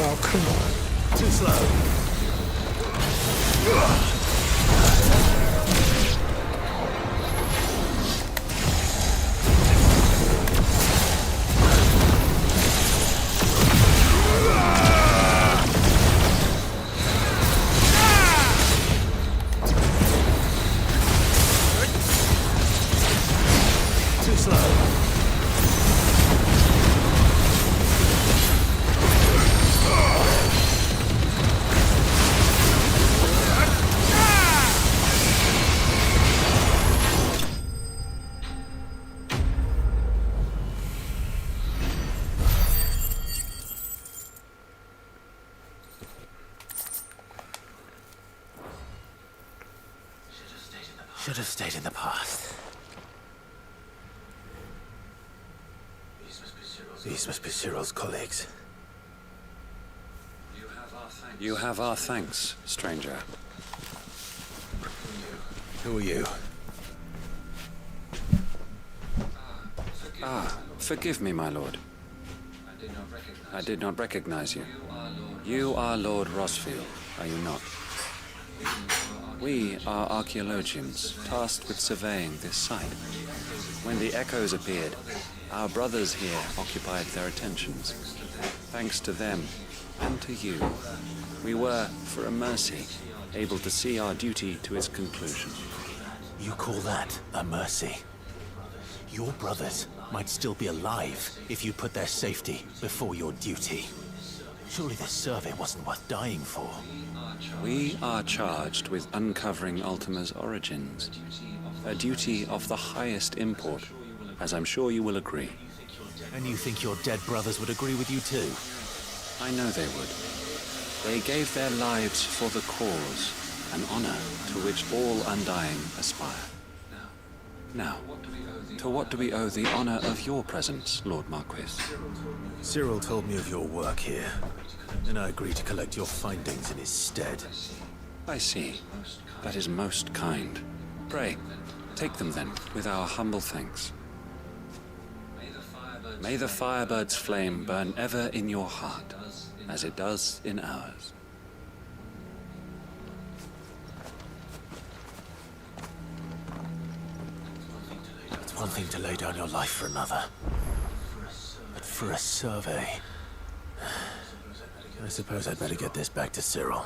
Oh, come on. Too slow. Too slow. Should have stayed in the past. These must be Cyril's colleagues. You have our thanks, stranger. Who are you? Ah, forgive me, my lord. I did not recognize you. You are Lord Rosfield, are you not? We are archaeologians, tasked with surveying this site. When the echoes appeared, our brothers here occupied their attentions. Thanks to them, and to you, we were, for a mercy, able to see our duty to its conclusion. You call that a mercy? Your brothers might still be alive if you put their safety before your duty. Surely this survey wasn't worth dying for. We are charged with uncovering Ultima's origins. A duty of the highest import, as I'm sure you will agree. And you think your dead brothers would agree with you too? I know they would. They gave their lives for the cause, an honor to which all Undying aspire. Now, to what do we owe the honor of your presence, Lord Marquis? Cyril told me of your work here, and I agreed to collect your findings in his stead. I see. That is most kind. Pray, take them then, with our humble thanks. May the Firebird's flame burn ever in your heart, as it does in ours. It's one thing to lay down your life for another, but for a survey... I suppose I'd better get this back to Cyril.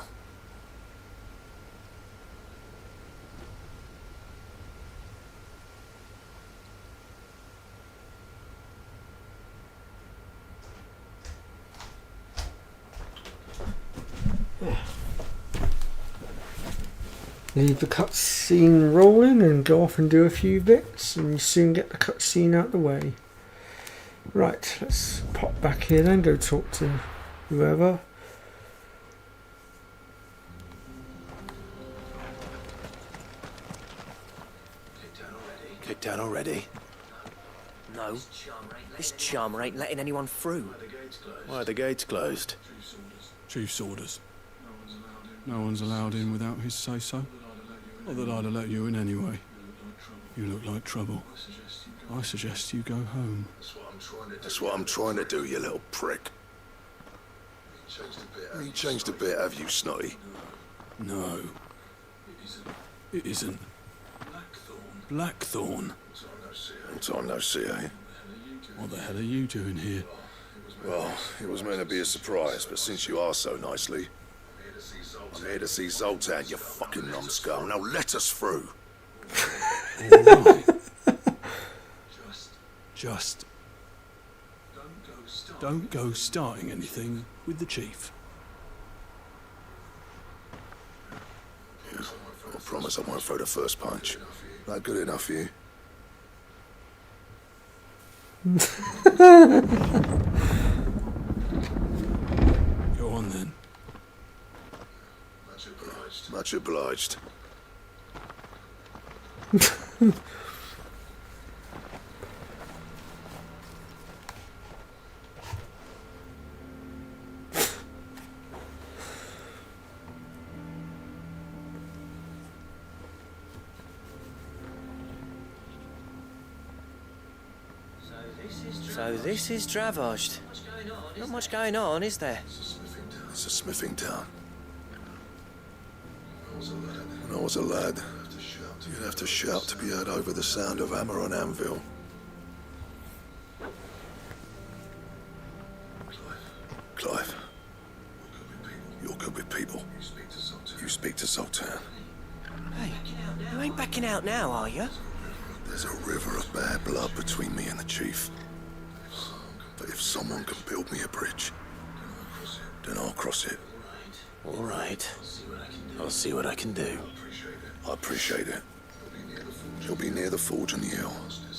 Leave the cutscene rolling and go off and do a few bits, and you soon get the cutscene out the way. Right, let's pop back here then, go talk to whoever. Kicked out already? No. This charmer ain't letting anyone through. Why are the gates closed? Chief's orders. No one's allowed in without his say-so. Not that I'd have let you in anyway. You look like trouble. I suggest you go home. That's what I'm trying to do, you little prick. You changed a bit, have you, Snotty? No. It isn't. Blackthorn. Long time no see, eh? What the hell are you doing here? Well, it was meant to be a surprise, but since you are so nicely, I'm here to see Zoltan, you fucking numbskull. Now let us through. All right. Just don't go starting anything with the chief. Yeah, I promise I won't throw the first punch. That good enough for you? Go on then. Much obliged. So this is Dravozd. Not much going on, is there? It's a smithing town. When I was a lad, you'd have to shout to be heard over the sound of hammer on anvil. Clive, you're good with people. You speak to Zoltan. Hey, you ain't backing out now, are you? There's a river of bad blood between me and the chief. But if someone can build me a bridge, then I'll cross it. All right. I'll see what I can do. I appreciate it. He'll be near the forge on the hill.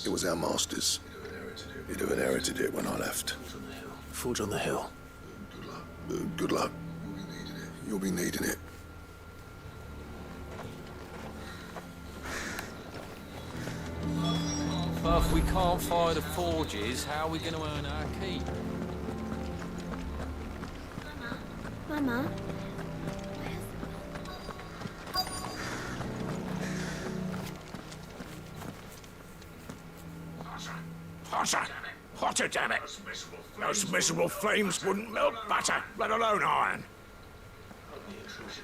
It was our master's. He'd have inherited it when I left. Forge on the hill. Good luck. You'll be needing it. But if we can't fire the forges, how are we going to earn our keep? Mama? Hotter! Hotter, damn it! Those miserable flames wouldn't melt butter, let alone iron.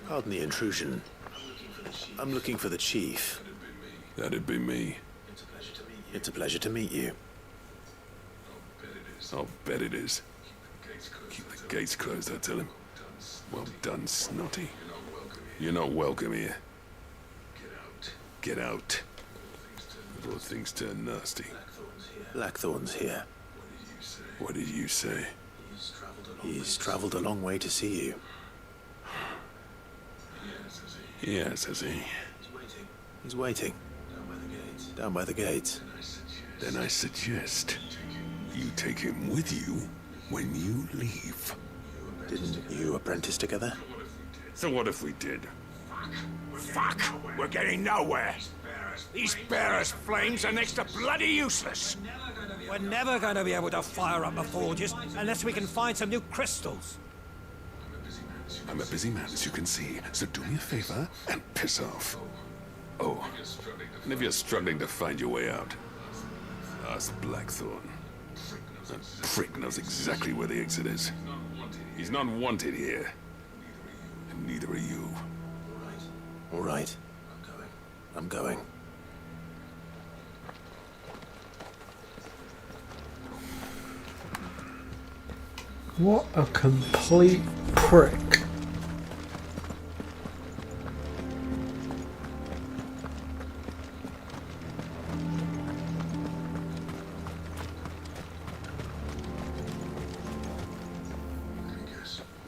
Pardon the intrusion. I'm looking for the chief. That'd be me. It's a pleasure to meet you. I'll bet it is. Keep the gates closed, I tell him. Well done, Snotty. You're not welcome here. Get out. Before things turn nasty. Blackthorn's here. What did you say? He's traveled a long way to see you. Yes, has he? He's waiting. Down by the gates. Then I suggest you take him with you when you leave. Didn't you apprentice together? So what if we did? Fuck! We're getting nowhere. These bearers' flames are next to bloody useless. We're never going to be able to fire up the forges unless we can find some new crystals. I'm a busy man, as you can see, so do me a favor and piss off. Oh, and if you're struggling to find your way out, ask Blackthorn. That prick knows exactly where the exit is. He's not wanted here, and neither are you. All right. I'm going. What a complete prick.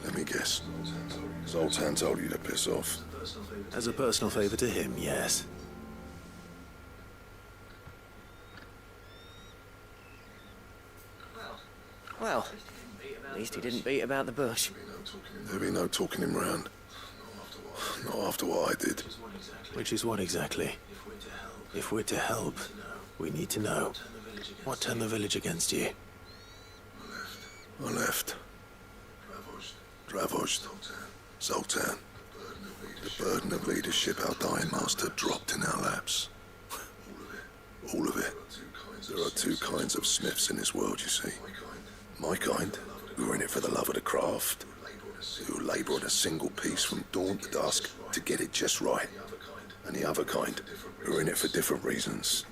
Let me guess. Zoltan told you to piss off. As a personal favor to him, yes. Well, at least he didn't beat about the bush. There'll be no talking him round. Not after what I did. Which is what exactly? If we're to help, we need to know. What turned the village against you? I left. Dravozd. Zoltan. The burden of leadership our dying master dropped in our laps. All of it. There are two kinds of smiths in this world, you see. My kind, who are in it for the love of the craft, who labour on a single piece from dawn to dusk to get it just right. And the other kind, who are in it for different reasons.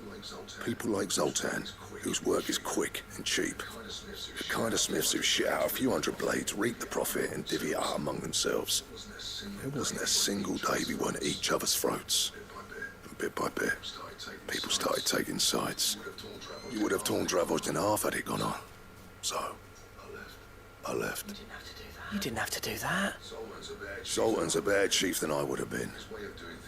People like Zoltan, whose work is quick and cheap. The kind of smiths who shit out a few hundred blades, reap the profit, and divvy it out among themselves. There wasn't a single day we weren't at each other's throats. And bit by bit, people started taking sides. You would have torn Dravost in half had it gone on. So, I left. You didn't have to do that. Sultan's a better chief than I would have been.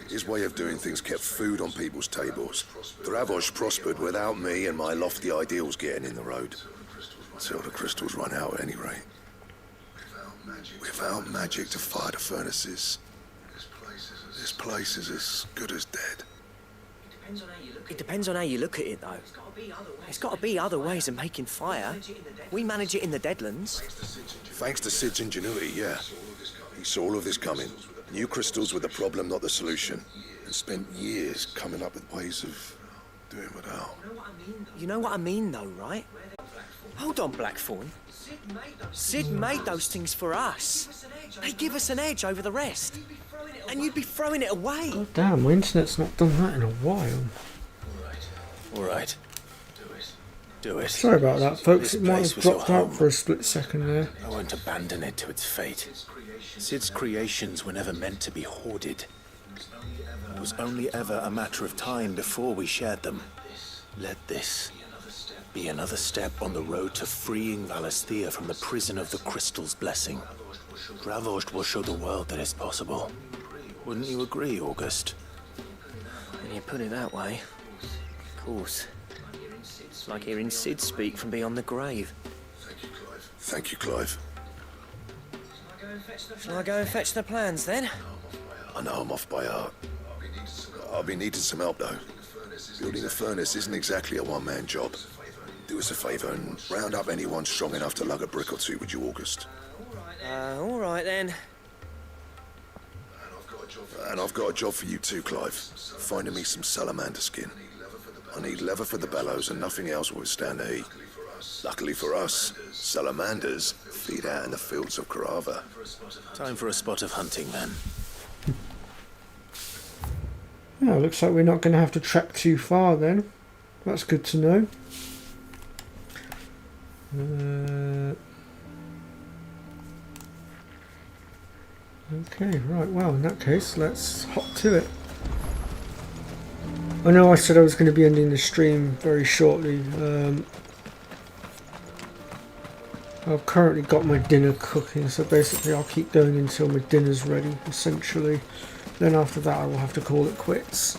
His way of doing things kept food on people's tables. Dravost prospered without me and my lofty ideals getting in the road. Until the crystals run out at any rate. Without magic to fire the furnaces, this place is as good as dead. It depends on how you look at it, though. There's got to be other ways of making fire. We manage it in the Deadlands. Thanks to Sid's ingenuity, yeah. He saw all of this coming. Knew crystals were the problem, not the solution. And spent years coming up with ways of doing without. You know what I mean, though, right? Hold on, Blackthorn. Sid made those things for us. They give us an edge over the rest. And you'd be throwing it away. God damn, my internet's not done that in a while. All right. Do it. Sorry about that, folks. This It might place have was your dropped out home. for a split second there. I won't abandon it to its fate. Sid's creations were never meant to be hoarded. It was only ever a matter of time before we shared them. Let this be another step on the road to freeing Valisthea from the prison of the Crystal's blessing. Dravost will show the world that it's possible. Wouldn't you agree, August? When you put it that way, of course. It's like hearing Sid speak from beyond the grave. Thank you, Clive. Shall I go and fetch the plans, then? I know I'm off by heart. I'll be needing some help, though. Building a furnace isn't exactly a one-man job. Do us a favour and round up anyone strong enough to lug a brick or two, would you, August? All right, then. And I've got a job for you too, Clive. Finding me some salamander skin. I need leather for the bellows and nothing else will withstand the heat. Luckily for us, salamanders feed out in the fields of Karava. Time for a spot of hunting, then. Yeah, looks like we're not going to have to trek too far then. That's good to know. Okay, right, well, in that case, let's hop to it. I know I said I was going to be ending the stream very shortly. I've currently got my dinner cooking, so basically I'll keep going until my dinner's ready, essentially. Then after that I will have to call it quits.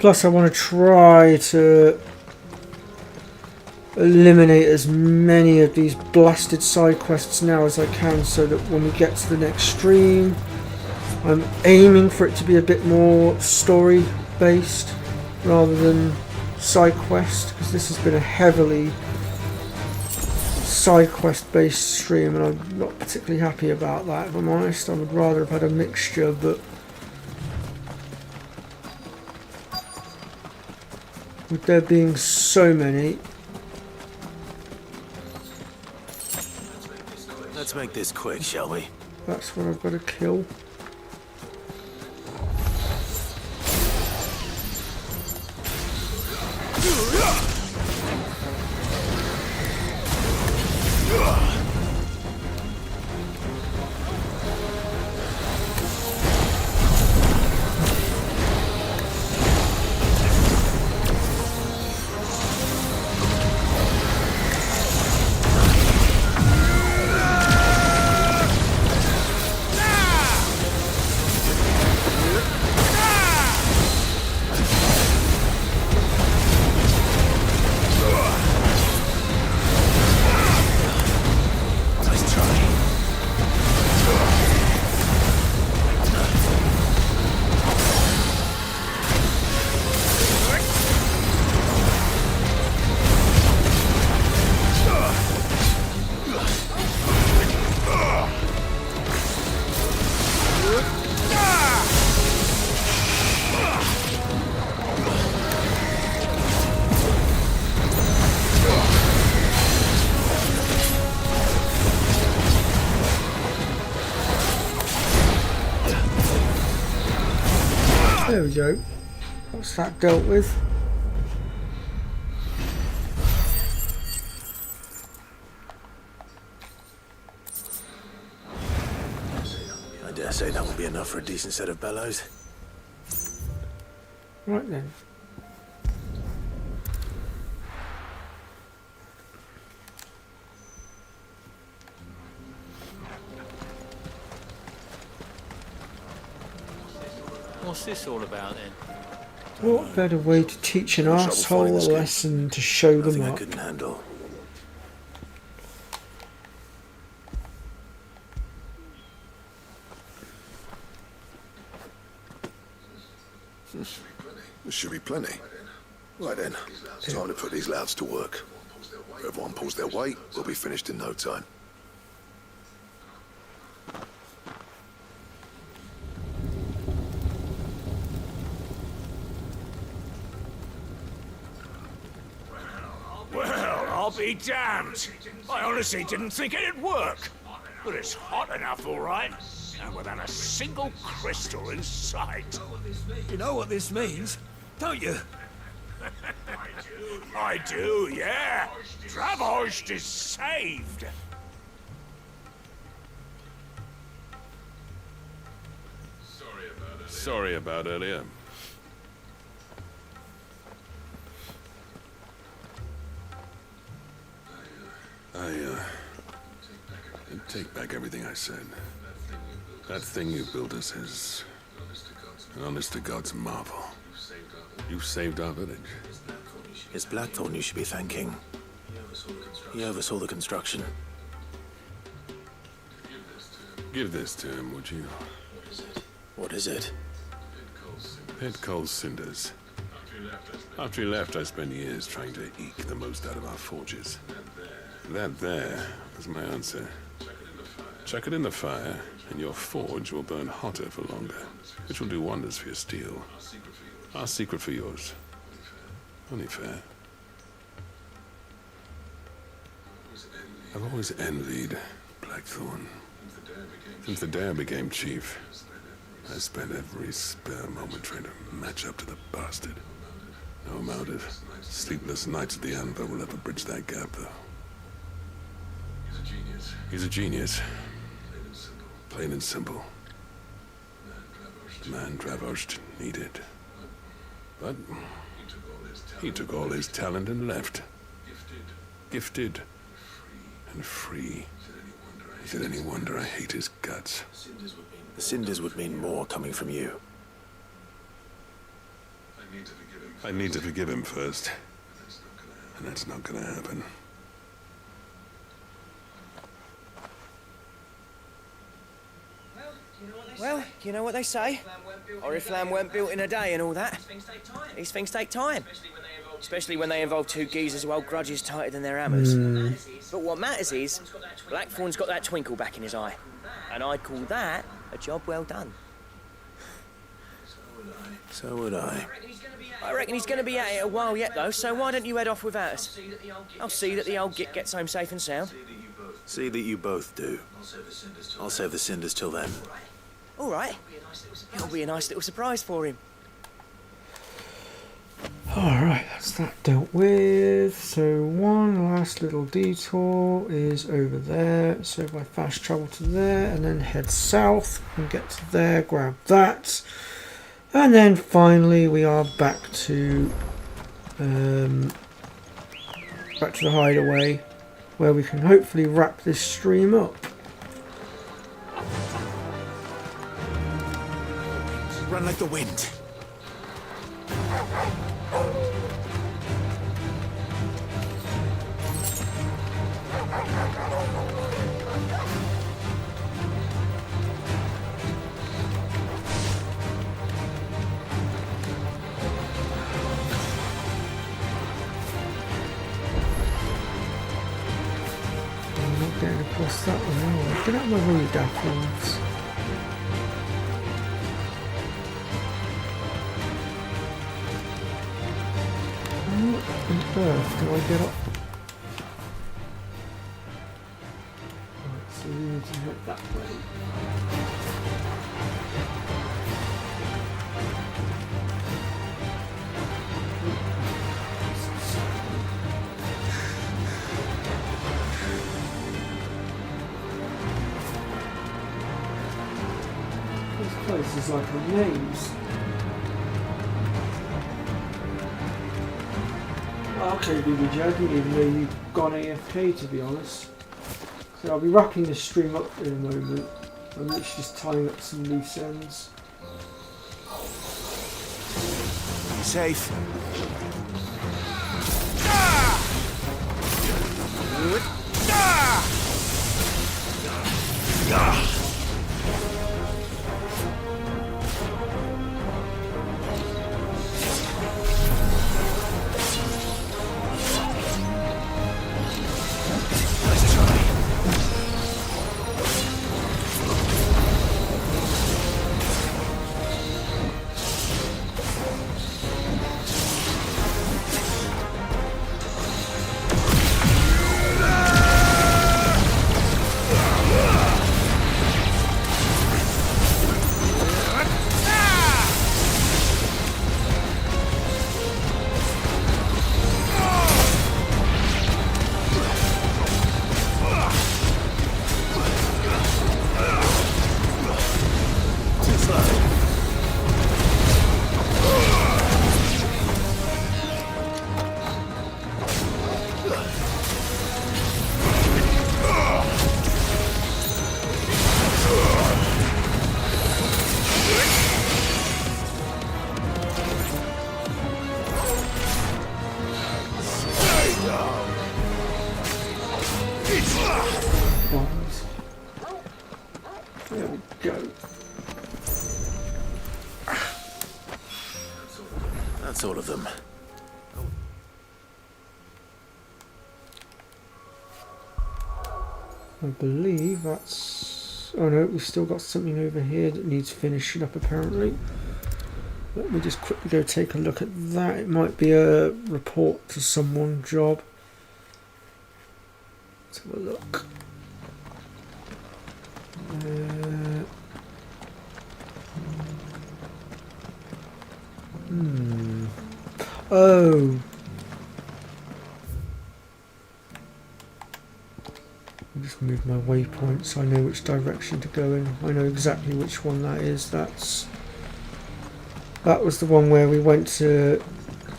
Plus I want to try to eliminate as many of these blasted side quests now as I can, so that when we get to the next stream I'm aiming for it to be a bit more story based rather than side quest, because this has been a heavily side quest based stream and I'm not particularly happy about that, if I'm honest. I would rather have had a mixture, but with there being so many, Let's make this quick, shall we? that's what I've got to kill. go. What's that dealt with? I dare say that will be enough for a decent set of bellows. Right then. What's this all about then? What better way to teach an arsehole a lesson to show them I up? couldn't handle. There should be plenty. Right then, time to put these louds to work. If everyone pulls their weight, we'll be finished in no time. Well, I'll be damned. I honestly didn't think it'd work. But it's hot enough, all right. And without a single crystal in sight. You know what this means, don't you? I do, yeah. Travost is saved. Sorry about earlier. I take back everything I said. That thing you built us is an honest to God's marvel. You saved our village. It's Blackthorn you should be thanking. He oversaw the construction. Give this to him, would you? What is it? Pit coal cinders. After he left, I spent years trying to eke the most out of our forges. That there is my answer. Chuck it in the fire, and your forge will burn hotter for longer, which will do wonders for your steel. Our secret for yours. Only fair. I've always envied Blackthorn. Since the day I became chief, I spent every spare moment trying to match up to the bastard. No amount of sleepless nights at the Anvil will ever bridge that gap, though. He's a genius. Plain and simple. The man Travost needed. But he took all his talent and left. Gifted and free. Is it any wonder I hate his guts? The cinders would mean more coming from you. I need to forgive him first. And that's not gonna happen. Well, you know what they say. Oriflamme weren't built in a day and all that. These things take time. Especially when they involve two geezers who hold grudges tighter than their hammers. But what matters is, Blackthorn's got that twinkle back in his eye. And I'd call that a job well done. So would I. I reckon he's going to be at it a while yet, though, so why don't you head off without us? I'll see that the old git gets home safe and sound. See that you both do. I'll save the cinders till then. All right. It'll be a nice little surprise for him. Alright, that's that dealt with. So one last little detour is over there. So if I fast travel to there and then head south and get to there, grab that. And then finally we are back to the hideaway, where we can hopefully wrap this stream up. Run like the wind. I'm not getting across that one now. Get out of my way, daft wolves. What on earth do I get up? Right, so we need to head that way. place is like a maze. Okay, BBJ, I didn't even know you'd gone AFK, to be honest. So I'll be wrapping this stream up in a moment. I'm literally just tying up some loose ends. Be safe. There we go. That's all of them. I believe that's... Oh no, we've still got something over here that needs finishing up apparently. Let me just quickly go take a look at that. It might be a report to someone job. Let's have a look. Oh. I'll just move my waypoint so I know which direction to go in. I know exactly which one that is. That was the one where we went to,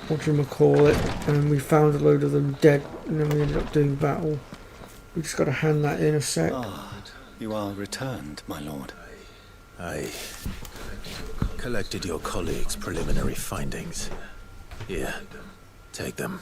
what do you call it, and we found a load of them dead, and then we ended up doing battle. We just got to hand that in a sec. Ah, you are returned, my lord. I collected your colleagues' preliminary findings. Here, take them.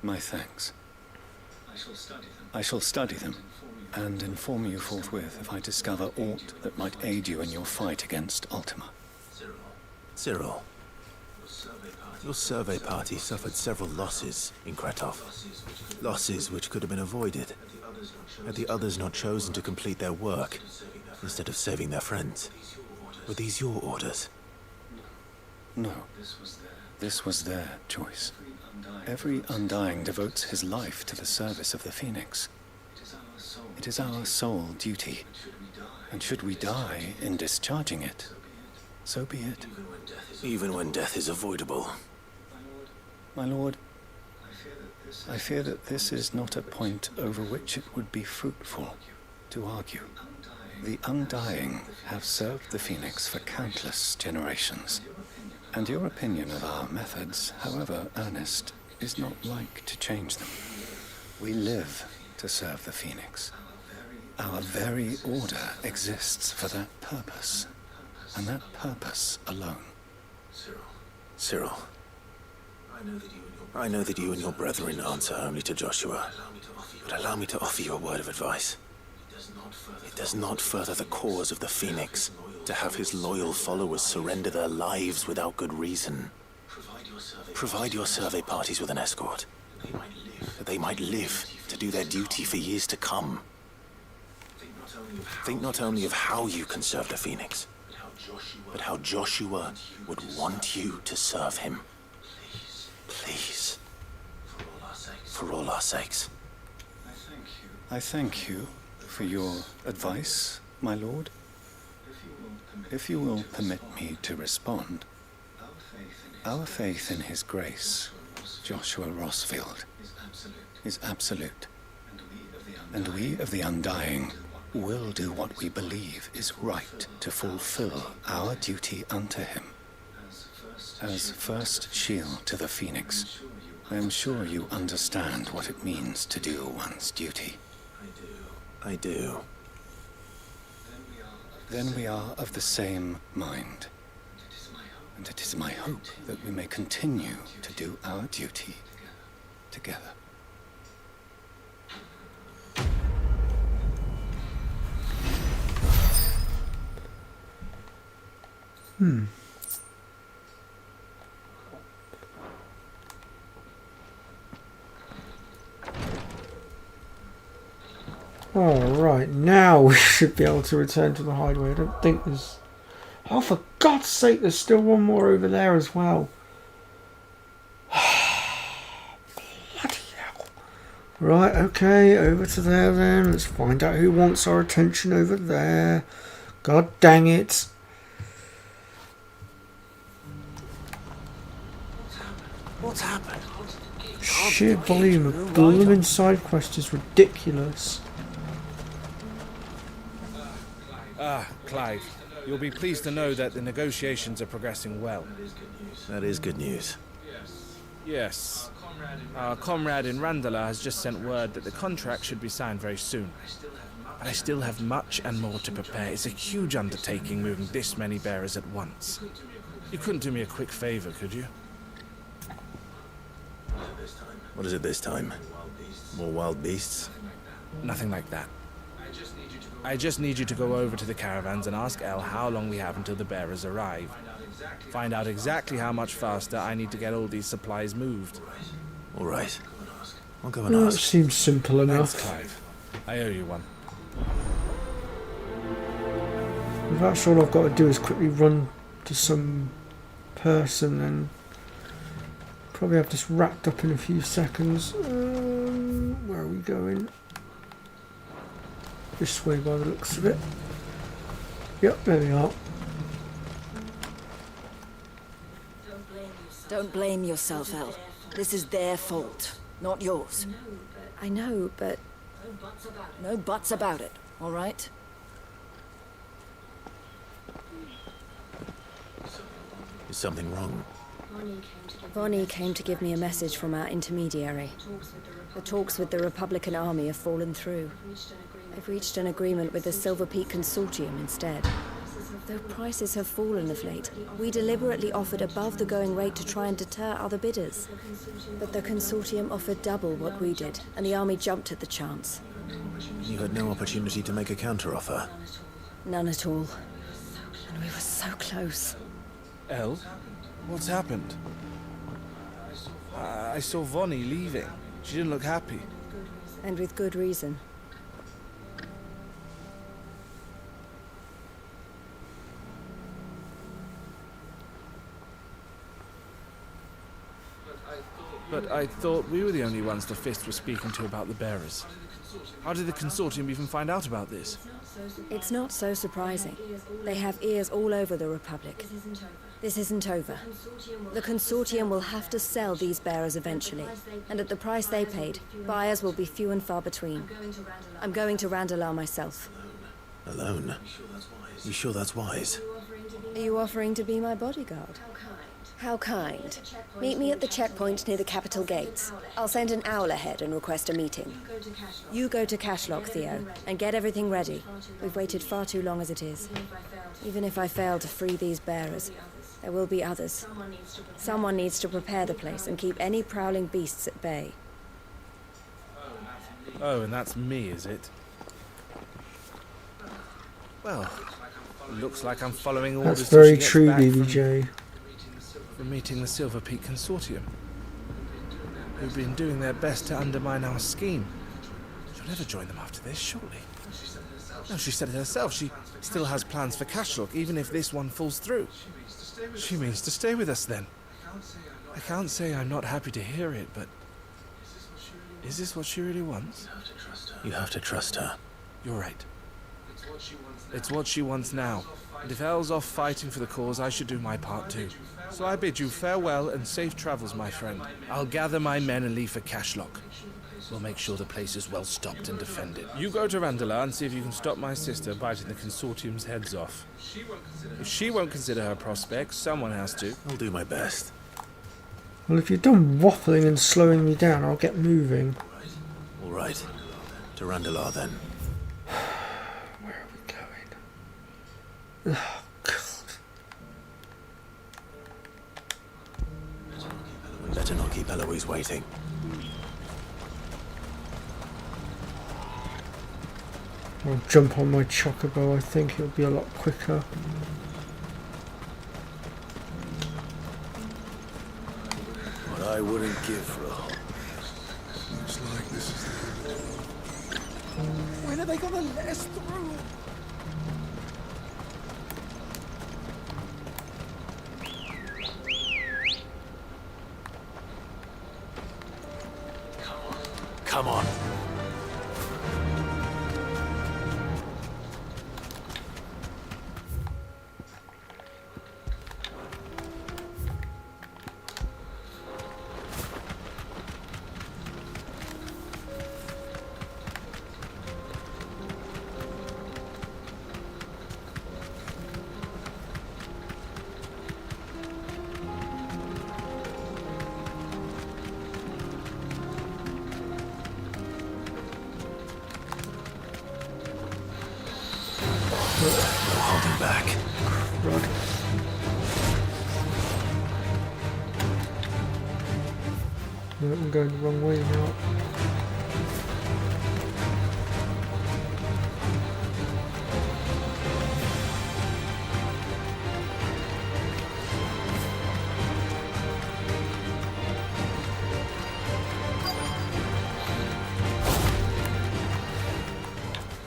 My thanks. I shall study them and inform you forthwith if I discover aught that might aid you in your fight against Ultima. Cyril, your survey party suffered several losses in Kretov. Losses which could have been avoided had the others not chosen to complete their work instead of saving their friends. Were these your orders? No. This was their choice. Every Undying devotes his life to the service of the Phoenix. It is our sole duty, and should we die in discharging it, so be it. Even when death is avoidable. My lord, I fear that this is not a point over which it would be fruitful to argue. The Undying have served the Phoenix for countless generations, and your opinion of our methods, however earnest, is not like to change them. We live to serve the Phoenix. Our very order exists for that purpose, and that purpose alone. Cyril, I know that you and your brethren answer only to Joshua, but allow me to offer you a word of advice. It does not further the cause of the Phoenix to have his loyal followers surrender their lives without good reason. Provide your survey parties with an escort, That they might live to do their duty for years to come. Think not only of how you can serve the Phoenix, but how Joshua would want you to serve him. Please. For all our sakes. I thank you for your advice, my lord. If you will permit me to respond, our faith in his grace, Joshua Rossfield, is absolute. And we of the Undying will do what we believe is right to fulfill our duty unto him. As first shield to the Phoenix, I am sure you understand what it means to do one's duty. I do. Then we are of the same mind. And it is my hope that we may continue to do our duty together. Alright, now we should be able to return to the hideaway. I don't think there's... Oh, for God's sake, there's still one more over there as well. Bloody hell. Right, okay, over to there then. Let's find out who wants our attention over there. God dang it. What's happened? Sheer volume of blooming side quest is ridiculous. Clive, you'll be pleased to know that the negotiations are progressing well. That is good news. Yes. Our comrade in Randala has just sent word that the contract should be signed very soon. But I still have much and more to prepare. It's a huge undertaking moving this many bearers at once. You couldn't do me a quick favor, could you? What is it this time? More wild beasts? Nothing like that. I just need you to go over to the caravans and ask El how long we have until the bearers arrive. Find out exactly how much faster I need to get all these supplies moved. All right. I'll go and That ask. seems simple enough. Thanks, Clive. I owe you one. That's all I've got to do is quickly run to some person and probably have this wrapped up in a few seconds. Where are we going? This way by the looks of it. Yep, there we are. Don't blame yourself, El. This is their fault, not yours. I know, but... No buts about it, all right? Is something wrong? Vonnie came to give me a message from our intermediary. The talks with the Republican Army have fallen through. They've reached an agreement with the Silver Peak Consortium instead. Though prices have fallen of late, we deliberately offered above the going rate to try and deter other bidders. But the Consortium offered double what we did, and the Army jumped at the chance. You had no opportunity to make a counteroffer. None at all. And we were so close. El, what's happened? I saw Vonnie leaving. She didn't look happy. And with good reason. But I thought we were the only ones the Fist was speaking to about the bearers. How did the Consortium even find out about this? It's not so surprising. They have ears all over the Republic. This isn't over. The Consortium will have to sell these bearers eventually, and at the price they paid, buyers will be few and far between. I'm going to Randalar myself. Alone? You sure that's wise? Are you offering to be my bodyguard? How kind. Meet me at the checkpoint near the capital gates. I'll send an owl ahead and request a meeting. You go to Cashlock, Theo, and get everything ready. We've waited far too long as it is. Even if I fail to free these bearers, there will be others. Someone needs to prepare the place and keep any prowling beasts at bay. Oh, and that's me, is it? Well, looks like I'm following orders. That's very true, BBJ. From meeting the Silver Peak Consortium. who've been doing their best to undermine our scheme. She'll never join them after this, surely. No, she said it herself. She still has plans for Cashlock, even if this one falls through. She means to stay with us, then. I can't say I'm not happy to hear it, but... is this what she really wants? You have to trust her. You're right. It's what she wants now. And if Elle's off fighting for the cause, I should do my part too. So I bid you farewell and safe travels, my friend. I'll gather my men and leave for Cashlock. We'll make sure the place is well stocked and defended. You go to Randalar and see if you can stop my sister biting the consortium's heads off. If she won't consider her prospects, someone has to. I'll do my best. Well, if you're done waffling and slowing me down, I'll get moving. All right. To Randalar, then. Where are we going? Oh, God. We better not keep Eloise waiting. I'll jump on my chocobo, I think it'll be a lot quicker. What I wouldn't give for a hole. Looks like this is the end. When are they gonna let us through? Come on. Holding back. Right. No, I'm going the wrong way now.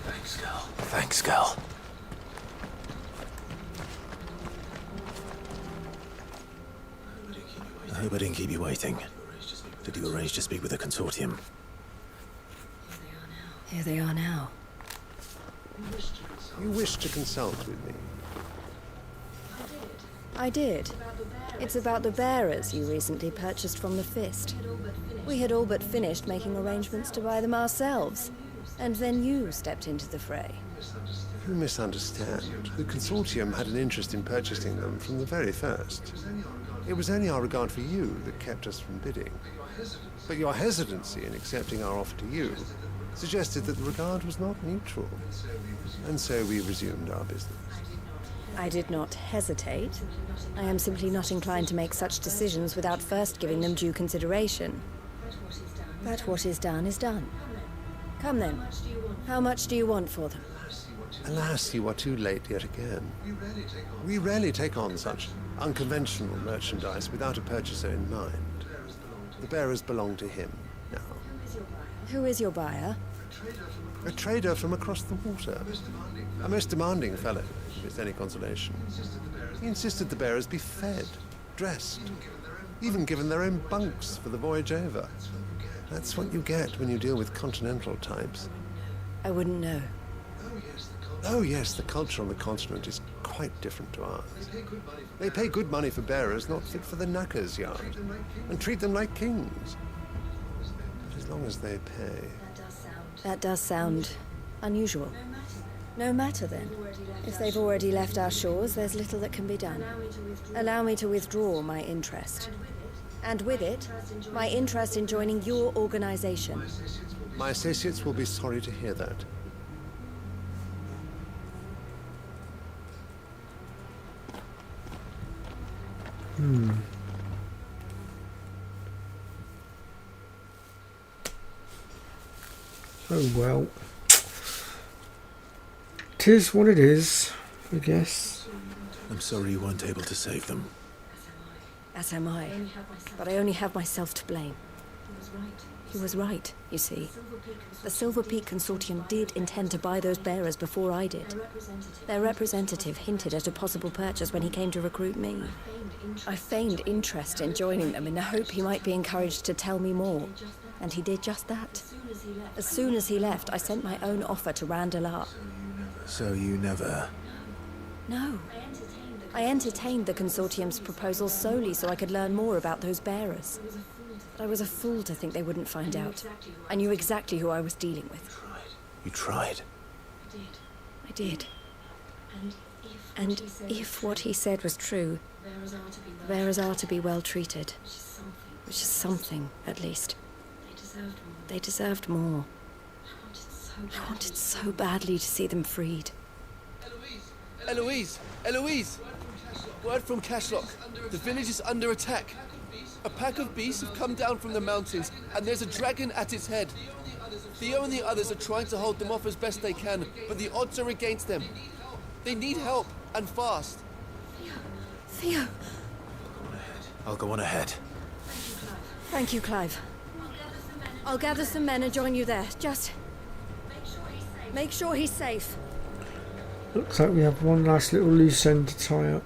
Thanks, girl. Thanks, girl. I hope I didn't keep you waiting. Did you arrange to speak with the consortium? Here they are now. You wish to consult with me? I did. It's about the bearers you recently purchased from the Fist. We had all but finished making arrangements to buy them ourselves. And then you stepped into the fray. You misunderstand. The consortium had an interest in purchasing them from the very first. It was only our regard for you that kept us from bidding. But your hesitancy in accepting our offer to you suggested that the regard was not mutual. And so we resumed our business. I did not hesitate. I am simply not inclined to make such decisions without first giving them due consideration. But what is done is done. Come then. How much do you want for them? Alas, you are too late yet again. We rarely take on such unconventional merchandise without a purchaser in mind. The bearers belong to him now. Who is your buyer? A trader from across the water. A most demanding fellow, if it's any consolation. He insisted the bearers be fed, dressed, even given their own bunks for the voyage over. That's what you get when you deal with continental types. I wouldn't know. Oh yes, the culture on the continent is quite different to ours. They pay good money for bearers not fit for the knacker's yard, and treat them like kings. But as long as they pay... That does sound unusual. No matter then. If they've already left our shores, there's little that can be done. Allow me to withdraw my interest. And with it, my interest in joining your organization. My associates will be sorry to hear that. Oh well. 'Tis what it is, I guess. I'm sorry you weren't able to save them. As am I. But I only have myself to blame. He was right, you see. The Silver Peak Consortium did intend to buy those bearers before I did. Their representative hinted at a possible purchase when he came to recruit me. I feigned interest in joining them in the hope he might be encouraged to tell me more, and he did just that. As soon as he left, I sent my own offer to Randalar. So you never... No. I entertained the Consortium's proposal solely so I could learn more about those bearers. But I was a fool to think they wouldn't find out. I knew exactly who I was dealing with. You tried? I did. And if what he said was true, the bearers are to be well treated. Which is something, at least. They deserved more. I wanted so badly to see them freed. Eloise! Eloise! Word from Cashlock. The village is under attack. A pack of beasts have come down from the mountains, and there's a dragon at its head. Theo and the others are trying to hold them off as best they can, but the odds are against them. They need help, and fast. Theo! I'll go on ahead. Thank you, Clive. I'll gather some men and join you there. Just... make sure he's safe. Looks like we have one last little loose end to tie up.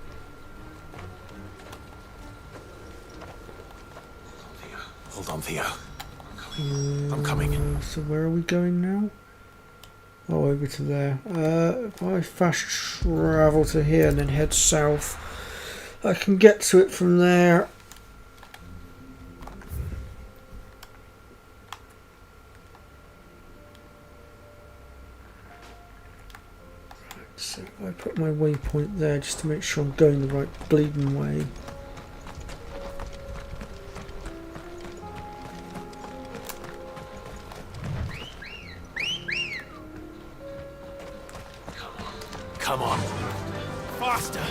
Hold on, Theo. I'm coming. So where are we going now? Oh, over to there. If I fast travel to here and then head south, I can get to it from there. So I put my waypoint there just to make sure I'm going the right bleeding way. Come on. Faster!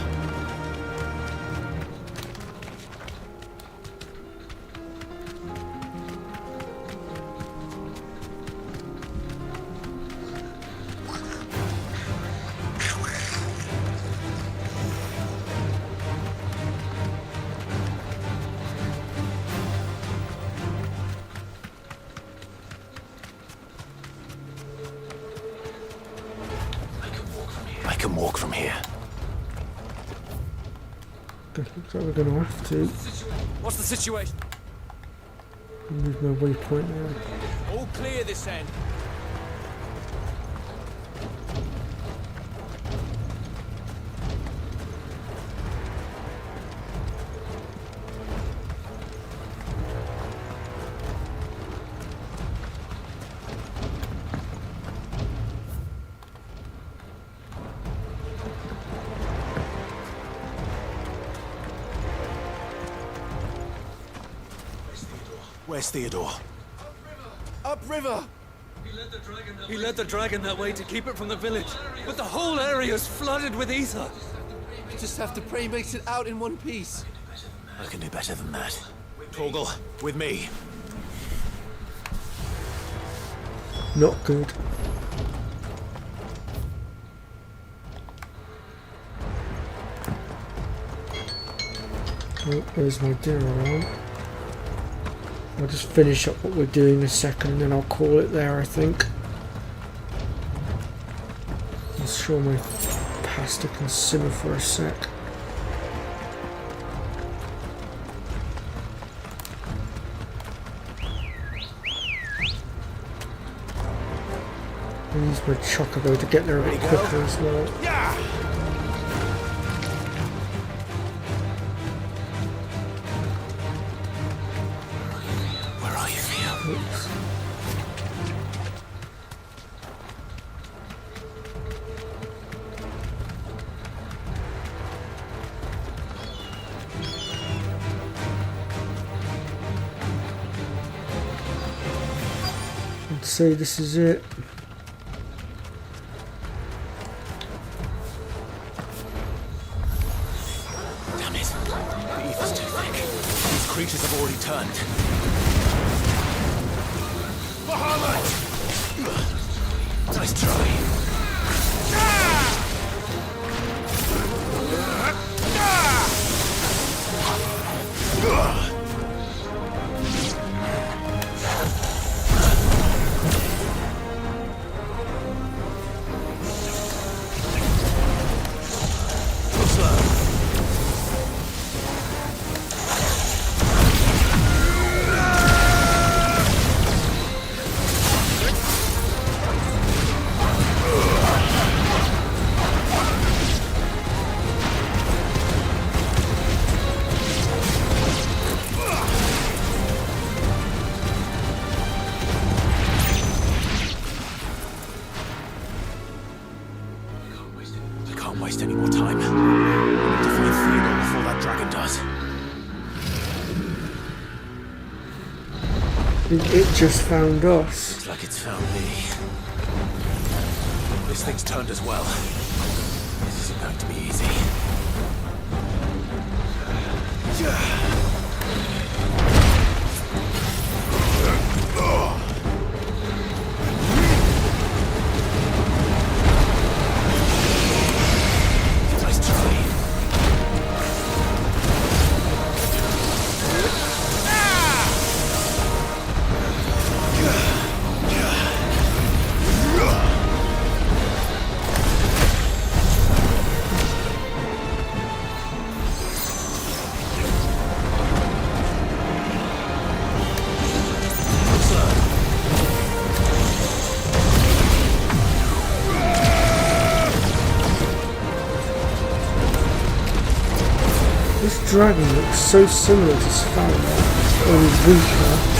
I can walk from here. Looks like we're going to have to. What's the situation? Move my waypoint there. All clear this end. Where's Theodore? Upriver! He led the dragon that way to keep it from the village, but the whole area's flooded with ether. We just have to pray he makes it out in one piece. I can do better than that. Torgal, with me. Not good. Oh, there's my dinner alarm. I'll just finish up what we're doing a second and then I'll call it there, I think. I'm sure my pasta can simmer for a sec. I'll use my chocobo to get there a bit quicker as well. Oops. I'd say this is it. Damn it. The ether's too thick. These creatures have already turned. Nice try. It just found us. Looks like it's found me. This thing's turned as well. This isn't going to be easy. Nice try. This dragon looks so similar to Svalbard, only weaker.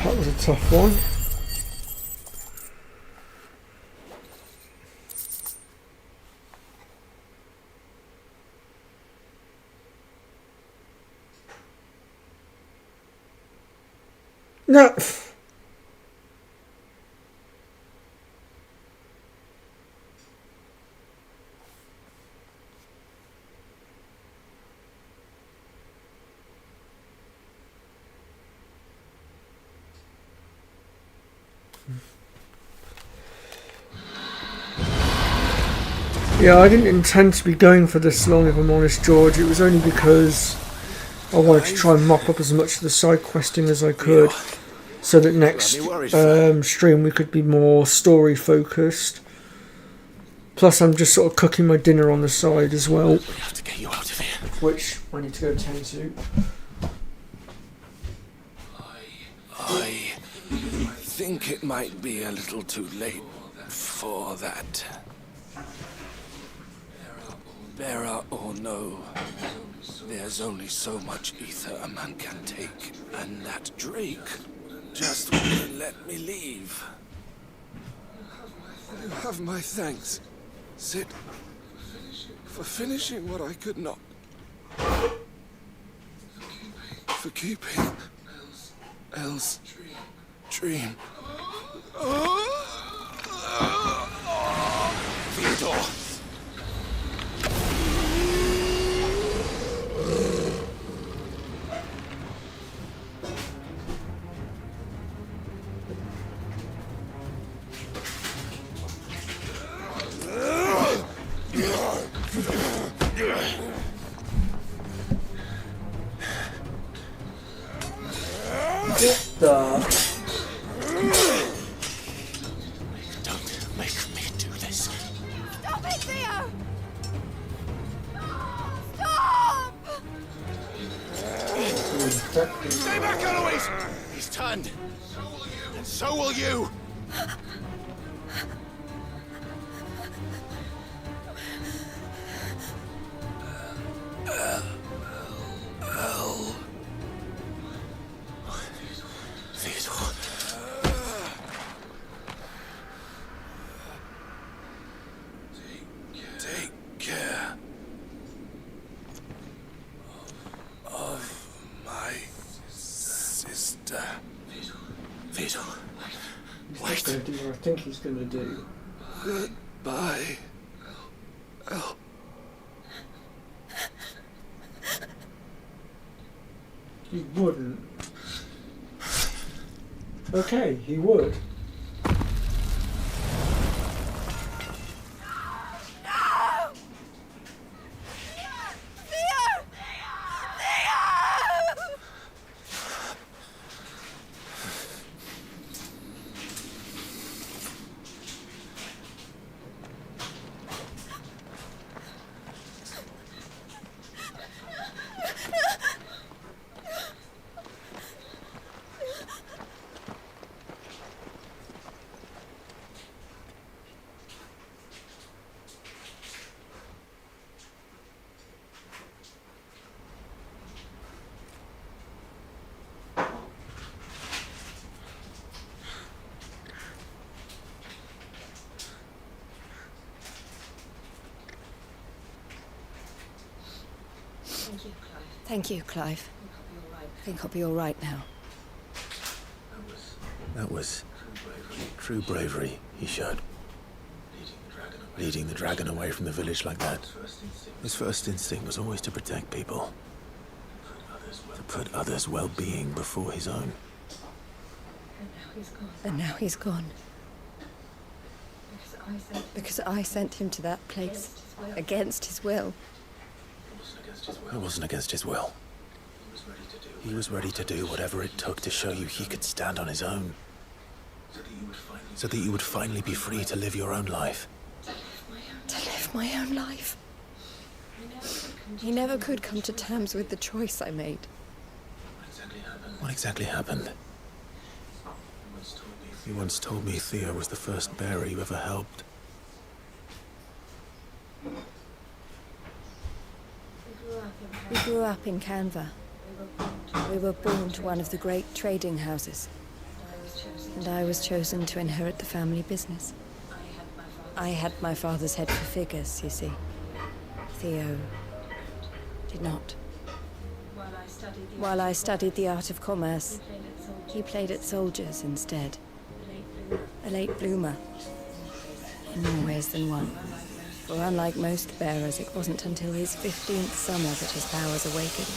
That was a tough one. No. Yeah, I didn't intend to be going for this long, if I'm honest, George. It was only because I wanted to try and mop up as much of the side questing as I could, so that next stream we could be more story focused. Plus, I'm just sort of cooking my dinner on the side as well, We have to get you out of here. which I need to go tend to. I think it might be a little too late for that. Bearer or no, there's only so much ether a man can take, and that Drake just wouldn't let me leave. You have my thanks, Sid, for finishing what I could not. For keeping else dream. Theodore! Don't make me do this. Stop it, Theo! Stop! Stay back, Eloise! He's turned. And so will you! Theodore. Take care of my sister. Theodore. What's he gonna do what I think he's gonna do? Goodbye. El. He wouldn't. Okay, he would. Thank you, Clive. I think I'll be all right now. That was true bravery he showed. Leading the dragon away from the village like that. His first instinct was always to protect people. To put others' well-being before his own. And now he's gone. Because I sent him to that place against his will. It wasn't against his will. He was ready to do whatever it took to show you he could stand on his own. So that you would finally be free to live your own life. To live my own life. He never could come to terms with the choice I made. What exactly happened? You once told me Theo was the first bearer you ever helped. We grew up in Canva. We were born to one of the great trading houses. And I was chosen to inherit the family business. I had my father's head for figures, you see. Theo did not. While I studied the art of commerce, he played at soldiers instead. A late bloomer, in more ways than one. For unlike most bearers, it wasn't until his 15th summer that his powers awakened.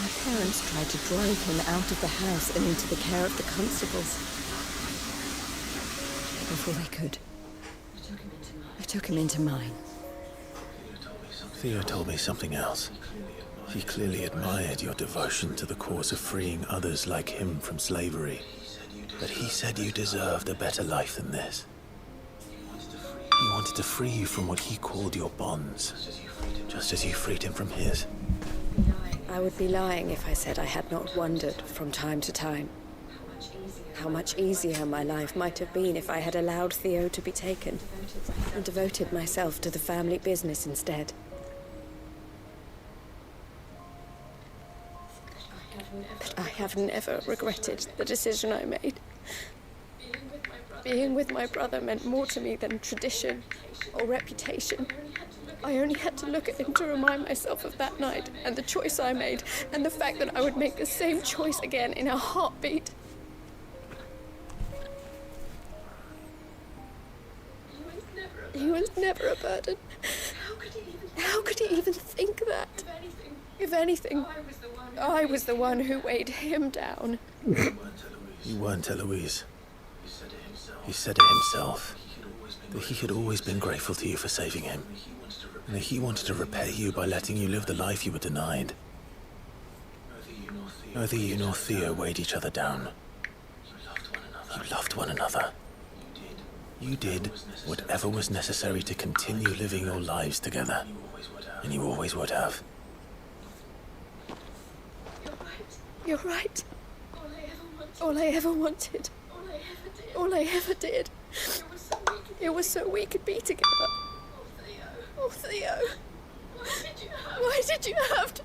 My parents tried to drive him out of the house and into the care of the constables. Before they could, I took him into mine. Theo told me something else. He clearly admired your devotion to the cause of freeing others like him from slavery. But he said you deserved a better life than this. He wanted to free you from what he called your bonds, just as you freed him from his. I would be lying if I said I had not wondered from time to time how much easier my life might have been if I had allowed Theo to be taken and devoted myself to the family business instead. But I have never regretted the decision I made. Being with my brother meant more to me than tradition or reputation. I only had to look at him to remind myself of that night, and the choice I made, and the fact that I would make the same choice again in a heartbeat. He was never a burden. How could he even think that? If anything, I was the one who weighed him down. You weren't, Eloise. He said it himself. That he had always been grateful to you for saving him. And that he wanted to repay you by letting you live the life you were denied. Neither you nor Theo weighed each other down. You loved one another. You did whatever was necessary to continue living your lives together. And you always would have. You're right. All I ever wanted. All I ever did. It was so we could be together. Oh, Theo. Why did you have to...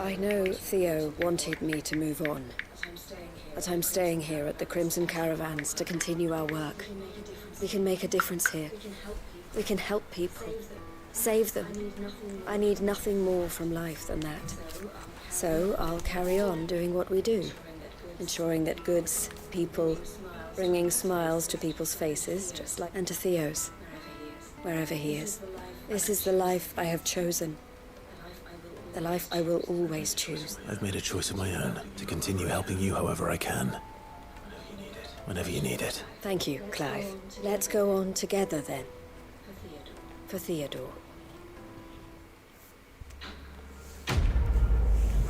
I know Theo wanted me to move on, but I'm staying here at the Crimson Caravans to continue our work. We can make a difference here. We can help people, save them. I need nothing more from life than that. So I'll carry on doing what we do, ensuring that goods, people, bringing smiles to people's faces, just like and to Theo's, wherever he is. This is the life I have chosen. The life I will always choose. I've made a choice of my own to continue helping you however I can. Whenever you need it. Thank you, Clive. Let's go on together then. For Theodore.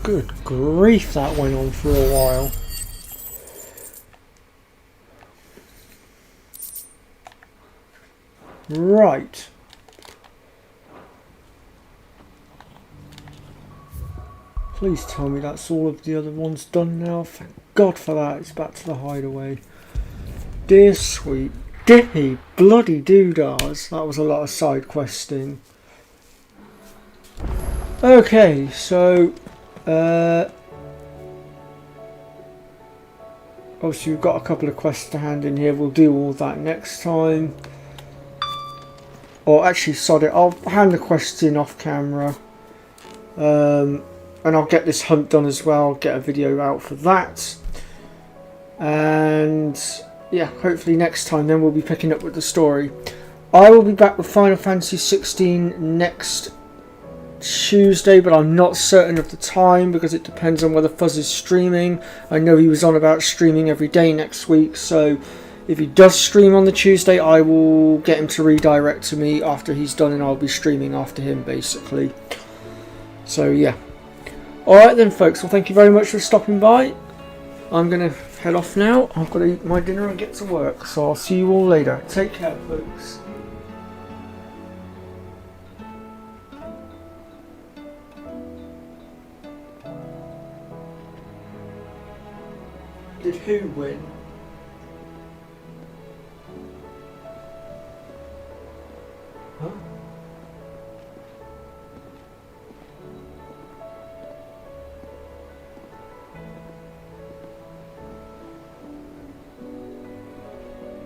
Good grief, that went on for a while. Right. Please tell me that's all of the other ones done now. Thank God for that. It's back to the hideaway. Dear sweet Dippy bloody doodahs. That was a lot of side questing. Okay, so obviously we've got a couple of quests to hand in here. We'll do all that next time. Or actually, sod it, I'll hand the quests in off camera. And I'll get this hunt done as well, get a video out for that. And yeah, hopefully next time then we'll be picking up with the story. I will be back with Final Fantasy 16 next Tuesday, but I'm not certain of the time because it depends on whether Fuzz is streaming. I know he was on about streaming every day next week, so if he does stream on the Tuesday, I will get him to redirect to me after he's done and I'll be streaming after him basically. So yeah. Alright then folks, well thank you very much for stopping by. I'm going to head off now. I've got to eat my dinner and get to work. So I'll see you all later. Take care folks. Did who win? Huh?